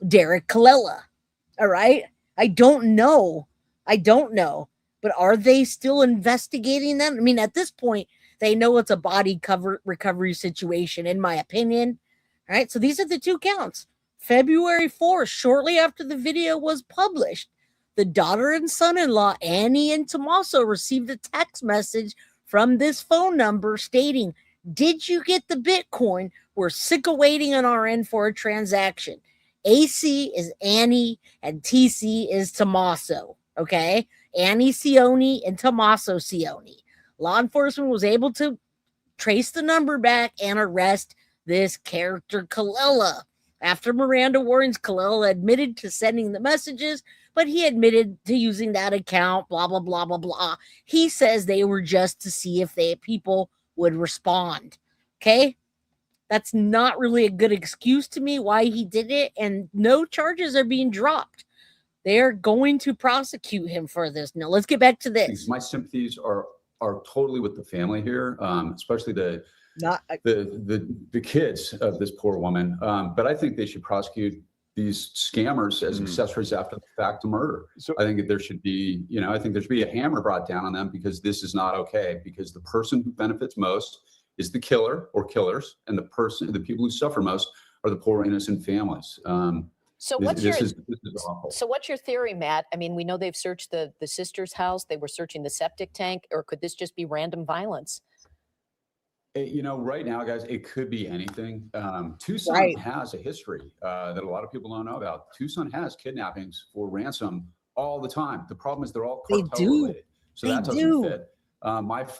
Derek Colella. All right. I don't know. But are they still investigating them? I mean, at this point, they know it's a body recovery situation, in my opinion. All right. So these are the 2 counts. February 4th, shortly after the video was published, the daughter and son-in-law, Annie and Tommaso, received a text message from this phone number stating, "Did you get the Bitcoin? We're sick of waiting on our end for a transaction." AC is Annie and TC is Tommaso. Okay. Annie Cioni and Tommaso Cioni. Law enforcement was able to trace the number back and arrest this character, Colella. After Miranda warnings, Colella admitted to sending the messages, but he admitted to using that account, blah, blah, blah, blah, blah. He says they were just to see if people would respond. Okay? That's not really a good excuse to me why he did it, and no charges are being dropped. They're going to prosecute him for this. Now, let's get back to this. My sympathies are totally with the family here, especially the kids of this poor woman. But I think they should prosecute these scammers as accessories after the fact to murder. So I think that there should be, I think there should be a hammer brought down on them, because this is not okay. Because the person who benefits most is the killer or killers, and the people who suffer most are the poor innocent families. So what's your theory, Matt? I mean, we know they've searched the sister's house. They were searching the septic tank, or could this just be random violence? Right now, guys, it could be anything. Tucson has a history that a lot of people don't know about. Tucson has kidnappings for ransom all the time. The problem is they're all cartel related. So that doesn't fit.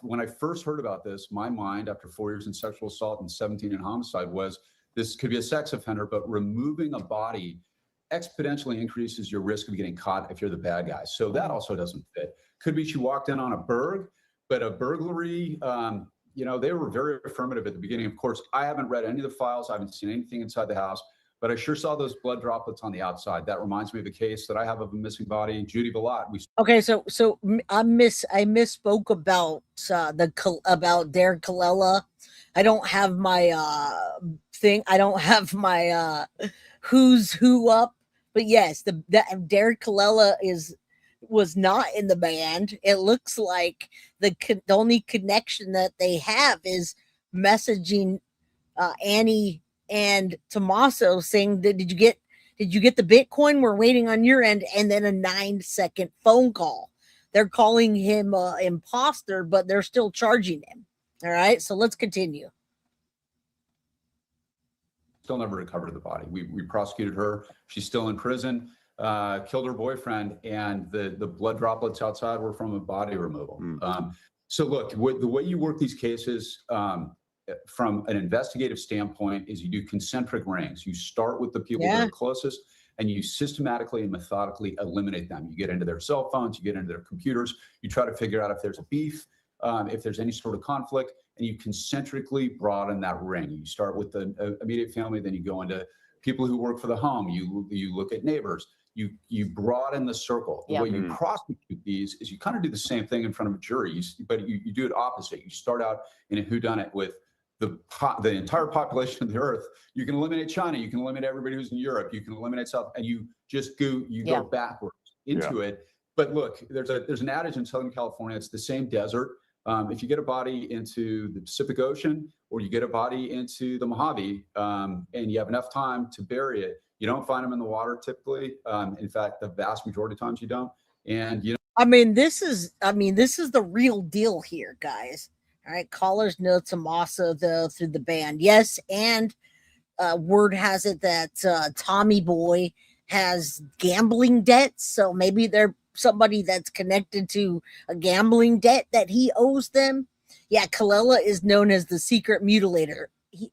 When I first heard about this, my mind, after 4 years in sexual assault and 17 in homicide, was this could be a sex offender, but removing a body exponentially increases your risk of getting caught if you're the bad guy. So that also doesn't fit. Could be she walked in on a burg, but a burglary, they were very affirmative at the beginning. Of course, I haven't read any of the files. I haven't seen anything inside the house, but I sure saw those blood droplets on the outside. That reminds me of a case that I have of a missing body, Judy Villat. Okay, so I misspoke about about Derek Colella. I don't have my thing. I don't have my who's who up. But yes, the Derek Colella was not in the band. It looks like the only connection that they have is messaging Annie and Tommaso saying that did you get the Bitcoin? We're waiting on your end, and then a 9-second phone call. They're calling him imposter, but they're still charging him. All right, so let's continue. still never recovered the body. We prosecuted her. She's still in prison. Killed her boyfriend, and the blood droplets outside were from a body removal. So look, the way you work these cases from an investigative standpoint is you do concentric rings. You start with the people that are closest, and you systematically and methodically eliminate them. You get into their cell phones, you get into their computers, you try to figure out if there's a beef, if there's any sort of conflict, and you concentrically broaden that ring. You start with the immediate family, then you go into people who work for the home. You look at neighbors. You broaden the circle. The way you prosecute these is you kind of do the same thing in front of a jury, but you do it opposite. You start out in a whodunit with the entire population of the earth. You can eliminate China. You can eliminate everybody who's in Europe. You can eliminate South, and you just go backwards into it. But look, there's an adage in Southern California. It's the same desert. If you get a body into the Pacific Ocean or you get a body into the Mojave, and you have enough time to bury it, you don't find them in the water typically. In fact, the vast majority of times you don't. And this is the real deal here, guys. All right, callers know Tommaso though through the band, yes, and word has it that Tommy Boy has gambling debts, so maybe they're somebody that's connected to a gambling debt that he owes them. Yeah, Kalela is known as the secret mutilator.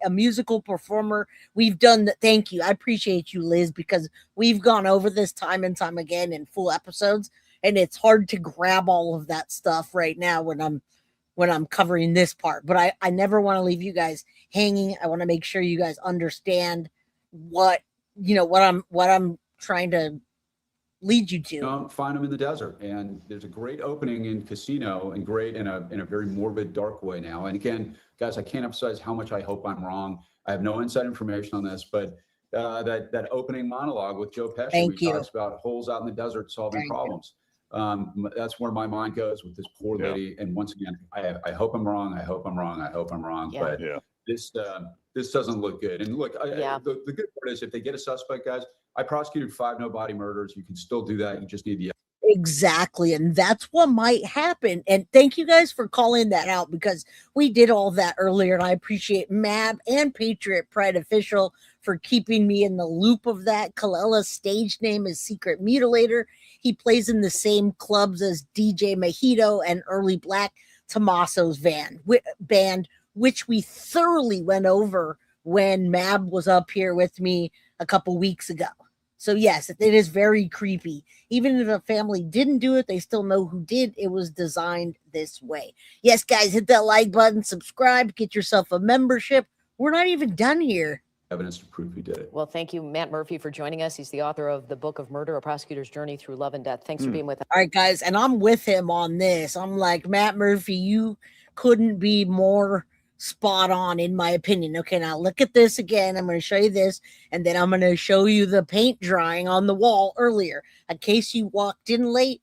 A musical performer. We've done that. Thank you. I appreciate you, Liz, because we've gone over this time and time again in full episodes, and it's hard to grab all of that stuff right now when I'm covering this part. But I never want to leave you guys hanging. I want to make sure you guys understand what I'm trying to lead you to. You don't find them in the desert. And there's a great opening in Casino, and great in a very morbid, dark way now. And again, guys, I can't emphasize how much I hope I'm wrong. I have no inside information on this, but that opening monologue with Joe Pesci, he talks about holes out in the desert solving problems. That's where my mind goes with this poor lady. And once again, I hope I'm wrong. I hope I'm wrong. I hope I'm wrong. Yeah. But this doesn't look good. And look, the good part is if they get a suspect, guys, I prosecuted 5 no-body murders. You can still do that. You just need the Exactly. And that's what might happen. And thank you guys for calling that out, because we did all that earlier. And I appreciate Mab and Patriot Pride Official for keeping me in the loop of that. Kalela's stage name is Secret Mutilator. He plays in the same clubs as DJ Mojito and Early Black, Tommaso's band, which we thoroughly went over when Mab was up here with me a couple weeks ago. So yes, it is very creepy. Even if a family didn't do it, they still know who did. It was designed this way. Yes, guys, hit that like button, subscribe, get yourself a membership. We're not even done here. Evidence to prove he did it. Well, thank you, Matt Murphy, for joining us. He's the author of The Book of Murder, A Prosecutor's Journey Through Love and Death. Thanks for being with us. All right, guys, and I'm with him on this. I'm like, Matt Murphy, you couldn't be more spot on, in my opinion. Okay, now look at this again. I'm going to show you this, and then I'm going to show you the paint drying on the wall earlier. In case you walked in late,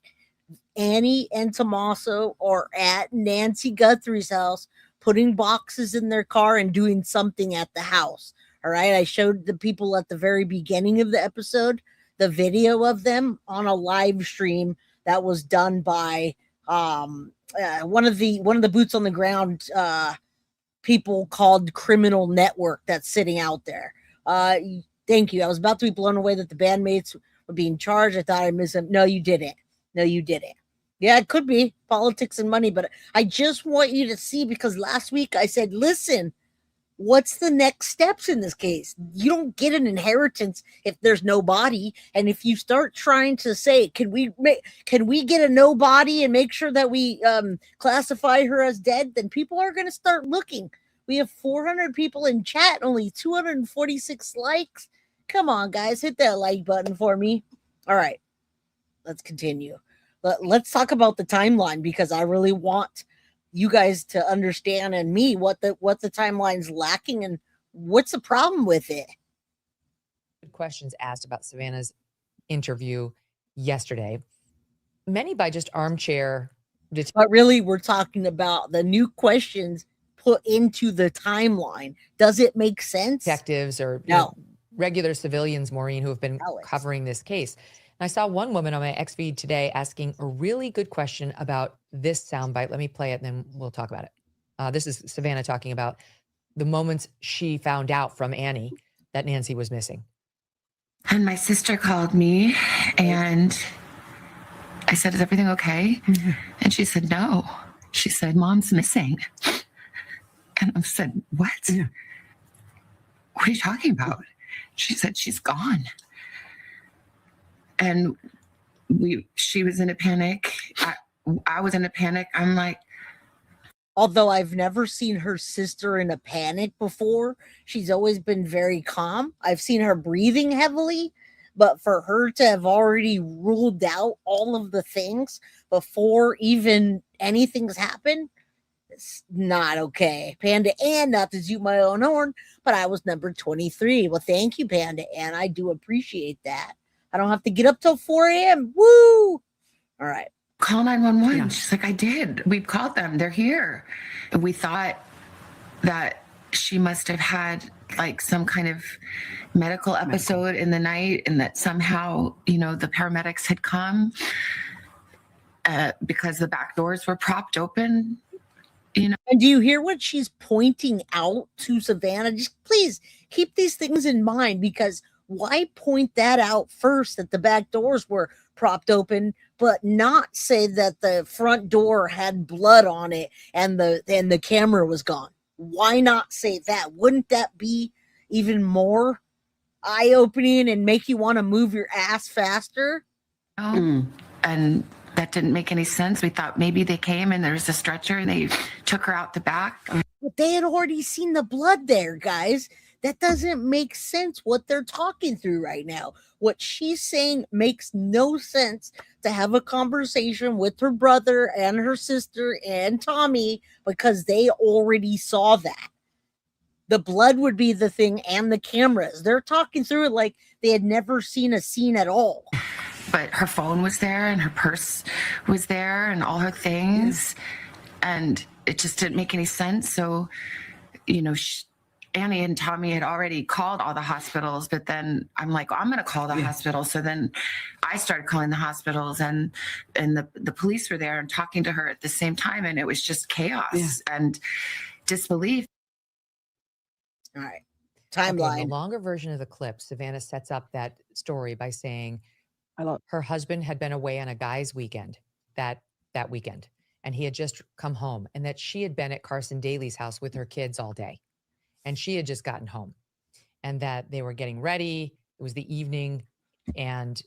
Annie and Tommaso are at Nancy Guthrie's house, putting boxes in their car and doing something at the house. All right, I showed the people at the very beginning of the episode the video of them on a live stream that was done by one of the boots on the ground people called Criminal Network that's sitting out there. Thank you. I was about to be blown away that the bandmates were being charged. I thought I missed them. No, you didn't. No, you didn't. Yeah, it could be politics and money, but I just want you to see, because last week I said, listen, what's the next steps in this case? You don't get an inheritance if there's no body. And if you start trying to say, can we get a no body and make sure that we classify her as dead, then people are going to start looking. We have 400 people in chat, only 246 likes. Come on, guys, hit that like button for me. All right, let's continue. Let's talk about the timeline, because I really want you guys to understand, and me, what the timeline's lacking and what's the problem with it. Good questions asked about Savannah's interview yesterday. Many by just armchair. But really, we're talking about the new questions put into the timeline. Does it make sense? Detectives or regular civilians, Maureen, who have been covering this case. And I saw one woman on my X feed today asking a really good question about this soundbite. Let me play it and then we'll talk about it. This is Savannah talking about the moments she found out from Annie that Nancy was missing. And my sister called me and I said, is everything okay? And she said, no. She said, Mom's missing. And I said, what? What are you talking about? She said, she's gone. And she was in a panic. I was in a panic. I'm like, although I've never seen her sister in a panic before, she's always been very calm. I've seen her breathing heavily, but for her to have already ruled out all of the things before even anything's happened, it's not okay. Panda Ann, not to toot my own horn, but I was number 23. Well, thank you, Panda Ann. I do appreciate that. I don't have to get up till 4 a.m. Woo! All right. Call 911. Yeah. She's like, I did. We've called them. They're here. And we thought that she must have had like some kind of medical episode in the night and that somehow, you know, the paramedics had come because the back doors were propped open. You know. And do you hear what she's pointing out to Savannah? Just please keep these things in mind, because why point that out first, that the back doors were propped open, but not say that the front door had blood on it and the camera was gone? Why not say that? Wouldn't that be even more eye-opening and make you want to move your ass faster? And that didn't make any sense. We thought maybe they came and there was a stretcher and they took her out the back. But they had already seen the blood there, guys. That doesn't make sense what they're talking through right now. What she's saying makes no sense, to have a conversation with her brother and her sister and Tommy, because they already saw that. The blood would be the thing and the cameras. They're talking through it like they had never seen a scene at all. But her phone was there and her purse was there and all her things. And it just didn't make any sense. So, you know, Annie and Tommy had already called all the hospitals, but then I'm like, I'm going to call the hospital. So then I started calling the hospitals, and the police were there and talking to her at the same time. And it was just chaos and disbelief. All right. Timeline. Okay, the longer version of the clip, Savannah sets up that story by saying her husband had been away on a guy's weekend that weekend, and he had just come home, and that she had been at Carson Daly's house with her kids all day. And she had just gotten home, and that they were getting ready. It was the evening, and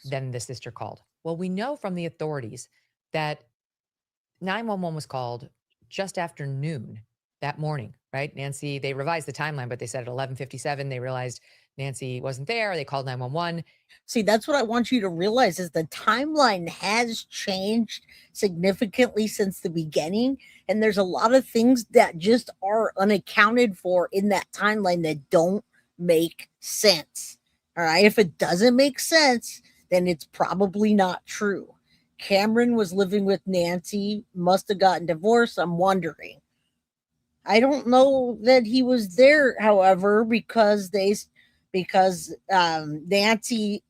then the sister called. Well, we know from the authorities that 911 was called just after noon that morning, right? Nancy, they revised the timeline, but they said at 11:57, they realized Nancy wasn't there. They called 911. See, that's what I want you to realize, is the timeline has changed significantly since the beginning. And there's a lot of things that just are unaccounted for in that timeline that don't make sense. All right. If it doesn't make sense, then it's probably not true. Cameron was living with Nancy, must have gotten divorced. I'm wondering. I don't know that he was there, however, because Nancy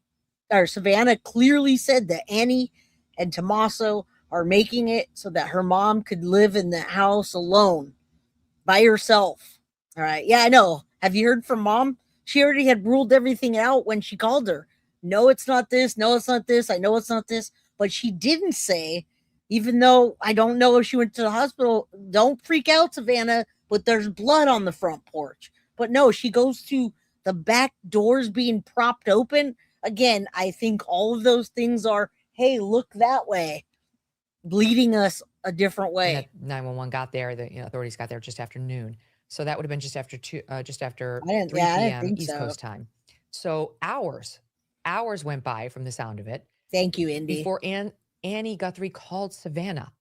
or Savannah clearly said that Annie and Tommaso are making it so that her mom could live in the house alone by herself. All right. Yeah, I know. Have you heard from Mom? She already had ruled everything out when she called her. No, it's not this. No, it's not this. I know it's not this. But she didn't say, even though I don't know if she went to the hospital, don't freak out, Savannah, but there's blood on the front porch. But no, she goes to the back doors being propped open. Again, I think all of those things are, hey, look that way, leading us a different way. 911 got there. The authorities got there just after noon. So that would have been just after 3 p.m. East Coast time. So hours went by from the sound of it. Thank you, Indy. Before Annie Guthrie called Savannah.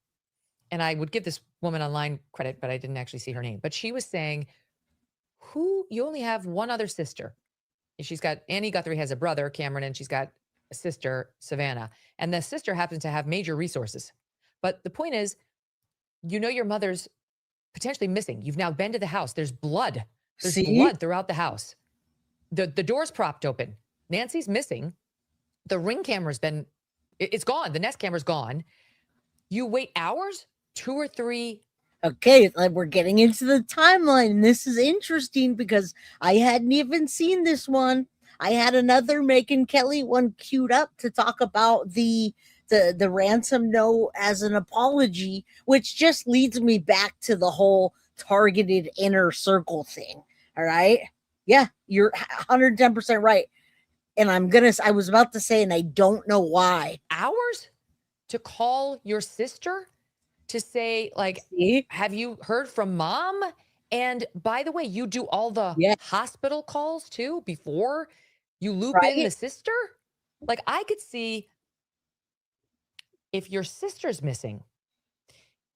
And I would give this woman online credit, but I didn't actually see her name. But she was saying, you only have one other sister. She's got, Annie Guthrie has a brother, Cameron, and she's got a sister, Savannah. And the sister happens to have major resources. But the point is, your mother's potentially missing. You've now been to the house. There's blood. There's blood throughout the house. The door's propped open. Nancy's missing. The ring camera's it's gone. The Nest camera's gone. You wait hours, 2 or 3 Okay, like we're getting into the timeline, and this is interesting because I hadn't even seen this one. I had another Megan Kelly one queued up to talk about the ransom note as an apology, which just leads me back to the whole targeted inner circle thing. All right. Yeah, you're 110% right. And I was about to say, and I don't know why. Hours to call your sister to say, like, have you heard from mom? And by the way, you do all the hospital calls too before you loop in the sister? Like, I could see if your sister's missing,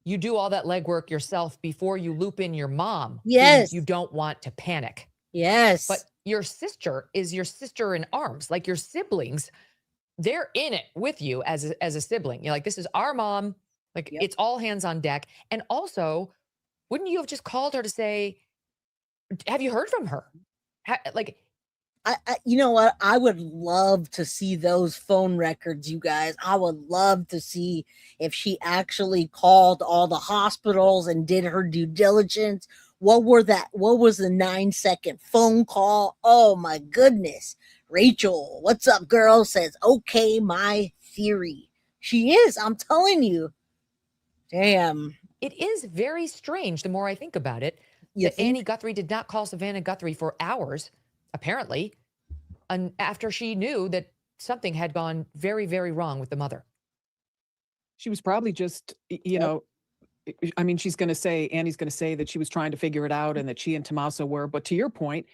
you do all that legwork yourself before you loop in your mom. Yes. You don't want to panic. Yes. But your sister is your sister in arms. Like, your siblings, they're in it with you as a sibling. You're like, this is our mom. Like, it's all hands on deck. And also, wouldn't you have just called her to say, have you heard from her? You know what? I would love to see those phone records, you guys. I would love to see if she actually called all the hospitals and did her due diligence. What was the 9-second phone call? Oh my goodness. Rachel, what's up, girl? Says, okay, my theory. She is, I'm telling you. Damn. It is very strange, the more I think about it, that Annie Guthrie did not call Savannah Guthrie for hours, apparently, after she knew that something had gone very, very wrong with the mother. She was probably just, you know, I mean, Annie's going to say that she was trying to figure it out and that she and Tommaso were. But to your point,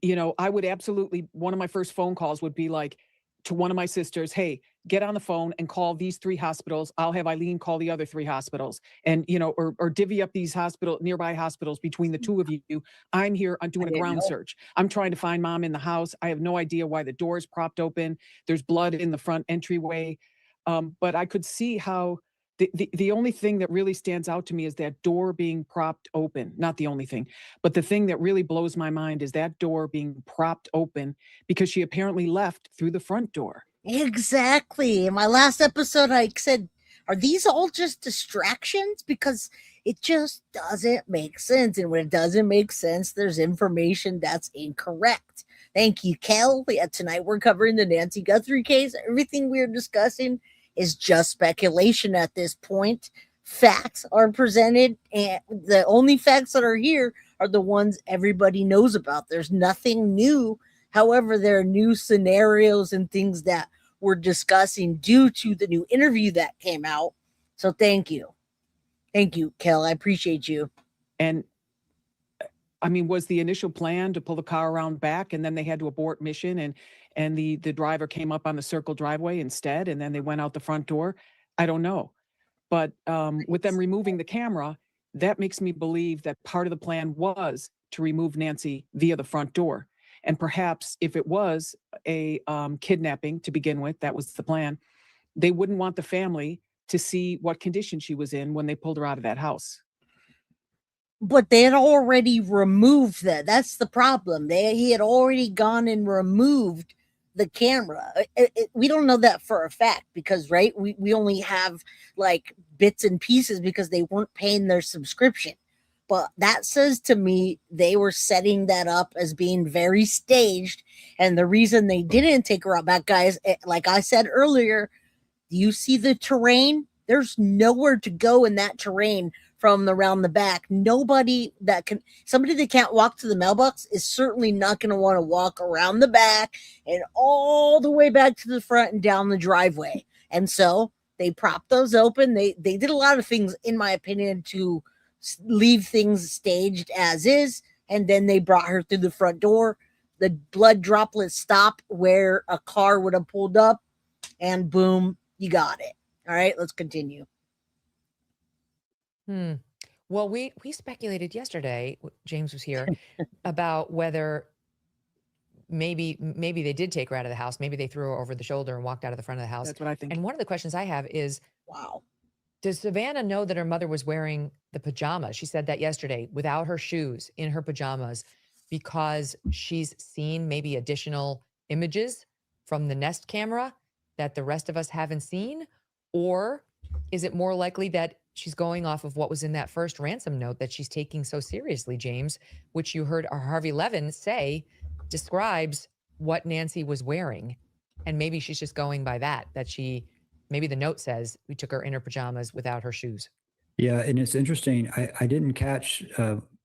you know, I would absolutely, one of my first phone calls would be like to one of my sisters, hey, get on the phone and call these 3 hospitals. I'll have Eileen call the other 3 hospitals, and, you know, or divvy up these nearby hospitals between the 2 of you. I'm here. I'm doing a ground search. I'm trying to find mom in the house. I have no idea why the door is propped open. There's blood in the front entryway. But I could see how the only thing that really stands out to me is that door being propped open. Not the only thing, but the thing that really blows my mind is that door being propped open because she apparently left through the front door. Exactly. In my last episode, I said, are these all just distractions? Because it just doesn't make sense. And when it doesn't make sense, there's information that's incorrect. Thank you, Kel. Yeah, tonight we're covering the Nancy Guthrie case. Everything we're discussing is just speculation at this point. Facts are presented, and the only facts that are here are the ones everybody knows about. There's nothing new. However, there are new scenarios and things that we're discussing due to the new interview that came out. So thank you. Thank you, Kel. I appreciate you. And I mean, was the initial plan to pull the car around back and then they had to abort mission and the driver came up on the circle driveway instead and then they went out the front door? I don't know. But with them removing the camera, that makes me believe that part of the plan was to remove Nancy via the front door. And perhaps if it was a kidnapping to begin with, that was the plan, they wouldn't want the family to see what condition she was in when they pulled her out of that house. But they had already removed that. That's the problem. He had already gone and removed the camera. We don't know that for a fact because, right, we only have like bits and pieces because they weren't paying their subscription. But that says to me they were setting that up as being very staged. And the reason they didn't take her out back, guys, like I said earlier, do you see the terrain? There's nowhere to go in that terrain from around the back. Somebody that can't walk to the mailbox is certainly not going to want to walk around the back and all the way back to the front and down the driveway. And so they propped those open. They did a lot of things, in my opinion, to leave things staged as is. And then they brought her through the front door. The blood droplets stop where a car would have pulled up, and boom, you got it. All right, let's continue. Well, we speculated yesterday, James was here, about whether maybe they did take her out of the house. Maybe they threw her over the shoulder and walked out of the front of the house. That's what I think. And one of the questions I have is, wow, does Savannah know that her mother was wearing the pajamas? She said that yesterday, without her shoes, in her pajamas, because she's seen maybe additional images from the Nest camera that the rest of us haven't seen? Or is it more likely that she's going off of what was in that first ransom note that she's taking so seriously, James, which you heard Harvey Levin say describes what Nancy was wearing. And maybe she's just going by that maybe the note says we took her in her pajamas without her shoes. Yeah, and it's interesting. I didn't catch,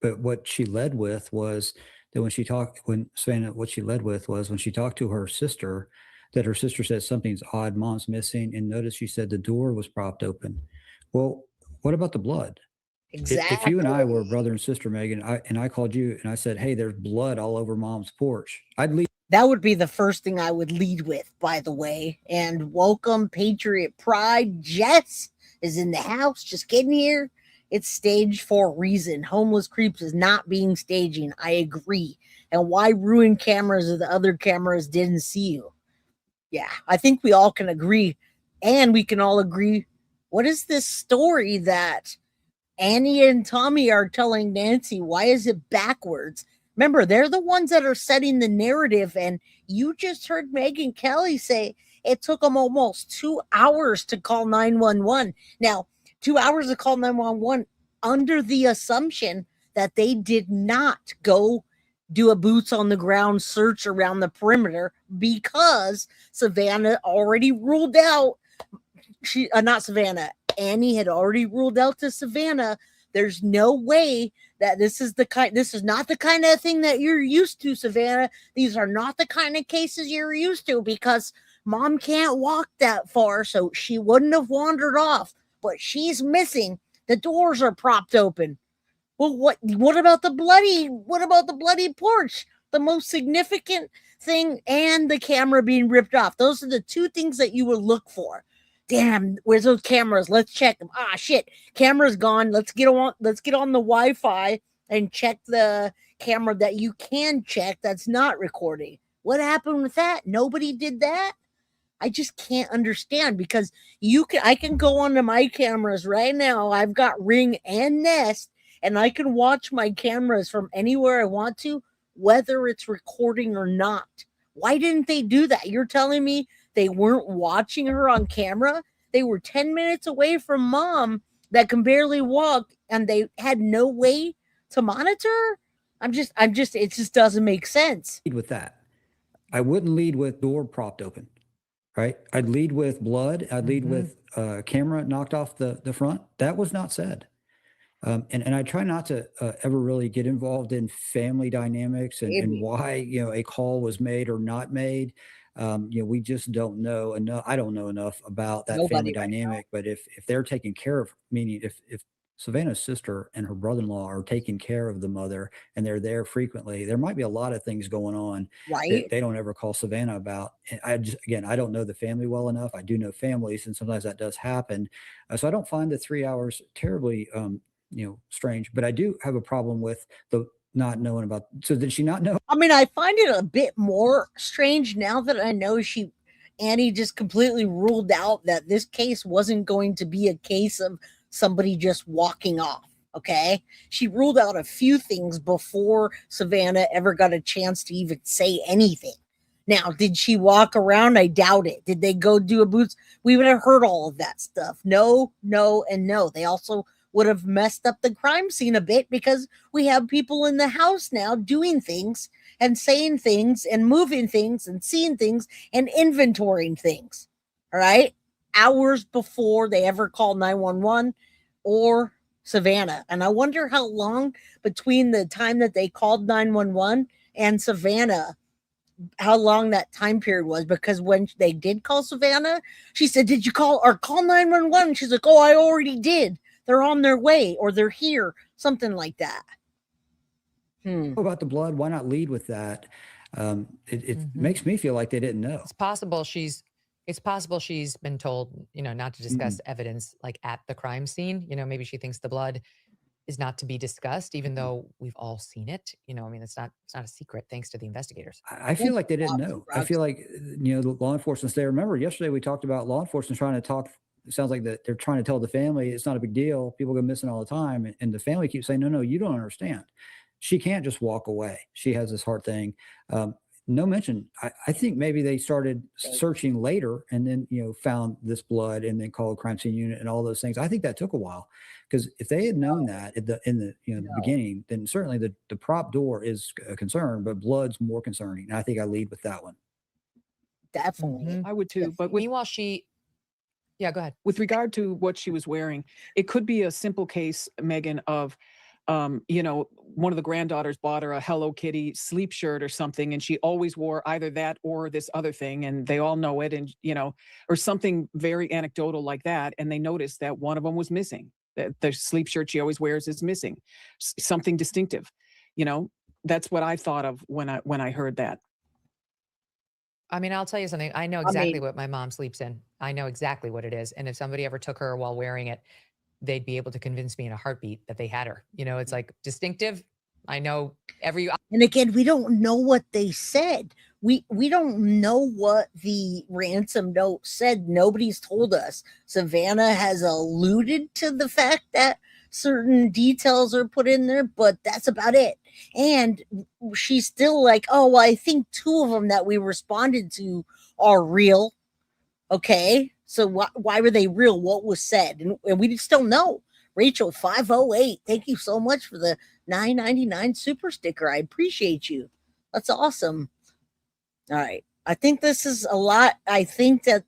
but what she led with was that when Savannah, what she led with was when she talked to her sister, that her sister said something's odd, mom's missing, and notice she said the door was propped open. Well, what about the blood? Exactly. If you and I were brother and sister, Megan, and I called you and I said, hey, there's blood all over mom's porch, I'd leave. That would be the first thing I would lead with, by the way. And welcome, Patriot Pride. Jess is in the house, just getting here. It's staged for a reason. Homeless Creeps is not being staging. I agree. And why ruin cameras if the other cameras didn't see you? Yeah, I think we all can agree. And we can all agree, what is this story that Annie and Tommy are telling Nancy? Why is it backwards? Remember, they're the ones that are setting the narrative. And you just heard Megan Kelly say it took them almost 2 hours to call 911. Now, 2 hours to call 911 under the assumption that they did not go do a boots on the ground search around the perimeter because Savannah already ruled out. Annie had already ruled out to Savannah. There's no way that this is not the kind of thing that you're used to, Savannah. These are not the kind of cases you're used to because mom can't walk that far, so she wouldn't have wandered off. But she's missing. The doors are propped open. Well, what about the bloody porch? The most significant thing, and the camera being ripped off. Those are the two things that you would look for. Damn, where's those cameras? Let's check them. Ah, shit, camera's gone. Let's get on the Wi-Fi and check the camera that you can check that's not recording. What happened with that? Nobody did that. I just can't understand because I can go onto my cameras right now. I've got Ring and Nest, and I can watch my cameras from anywhere I want to, whether it's recording or not. Why didn't they do that? You're telling me they weren't watching her on camera? They were 10 minutes away from mom that can barely walk, and they had no way to monitor? It just doesn't make sense. With that, I wouldn't lead with door propped open, right? I'd lead with blood. I'd lead with camera knocked off the front. That was not said. And I try not to ever really get involved in family dynamics and why, a call was made or not made. We just don't know enough. I don't know enough about that family dynamic, but if they're taking care of, meaning if Savannah's sister and her brother-in-law are taking care of the mother and they're there frequently, there might be a lot of things going on that they don't ever call Savannah about. And I don't know the family well enough. I do know families, and sometimes that does happen. So I don't find the 3 hours terribly, strange, but I do have a problem with the not knowing about. So did she not know? I mean, I find it a bit more strange now that I know Annie just completely ruled out that this case wasn't going to be a case of somebody just walking off. Okay. She ruled out a few things before Savannah ever got a chance to even say anything. Now, did she walk around? I doubt it. Did they go do a boots? We would have heard all of that stuff. No, and no. They also would have messed up the crime scene a bit because we have people in the house now doing things and saying things and moving things and seeing things and inventorying things. All right. Hours before they ever called 911 or Savannah. And I wonder how long between the time that they called 911 and Savannah, how long that time period was, because when they did call Savannah, she said, did you call 911? She's like, oh, I already did. They're on their way or they're here, something like that. About the blood, why not lead with that? It makes me feel like they didn't know. It's possible she's been told, not to discuss evidence like at the crime scene. Maybe she thinks the blood is not to be discussed, even though we've all seen it. It's not a secret thanks to the investigators. I feel like they didn't know. I feel like, the law enforcement, they remember yesterday we talked about law enforcement trying to talk. It sounds like that they're trying to tell the family it's not a big deal. People go missing all the time. And the family keeps saying, no, you don't understand. She can't just walk away. She has this heart thing. no mention. I think maybe they started searching later and then, found this blood and then called crime scene unit and all those things. I think that took a while, because if they had known that in the beginning, then certainly the prop door is a concern, but blood's more concerning. And I think I lead with that one. Definitely. I would too. But meanwhile, yeah, go ahead. With regard to what she was wearing, it could be a simple case, Megan, of one of the granddaughters bought her a Hello Kitty sleep shirt or something, and she always wore either that or this other thing, and they all know it, and or something very anecdotal like that, and they noticed that one of them was missing. That the sleep shirt she always wears is missing. Something distinctive. That's what I thought of when I heard that. I mean, I'll tell you something. I know exactly what my mom sleeps in. I know exactly what it is. And if somebody ever took her while wearing it, they'd be able to convince me in a heartbeat that they had her. It's like distinctive. I know and again, we don't know what they said. We don't know what the ransom note said. Nobody's told us. Savannah has alluded to the fact that certain details are put in there, but that's about it. And she's still like, oh, well, I think 2 of them that we responded to are real. Okay, so why were they real? What was said? And we still know. Rachel 508, thank you so much for the $9.99 super sticker. I appreciate you. That's awesome. All right, I think this is a lot. I think that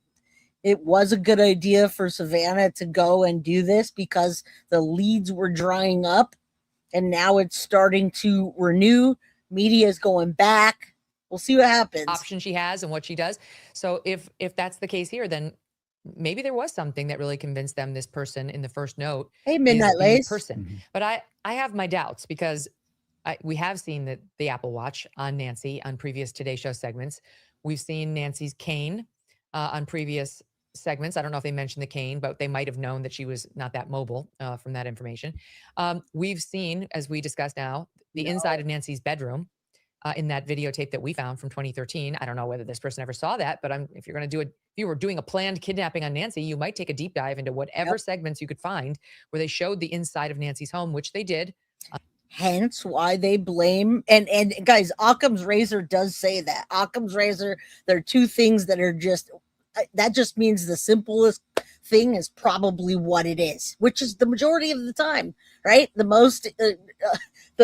it was a good idea for Savannah to go and do this because the leads were drying up and now it's starting to renew. Media is going back. We'll see what happens. Option she has and what she does. So if that's the case here, then maybe there was something that really convinced them this person in the first note. Hey, Midnight Lace. Person. But I have my doubts because we have seen the Apple Watch on Nancy on previous Today Show segments. We've seen Nancy's cane on previous segments. I don't know if they mentioned the cane, but they might have known that she was not that mobile from that information. We've seen, as we discussed now, the inside of Nancy's bedroom in that videotape that we found from 2013. I don't know whether this person ever saw that, but if you were doing a planned kidnapping on Nancy, you might take a deep dive into whatever segments you could find where they showed the inside of Nancy's home, which they did. Hence why they blame and guys, Occam's razor does say that. Occam's razor, there are 2 things that are that just means the simplest thing is probably what it is, which is the majority of the time, right? The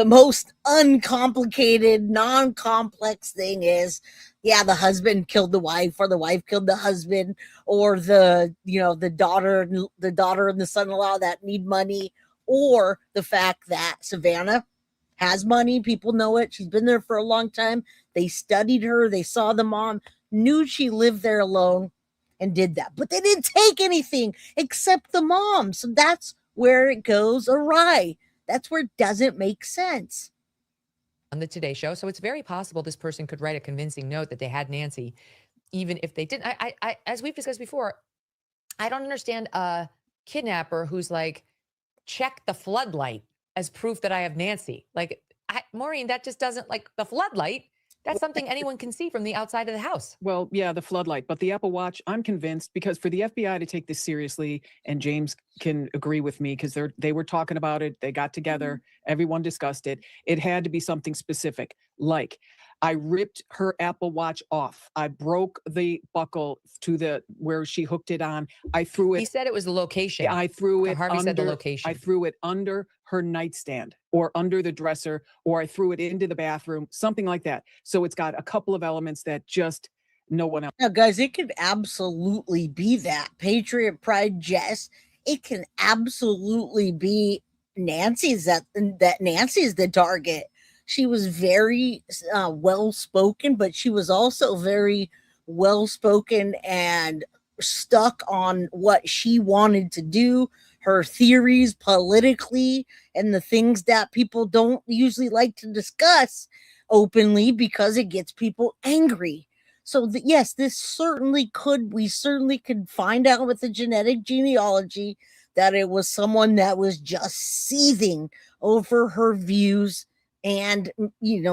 most uncomplicated, non-complex thing is, the husband killed the wife, or the wife killed the husband, or the daughter and the son-in-law that need money, or the fact that Savannah has money. People know it. She's been there for a long time. They studied her. They saw the mom, knew she lived there alone, and did that. But they didn't take anything except the mom. So that's where it goes awry. That's where it doesn't make sense. On the Today Show. So it's very possible this person could write a convincing note that they had Nancy, even if they didn't. I as we've discussed before, I don't understand a kidnapper who's like, check the floodlight as proof that I have Nancy. Like, Maureen, that just doesn't, like, the floodlight, that's something anyone can see from the outside of the house. Well, yeah, the floodlight, but the Apple Watch, I'm convinced, because for the FBI to take this seriously, and James can agree with me because they were talking about it, they got together, everyone discussed it. It had to be something specific, like I ripped her Apple Watch off. I broke the buckle to where she hooked it on. I threw it. He said it was the location. I threw it. Harvey said the location. I threw it under her nightstand or under the dresser, or I threw it into the bathroom, something like that. So it's got a couple of elements that just no one else. Now, guys, it could absolutely be that. Patriot Pride Jess, it can absolutely be Nancy's that Nancy's the target. She was very well-spoken, but she was also very well-spoken and stuck on what she wanted to do, her theories politically, and the things that people don't usually like to discuss openly because it gets people angry. So yes, we certainly could find out with the genetic genealogy that it was someone that was just seething over her views, and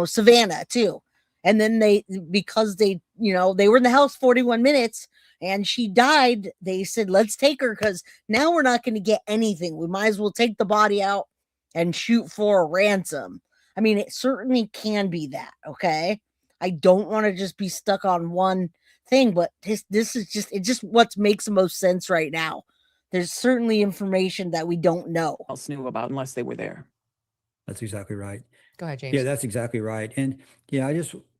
Savannah too. And then because they were in the house 41 minutes and she died, they said, let's take her, because now we're not going to get anything. We might as well take the body out and shoot for a ransom. I mean, it certainly can be that. Okay. I don't want to just be stuck on one thing, but this is just what makes the most sense right now. There's certainly information that we don't know. Else knew about unless they were there. That's exactly right. Go ahead, James. Yeah, that's exactly right. And yeah,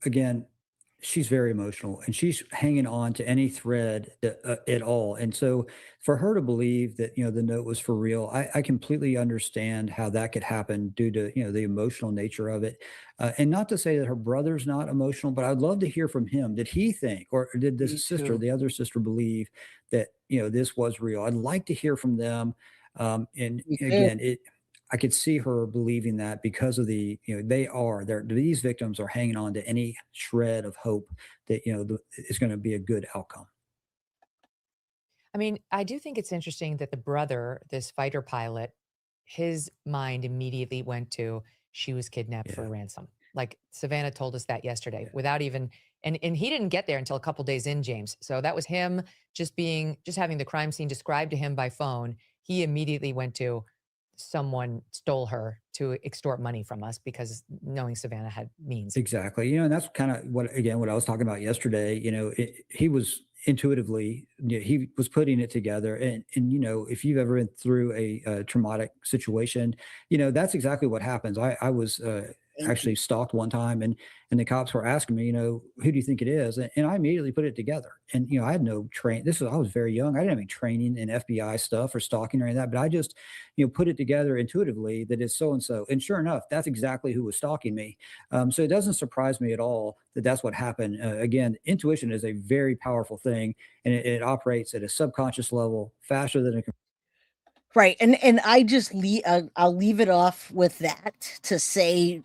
again, she's very emotional and she's hanging on to any thread at all. And so for her to believe that, the note was for real, I completely understand how that could happen due to, the emotional nature of it. And not to say that her brother's not emotional, but I'd love to hear from him. Did he think, or did the other sister believe that, this was real? I'd like to hear from them. And again, I could see her believing that because of these victims are hanging on to any shred of hope that, it's going to be a good outcome. I mean, I do think it's interesting that the brother, this fighter pilot, his mind immediately went to she was kidnapped for ransom. Like Savannah told us that yesterday without even, and he didn't get there until a couple days in, James. So that was him just having the crime scene described to him by phone. He immediately went to someone stole her to extort money from us because knowing Savannah had means. Exactly. And that's kind of what I was talking about yesterday. He was intuitively, he was putting it together. And if you've ever been through a traumatic situation, that's exactly what happens. I was actually stalked one time and the cops were asking me, who do you think it is? And I immediately put it together. And, I had no I was very young. I didn't have any training in FBI stuff or stalking or any of that, but I just, put it together intuitively that it's so-and-so. And sure enough, that's exactly who was stalking me. So it doesn't surprise me at all that that's what happened. Again, intuition is a very powerful thing and it operates at a subconscious level faster than a computer. Right. And I just I'll leave it off with that to say,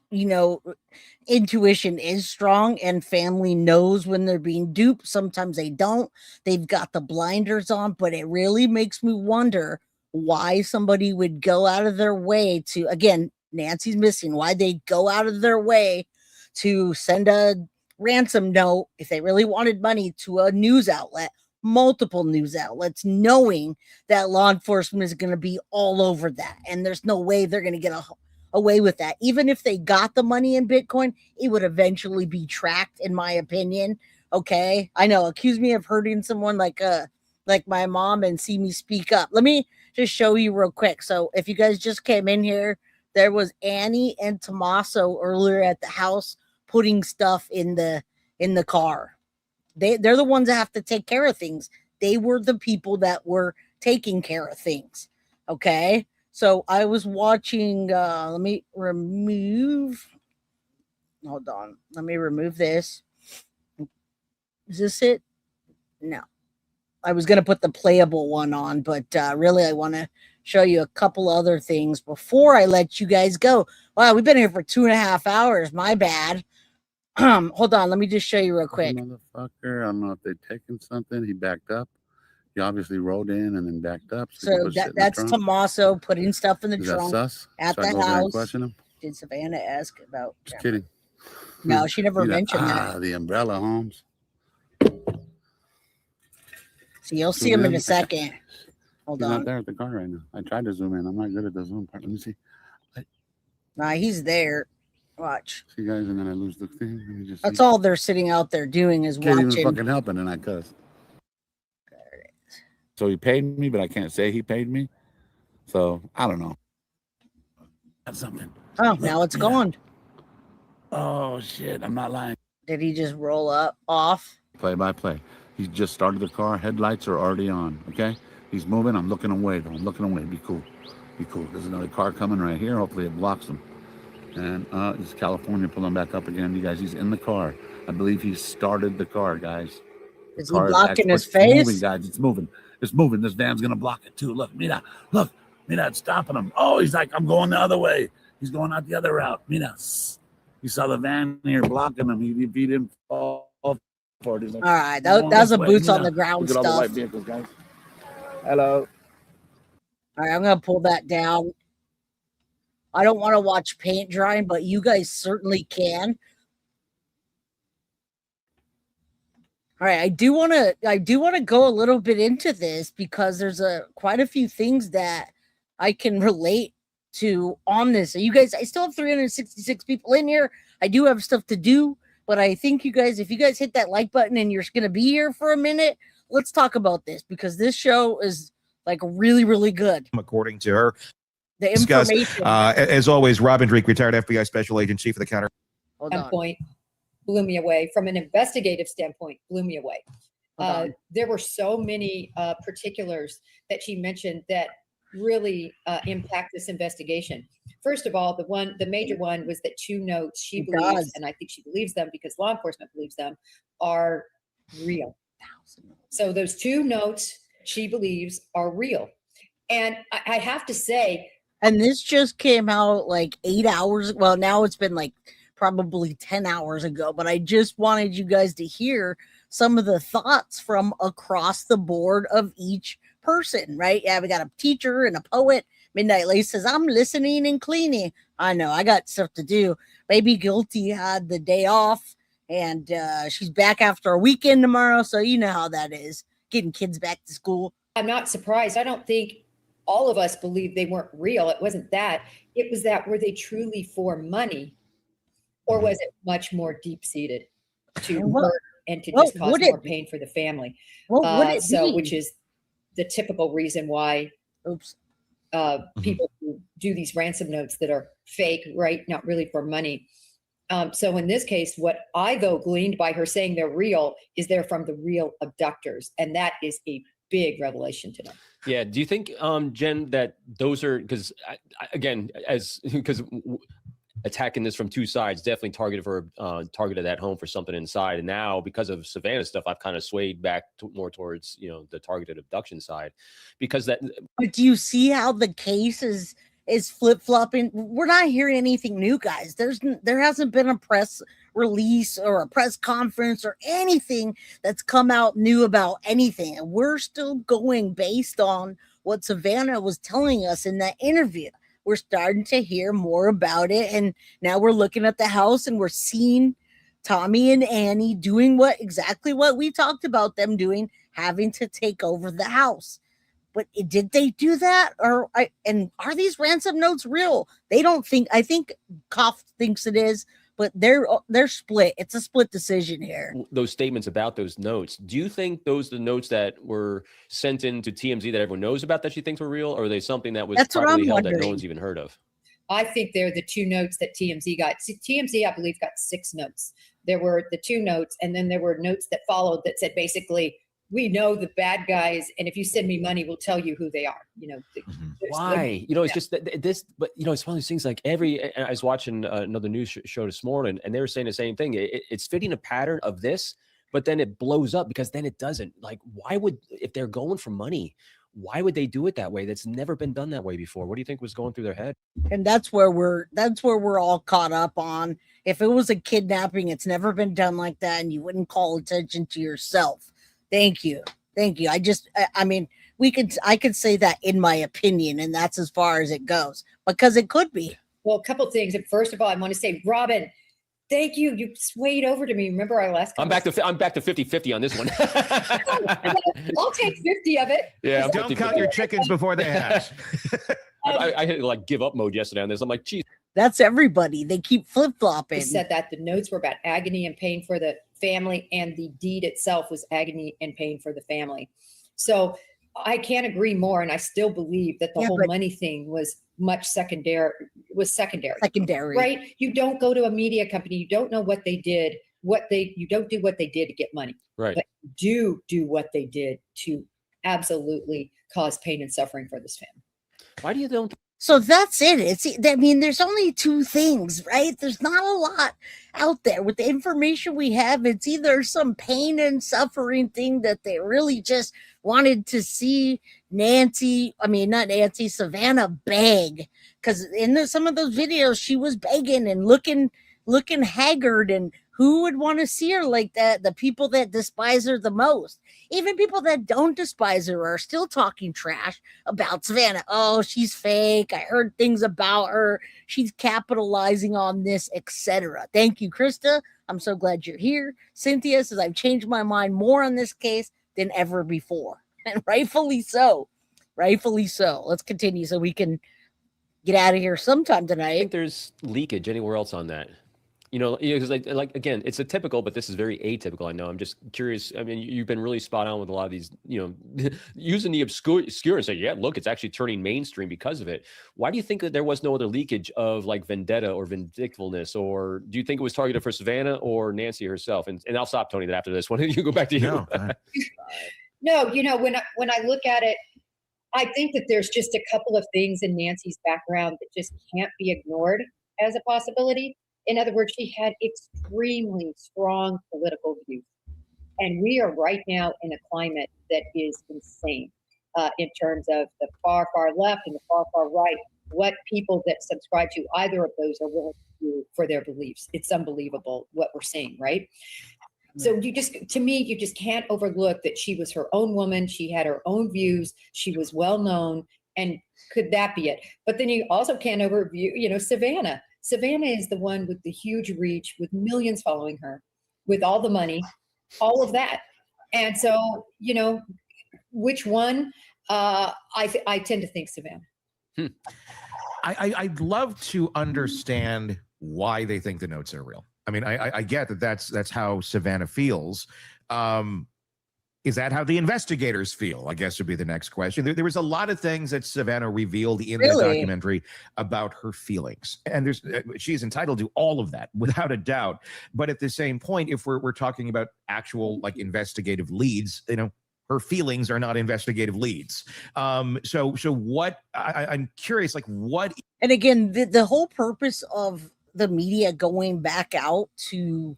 intuition is strong and family knows when they're being duped. Sometimes they don't. They've got the blinders on, but it really makes me wonder why somebody would go out of their way to, again, Nancy's missing, why they'd go out of their way to send a ransom note if they really wanted money to a news outlet. Multiple news outlets, knowing that law enforcement is going to be all over that. And there's no way they're going to get away with that. Even if they got the money in Bitcoin, it would eventually be tracked, in my opinion. Okay. I know. Accuse me of hurting someone like my mom and see me speak up. Let me just show you real quick. So if you guys just came in here, there was Annie and Tommaso earlier at the house putting stuff in the car. They're the ones that have to take care of things. They were the people that were taking care of things. Okay. So I was watching, let me remove this. Is this it? No. I was going to put the playable one on, but really I want to show you a couple other things before I let you guys go. Wow, we've been here for 2.5 hours. My bad. Hold on, let me just show you real quick. Motherfucker, I don't know if they'd taken something. He backed up. He obviously rode in and then backed up. So that's Tommaso putting stuff in the trunk at the house. Question him? Did Savannah ask about? Just kidding. No, she never mentioned that. The umbrella, Holmes. So you'll see him in a second. Hold on. He's not there at the car right now. I tried to zoom in. I'm not good at the zoom part. Let me see. Nah, he's there. Watch. See, guys, and then I lose the thing. Let me just That's all they're sitting out there doing is can't watching. even fucking helping, and I cuss. So he paid me, but I can't say he paid me. So I don't know. That's something. Oh, now it's gone. Oh shit! I'm not lying. Did he just roll off? Play by play. He just started the car. Headlights are already on. Okay. He's moving. I'm looking away. Though. I'm looking away. Be cool. Be cool. There's another car coming right here. Hopefully it blocks him. And it's California pulling back up again. You guys, he's in the car. I believe he started the car, guys. Is he blocking his face? It's moving, guys. It's moving. It's moving. This van's going to block it, too. Look, Mira. Look. Mira, it's stopping him. Oh, he's like, I'm going the other way. He's going out the other route. Mira. He saw the van here blocking him. He didn't fall for it. He's like, all right. That was a boots on the ground Look at stuff. all the white vehicles, guys. Hello. All right. I'm going to pull that down. I don't want to watch paint drying, but you guys certainly can. All right, I do want to go a little bit into this because there's quite a few things that I can relate to on this. So you guys, I still have 366 people in here. I do have stuff to do. But I think you guys, if you guys hit that like button and you're going to be here for a minute, let's talk about this because this show is like really, really good. According to her. The Discuss, information. as always, Robin Dreek, retired FBI Special Agent, Chief of the Counter. Standpoint blew me away. From an investigative standpoint, blew me away. There were so many particulars that she mentioned that really impact this investigation. First of all, the major one was that 2 notes she believes, and I think she believes them because law enforcement believes them, are real. So those 2 notes she believes are real. And I have to say, and this just came out like 8 hours. Well, now it's been like probably 10 hours ago, but I just wanted you guys to hear some of the thoughts from across the board of each person, right? Yeah, we got a teacher and a poet. Midnight Lace says, I'm listening and cleaning. I know, I got stuff to do. Baby Guilty had the day off, and she's back after a weekend tomorrow, so you know how that is, getting kids back to school. I'm not surprised. I don't think all of us believe they weren't real. It wasn't that. It was that, were they truly for money, or was it much more deep-seated to hurt and to just cause more pain for the family? Which is the typical reason why people who do these ransom notes that are fake, right? Not really for money. So in this case, what I gleaned by her saying they're real is they're from the real abductors. And that is a big revelation to them. Yeah. Do you think, Jen, that those are, because attacking this from 2 sides, definitely targeted that home for something inside. And now because of Savannah stuff, I've kind of swayed back more towards, the targeted abduction side, because that. But do you see how the case is flip-flopping? We're not hearing anything new, guys. There hasn't been a press release or a press conference or anything that's come out new about anything. And we're still going based on what Savannah was telling us in that interview. We're starting to hear more about it. And now we're looking at the house and we're seeing Tommy and Annie doing exactly what we talked about them doing, having to take over the house. But did they do that? And are these ransom notes real? They don't think, I think Koff thinks it is, but they're split. It's a split decision here. Those statements about those notes, do you think those are the notes that were sent into TMZ that everyone knows about that she thinks were real, or are they something that was privately held that no one's even heard of? I think they're the 2 notes that TMZ got. TMZ, I believe, got 6 notes. There were the 2 notes, and then there were notes that followed that said basically, we know the bad guys, and if you send me money, we'll tell you who they are. Why? It's just this, but it's one of those things. Like I was watching another news show this morning, and they were saying the same thing. It's fitting a pattern of this, but then it blows up because then it doesn't. Like, why would, if they're going for money, why would they do it that way? That's never been done that way before. What do you think was going through their head? And that's where we're all caught up on. If it was a kidnapping, it's never been done like that, and you wouldn't call attention to yourself. Thank you. I could say that in my opinion, and that's as far as it goes, because it could be. Well, a couple things. First of all, I want to say, Robin, thank you. You swayed over to me. Remember our last? I'm back to 50-50 on this one. I'll take 50 of it. Yeah. Don't count your chickens before they hatch. I hit like give up mode yesterday on this. I'm like, geez. That's everybody. They keep flip-flopping. He said that the notes were about agony and pain for the family, and the deed itself was agony and pain for the family. So I can't agree more. And I still believe that the whole money thing was secondary, right? You don't go to a media company. You don't know what they did, you don't do what they did to get money, right? But you do what they did to absolutely cause pain and suffering for this family. Why do you don't? So that's it. There's only 2 things, right? There's not a lot out there. With the information we have, it's either some pain and suffering thing that they really just wanted to see Savannah beg. Because in some of those videos, she was begging and looking haggard, and who would want to see her like that? The people that despise her the most. Even people that don't despise her are still talking trash about Savannah. Oh, she's fake. I heard things about her. She's capitalizing on this, etc. Thank you, Krista. I'm so glad you're here. Cynthia says, I've changed my mind more on this case than ever before. And rightfully so. Rightfully so. Let's continue so we can get out of here sometime tonight. I think there's leakage anywhere else on that. because like again, it's a typical, but this is very atypical. I know. I'm just curious. I mean, you've been really spot on with a lot of these, using the obscure and say, yeah, look, it's actually turning mainstream because of it. Why do you think that there was no other leakage of like vendetta or vindictiveness, or do you think it was targeted for Savannah or Nancy herself? And I'll stop, Tony, that after this one. You go back to you. No, No, when I look at it, I think that there's just a couple of things in Nancy's background that just can't be ignored as a possibility. In other words, she had extremely strong political views. And we are right now in a climate that is insane in terms of the far, far left and the far, far right, what people that subscribe to either of those are willing to do for their beliefs. It's unbelievable what we're seeing, right? So you just can't overlook that she was her own woman. She had her own views. She was well known. And could that be it? But then you also can't overview, Savannah. Savannah is the one with the huge reach, with millions following her, with all the money, all of that. And so, which one? I tend to think Savannah. I'd love to understand why they think the notes are real. I mean, I get that that's how Savannah feels. Is that how the investigators feel? I guess would be the next question. There was a lot of things that Savannah revealed in the documentary about her feelings, and she's entitled to all of that without a doubt. But at the same point, if we're talking about actual like investigative leads, her feelings are not investigative leads. So what I'm curious, like what? And again, the whole purpose of the media going back out to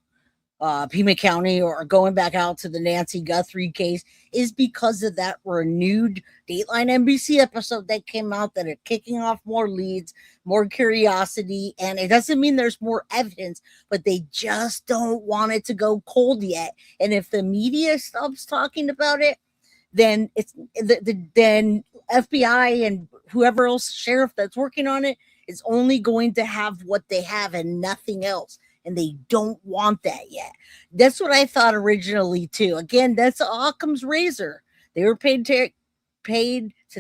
Pima County or going back out to the Nancy Guthrie case is because of that renewed Dateline NBC episode that came out that are kicking off more leads, more curiosity. And it doesn't mean there's more evidence, but they just don't want it to go cold yet. And if the media stops talking about it, then then FBI and whoever else, sheriff that's working on it, is only going to have what they have and nothing else. And they don't want that yet. That's what I thought originally too. Again, that's Occam's razor. They were paid to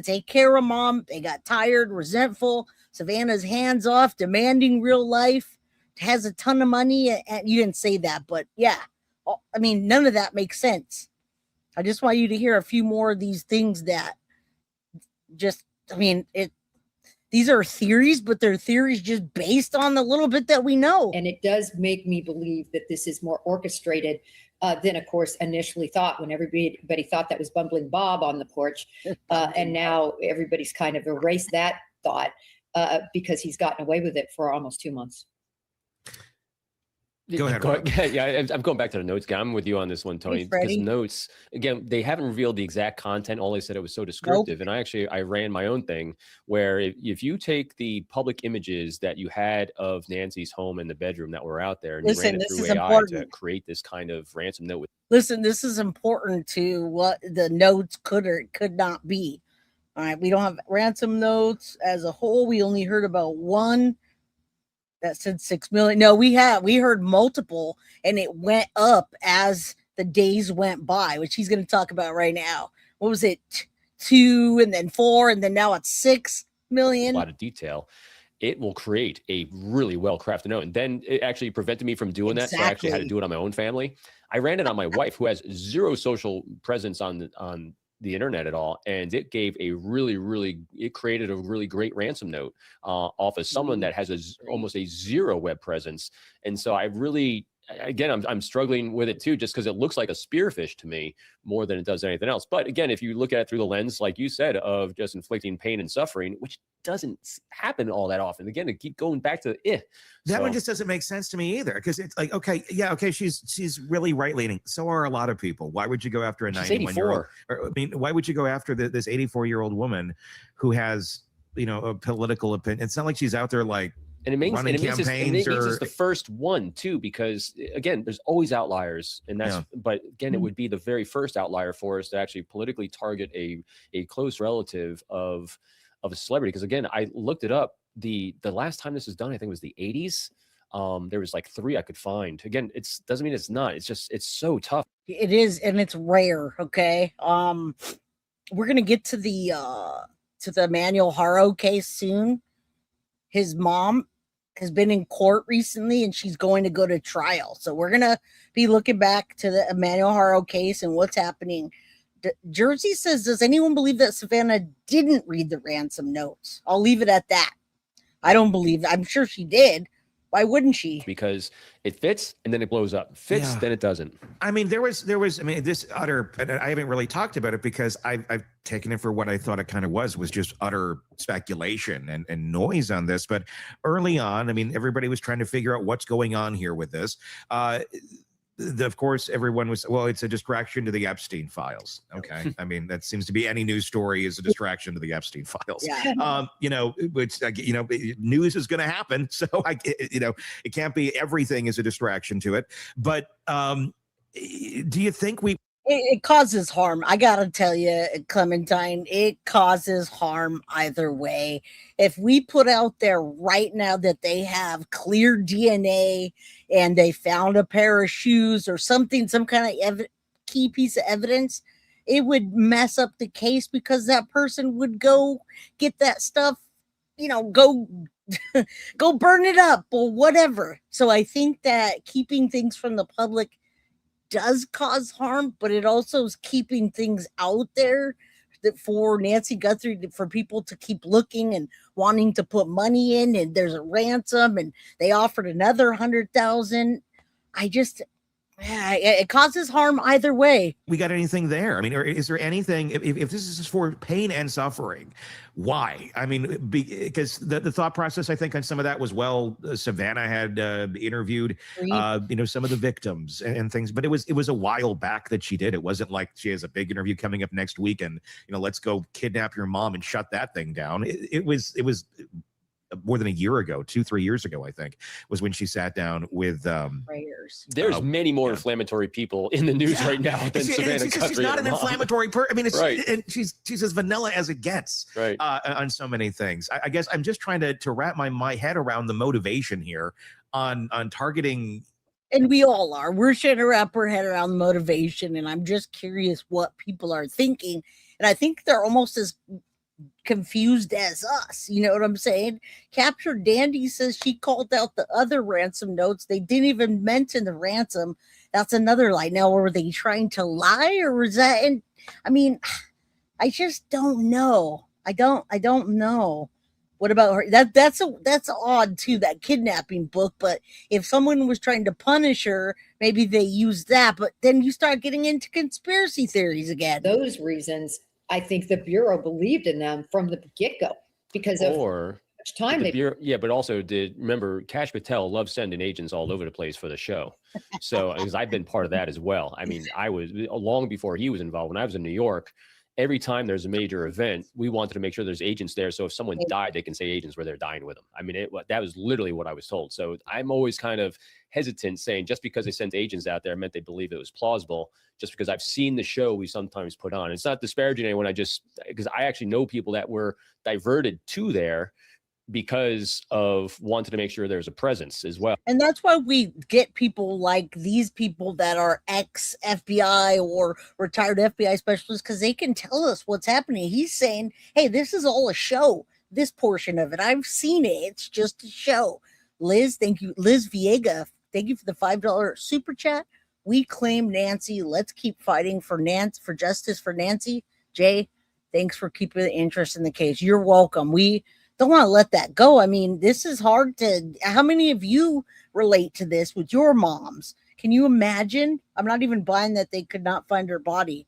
take care of mom. They got tired, resentful. Savannah's hands off, demanding real life, has a ton of money. And you didn't say that, but yeah. I mean, none of that makes sense. I just want you to hear a few more of these things that these are theories, but they're theories just based on the little bit that we know. And it does make me believe that this is more orchestrated than, of course, initially thought, when everybody thought that was Bumbling Bob on the porch. And now everybody's kind of erased that thought because he's gotten away with it for almost 2 months. Go ahead. Yeah, I'm going back to the notes guy. I'm with you on this one, Tony, because notes, again, they haven't revealed the exact content. All they said, it was so descriptive. Nope. And I ran my own thing where if you take the public images that you had of Nancy's home and the bedroom that were out there, and you ran it through AI to create this kind of ransom note. Listen, this is important to what the notes could or could not be. All right, we don't have ransom notes as a whole. We only heard about one that said 6 million. No, we heard multiple, and it went up as the days went by, which he's going to talk about right now. What was it? 2 and then 4, and then now it's 6 million. A lot of detail. It will create a really well-crafted note. And then it actually prevented me from doing that. So I actually had to do it on my own family. I ran it on my wife, who has zero social presence on the internet at all, and it gave it created a really great ransom note off of someone that has almost a zero web presence. And so I'm struggling with it too, just because it looks like a spearfish to me more than it does anything else. But again, if you look at it through the lens, like you said, of just inflicting pain and suffering, which doesn't happen all that often. Again, to keep going back to that one just doesn't make sense to me either, because it's like, okay, she's really right-leaning. So are a lot of people. Why would you go after a 91-year-old? I mean, why would you go after this 84-year-old woman who has, a political opinion? It's not like she's out there like, and it means it's the first one too, because again, there's always outliers, and but again, it would be the very first outlier for us to actually politically target a close relative of a celebrity. Because again, I looked it up. The last time this was done, I think, was the 80s. There was like 3 I could find. Again, doesn't mean it's not. It's just it's so tough. It is, and it's rare. Okay, we're gonna get to the Emmanuel Haro case soon. His mom has been in court recently, and she's going to go to trial. So we're going to be looking back to the Emmanuel Haro case and what's happening. Jersey says, does anyone believe that Savannah didn't read the ransom notes? I'll leave it at that. I don't believe that. I'm sure she did. Why wouldn't she? Because it fits and then it blows up. Fits, then it doesn't. I mean, there was, I mean, this utter, and I haven't really talked about it because I've taken it for what I thought it kind of was just utter speculation and noise on this. But early on, I mean, everybody was trying to figure out what's going on here with this. Of course, everyone was, well, it's a distraction to the Epstein files. Okay. I mean, that seems to be any news story is a distraction to the Epstein files. Yeah. You know, which, you know, news is going to happen. So, you know, it can't be everything is a distraction to it. But do you think it causes harm? I gotta tell you, Clementine, it causes harm either way. If we put out there right now that they have clear DNA and they found a pair of shoes or something, some kind of key piece of evidence, it would mess up the case because that person would go get that stuff, you know, go burn it up or whatever. So I think that keeping things from the public does cause harm, but it also is keeping things out there that for Nancy Guthrie, for people to keep looking and wanting to put money in, and there's a ransom and they offered another 100,000. It causes harm either way. we got anything there? I mean, or is there anything, if this is for pain and suffering, why? I mean, because the thought process, I think, on some of that was, well, Savannah had interviewed, you know, some of the victims and things, but it was a while back that she did. It wasn't like she has a big interview coming up next week and, you know, let's go kidnap your mom and shut that thing down. It was more than a year ago, 2-3 years ago, I think, was when she sat down with prayers. There's many more inflammatory people in the news right now than Savannah Guthrie. She's not an inflammatory person. I mean, it's right. And she's as vanilla as it gets, right, on so many things. I guess I'm just trying to wrap my head around the motivation here on targeting. And we all are. We're trying to wrap our head around the motivation, and I'm just curious what people are thinking. And I think they're almost as confused as us. You know what I'm saying? Captured Dandy says she called out the other ransom notes. They didn't even mention the ransom. That's another lie. Now, were they trying to lie, or was that? And I mean, I just don't know. I don't know. What about her? That's odd too, that kidnapping book. But if someone was trying to punish her, maybe they used that. But then you start getting into conspiracy theories again. Those reasons, I think the Bureau believed in them from the get-go because of how much time they. Yeah, but also remember, Kash Patel loves sending agents all over the place for the show. So, because I've been part of that as well. I mean, I was long before he was involved. When I was in New York, every time there's a major event, we wanted to make sure there's agents there. So if someone died, they can say agents were there dying with them. I mean, that was literally what I was told. So I'm always kind of hesitant saying just because they sent agents out there meant they believe it was plausible. Just because I've seen the show we sometimes put on. It's not disparaging anyone. Because I actually know people that were diverted to there because of wanting to make sure there's a presence as well. And that's why we get people like these people that are ex-FBI or retired FBI specialists, because they can tell us what's happening. He's saying, hey, this is all a show, this portion of it. I've seen it. It's just a show. Liz, thank you. Liz Viega, thank you for the $5 super chat. We claim Nancy. Let's keep fighting for justice for Nancy. Jay, thanks for keeping the interest in the case. You're welcome. We don't want to let that go. I mean, this is hard to. How many of you relate to this with your moms? Can you imagine? I'm not even buying that they could not find her body.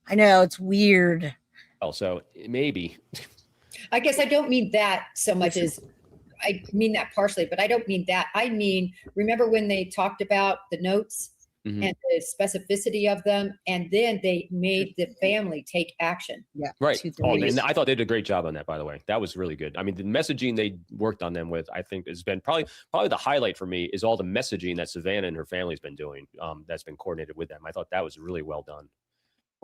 I know it's weird. Also, maybe. I guess I don't mean that so much as I mean that partially, but I don't mean that. I mean, remember when they talked about the notes and the specificity of them, and then they made the family take action. Yeah. Right. And I thought they did a great job on that, by the way. That was really good. I mean, the messaging they worked on them with, I think, has been probably the highlight for me is all the messaging that Savannah and her family's been doing that's been coordinated with them. I thought that was really well done.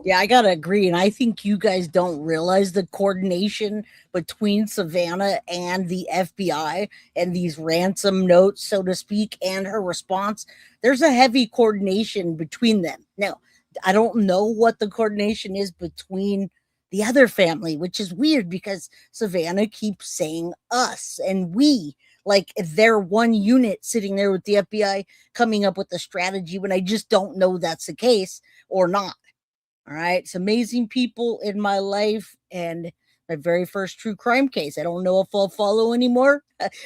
Yeah, I gotta agree. And I think you guys don't realize the coordination between Savannah and the FBI and these ransom notes, so to speak, and her response. There's a heavy coordination between them. Now, I don't know what the coordination is between the other family, which is weird because Savannah keeps saying us and we. like they're one unit sitting there with the FBI coming up with a strategy when I just don't know that's the case or not. All right. It's amazing people in my life and my very first true crime case. I don't know if I'll follow anymore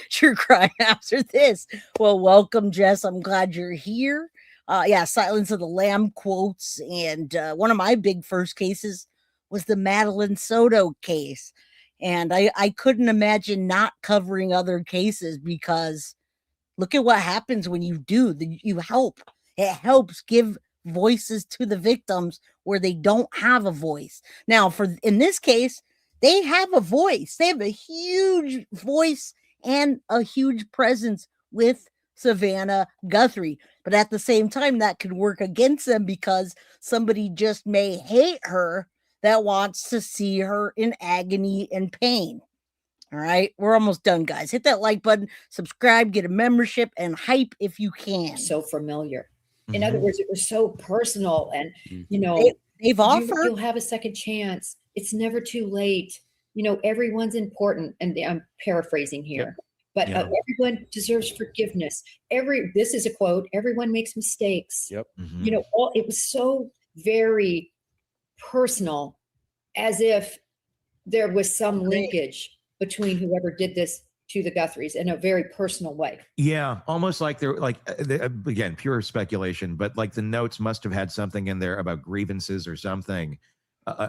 true crime after this. Well, welcome, Jess. I'm glad you're here. Yeah, Silence of the Lamb quotes. And one of my big first cases was the Madeline Soto case. And I couldn't imagine not covering other cases because look at what happens when you do. You help. It helps give voices to the victims where they don't have a voice. Now, in this case, they have a voice. They have a huge voice and a huge presence with Savannah Guthrie. But at the same time, that could work against them because somebody just may hate her that wants to see her in agony and pain. All right, we're almost done, guys. Hit that like button, subscribe, get a membership, and hype if you can. So familiar. In other words, it was so personal, and they've offered you'll have a second chance. It's never too late. Everyone's important, and I'm paraphrasing here, but everyone deserves forgiveness. This is a quote. Everyone makes mistakes. Yep. It was so very personal, as if there was some linkage between whoever did this to the Guthries in a very personal way. Yeah, almost like they're like, again, pure speculation, but like the notes must have had something in there about grievances or something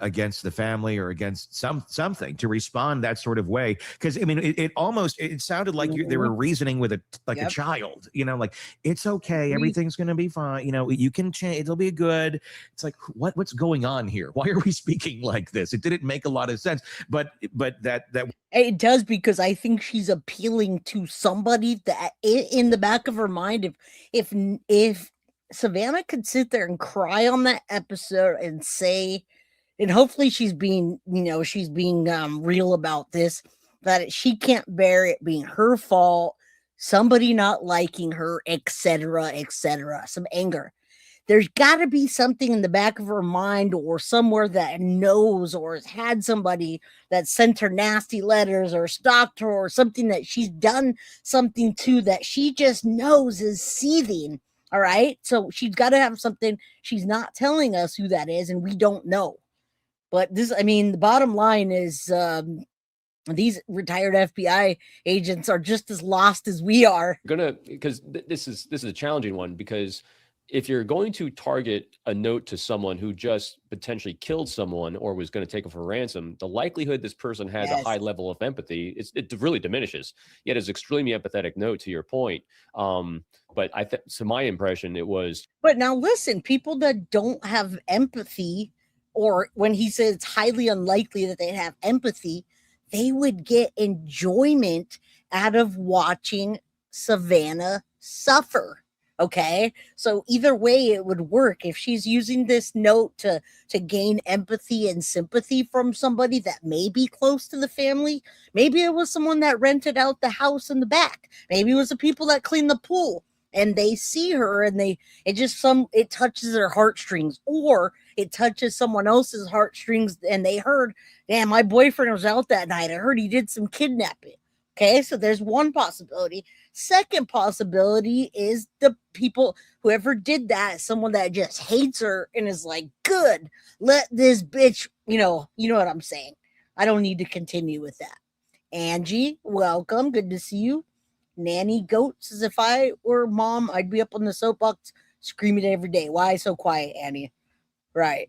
against the family or against something to respond that sort of way. Because I mean, it sounded like they were reasoning with a child. Like it's okay, everything's going to be fine. You can change. It'll be good. It's like what's going on here? Why are we speaking like this? It didn't make a lot of sense. But that it does, because I think she's appealing to somebody that in the back of her mind, if Savannah could sit there and cry on that episode and say, and hopefully she's being real about this, that she can't bear it being her fault, somebody not liking her, etc., some anger. There's got to be something in the back of her mind or somewhere that knows or has had somebody that sent her nasty letters or stalked her or something that she's done something to that she just knows is seething. All right. So she's got to have something. She's not telling us who that is, and we don't know. But the bottom line is these retired FBI agents are just as lost as we are. Because this is a challenging one, because if you're going to target a note to someone who just potentially killed someone or was going to take them for ransom, the likelihood this person has a high level of empathy, it really diminishes. Yet it's an extremely empathetic note, to your point. But so my impression, it was. But now listen, people that don't have empathy, or when he says it's highly unlikely that they'd have empathy, they would get enjoyment out of watching Savannah suffer. Okay, so either way it would work. If she's using this note to gain empathy and sympathy from somebody that may be close to the family, maybe it was someone that rented out the house in the back. Maybe it was the people that clean the pool, and they see her and it touches their heartstrings, or it touches someone else's heartstrings and they heard, damn, my boyfriend was out that night. I heard he did some kidnapping. Okay, so there's one possibility. Second possibility is the people, whoever did that, someone that just hates her and is like, good, let this bitch, you know what I'm saying. I don't need to continue with that. Angie, welcome. Good to see you. Nanny Goat says, if I were mom, I'd be up on the soapbox screaming every day. Why so quiet, Annie? Right.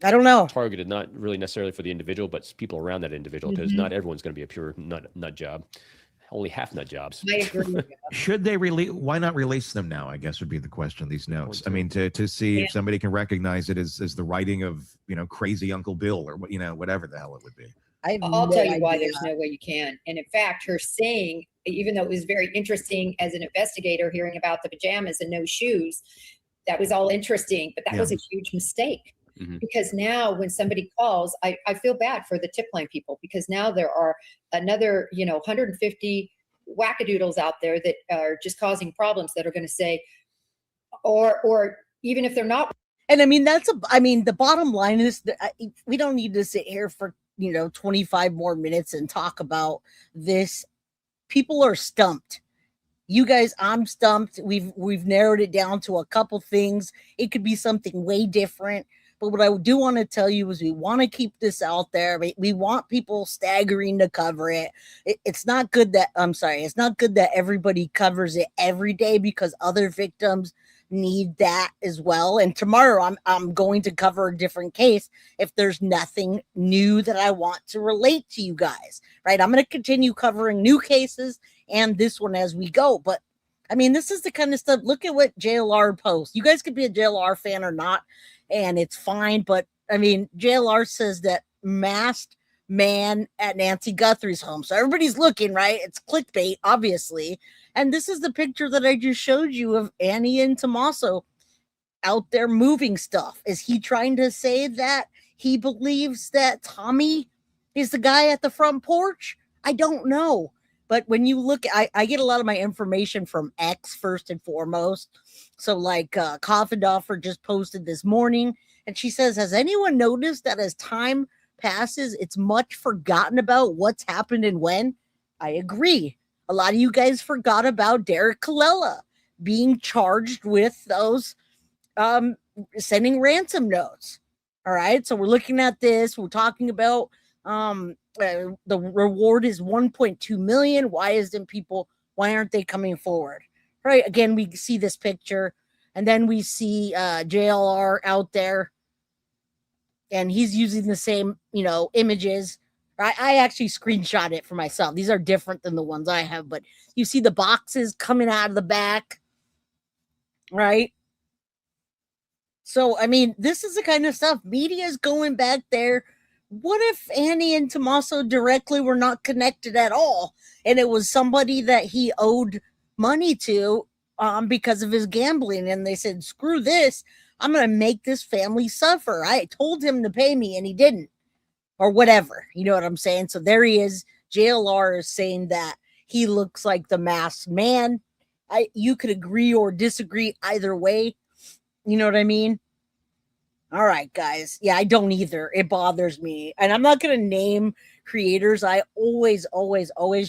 I don't know. Targeted, not really necessarily for the individual, but people around that individual, because not everyone's going to be a pure nut job. Only half nut jobs. I agree. Should they release? Why not release them now? I guess would be the question. These notes. I mean, to see if somebody can recognize it as the writing of crazy Uncle Bill or whatever the hell it would be. I'll tell you why there's no way you can. And in fact, her saying, even though it was very interesting as an investigator hearing about the pajamas and no shoes, that was all interesting, but that was a huge mistake. Because now when somebody calls, I feel bad for the tip line people, because now there are another 150 wackadoodles out there that are just causing problems that are going to say, or even if they're not. And the bottom line is that we don't need to sit here for 25 more minutes and talk about this people are stumped. You guys, I'm stumped. We've narrowed it down to a couple things. It could be something way different. But what I do want to tell you is we want to keep this out there. We want people staggering to cover it. It's not good that, it's not good that everybody covers it every day because other victims need that as well. And tomorrow I'm going to cover a different case if there's nothing new that I want to relate to you guys, right? I'm going to continue covering new cases and this one as we go. But I mean, this is the kind of stuff. Look at what JLR posts. You guys could be a JLR fan or not, and it's fine. But I mean, JLR says that masked man at Nancy Guthrie's home. So everybody's looking, right? It's clickbait, obviously. And this is the picture that I just showed you of Annie and Tommaso out there moving stuff. Is he trying to say that he believes that Tommy is the guy at the front porch? I don't know. But when you look, I get a lot of my information from X first and foremost. So like Coffindoffer just posted this morning and she says, has anyone noticed that as time passes, it's much forgotten about what's happened and when? I agree. A lot of you guys forgot about Derek Colella being charged with those sending ransom notes. All right. So we're looking at this. We're talking about the reward is 1.2 million. Why aren't they coming forward? Right. Again, we see this picture and then we see JLR out there and he's using the same, images. I actually screenshot it for myself. These are different than the ones I have, but you see the boxes coming out of the back, right? So, I mean, this is the kind of stuff media is going back there. What if Annie and Tommaso directly were not connected at all? And it was somebody that he owed money to because of his gambling. And they said, screw this. I'm going to make this family suffer. I told him to pay me and he didn't. Or whatever, you know what I'm saying? So there he is. JLR is saying that he looks like the masked man. You could agree or disagree either way. You know what I mean? All right, guys. Yeah, I don't either. It bothers me. And I'm not going to name creators. I always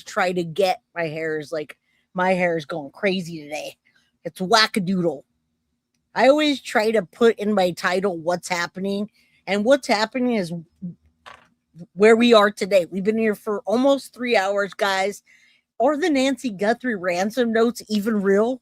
try to get my hair is going crazy today. It's wackadoodle. I always try to put in my title what's happening. And what's happening is where we are today. We've been here for almost 3 hours, guys. Are the Nancy Guthrie ransom notes even real?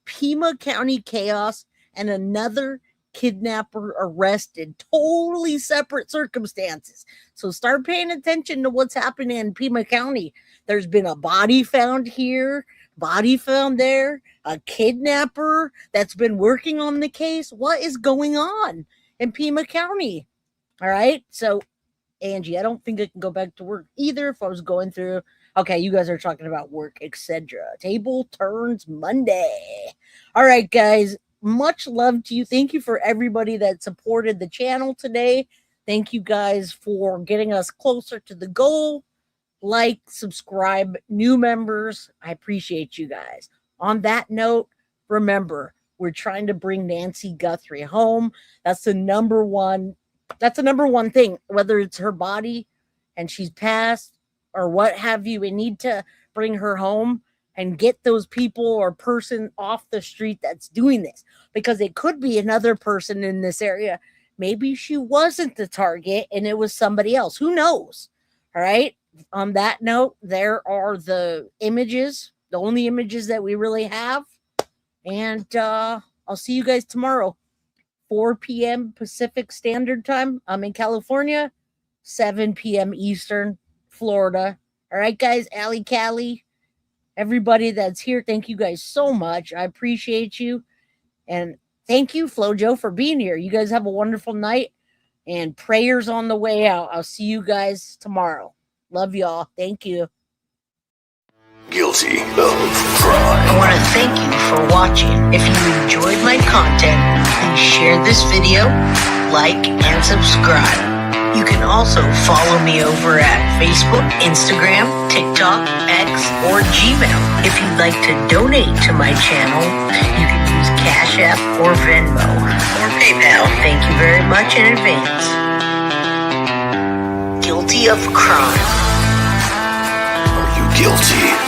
Pima County chaos and another kidnapper arrested. Totally separate circumstances. So start paying attention to what's happening in Pima County. There's been a body found here, body found there, a kidnapper that's been working on the case. What is going on in Pima County? All right. So Angie, I don't think I can go back to work either if I was going through. Okay, you guys are talking about work, etc. Table turns Monday. All right, guys. Much love to you. Thank you for everybody that supported the channel today. Thank you guys for getting us closer to the goal. Like, subscribe, new members. I appreciate you guys. On that note, remember, we're trying to bring Nancy Guthrie home. That's the number one thing, whether it's her body and she's passed or what have you. We need to bring her home and get those people or person off the street that's doing this, because it could be another person in this area. Maybe she wasn't the target and it was somebody else. Who knows? All right. On that note, there are the images, the only images that we really have. And I'll see you guys tomorrow. 4 p.m. Pacific Standard Time. I'm in California. 7 p.m. Eastern, Florida. All right, guys. Allie, Callie, everybody that's here, thank you guys so much. I appreciate you. And thank you, Flojo, for being here. You guys have a wonderful night. And prayers on the way out. I'll see you guys tomorrow. Love y'all. Thank you. Guilty of crime. I want to thank you for watching. If you enjoyed my content, please share this video, like, and subscribe. You can also follow me over at Facebook, Instagram, TikTok, X, or Gmail. If you'd like to donate to my channel, you can use Cash App or Venmo or PayPal. Thank you very much in advance. Guilty of crime. Are you guilty?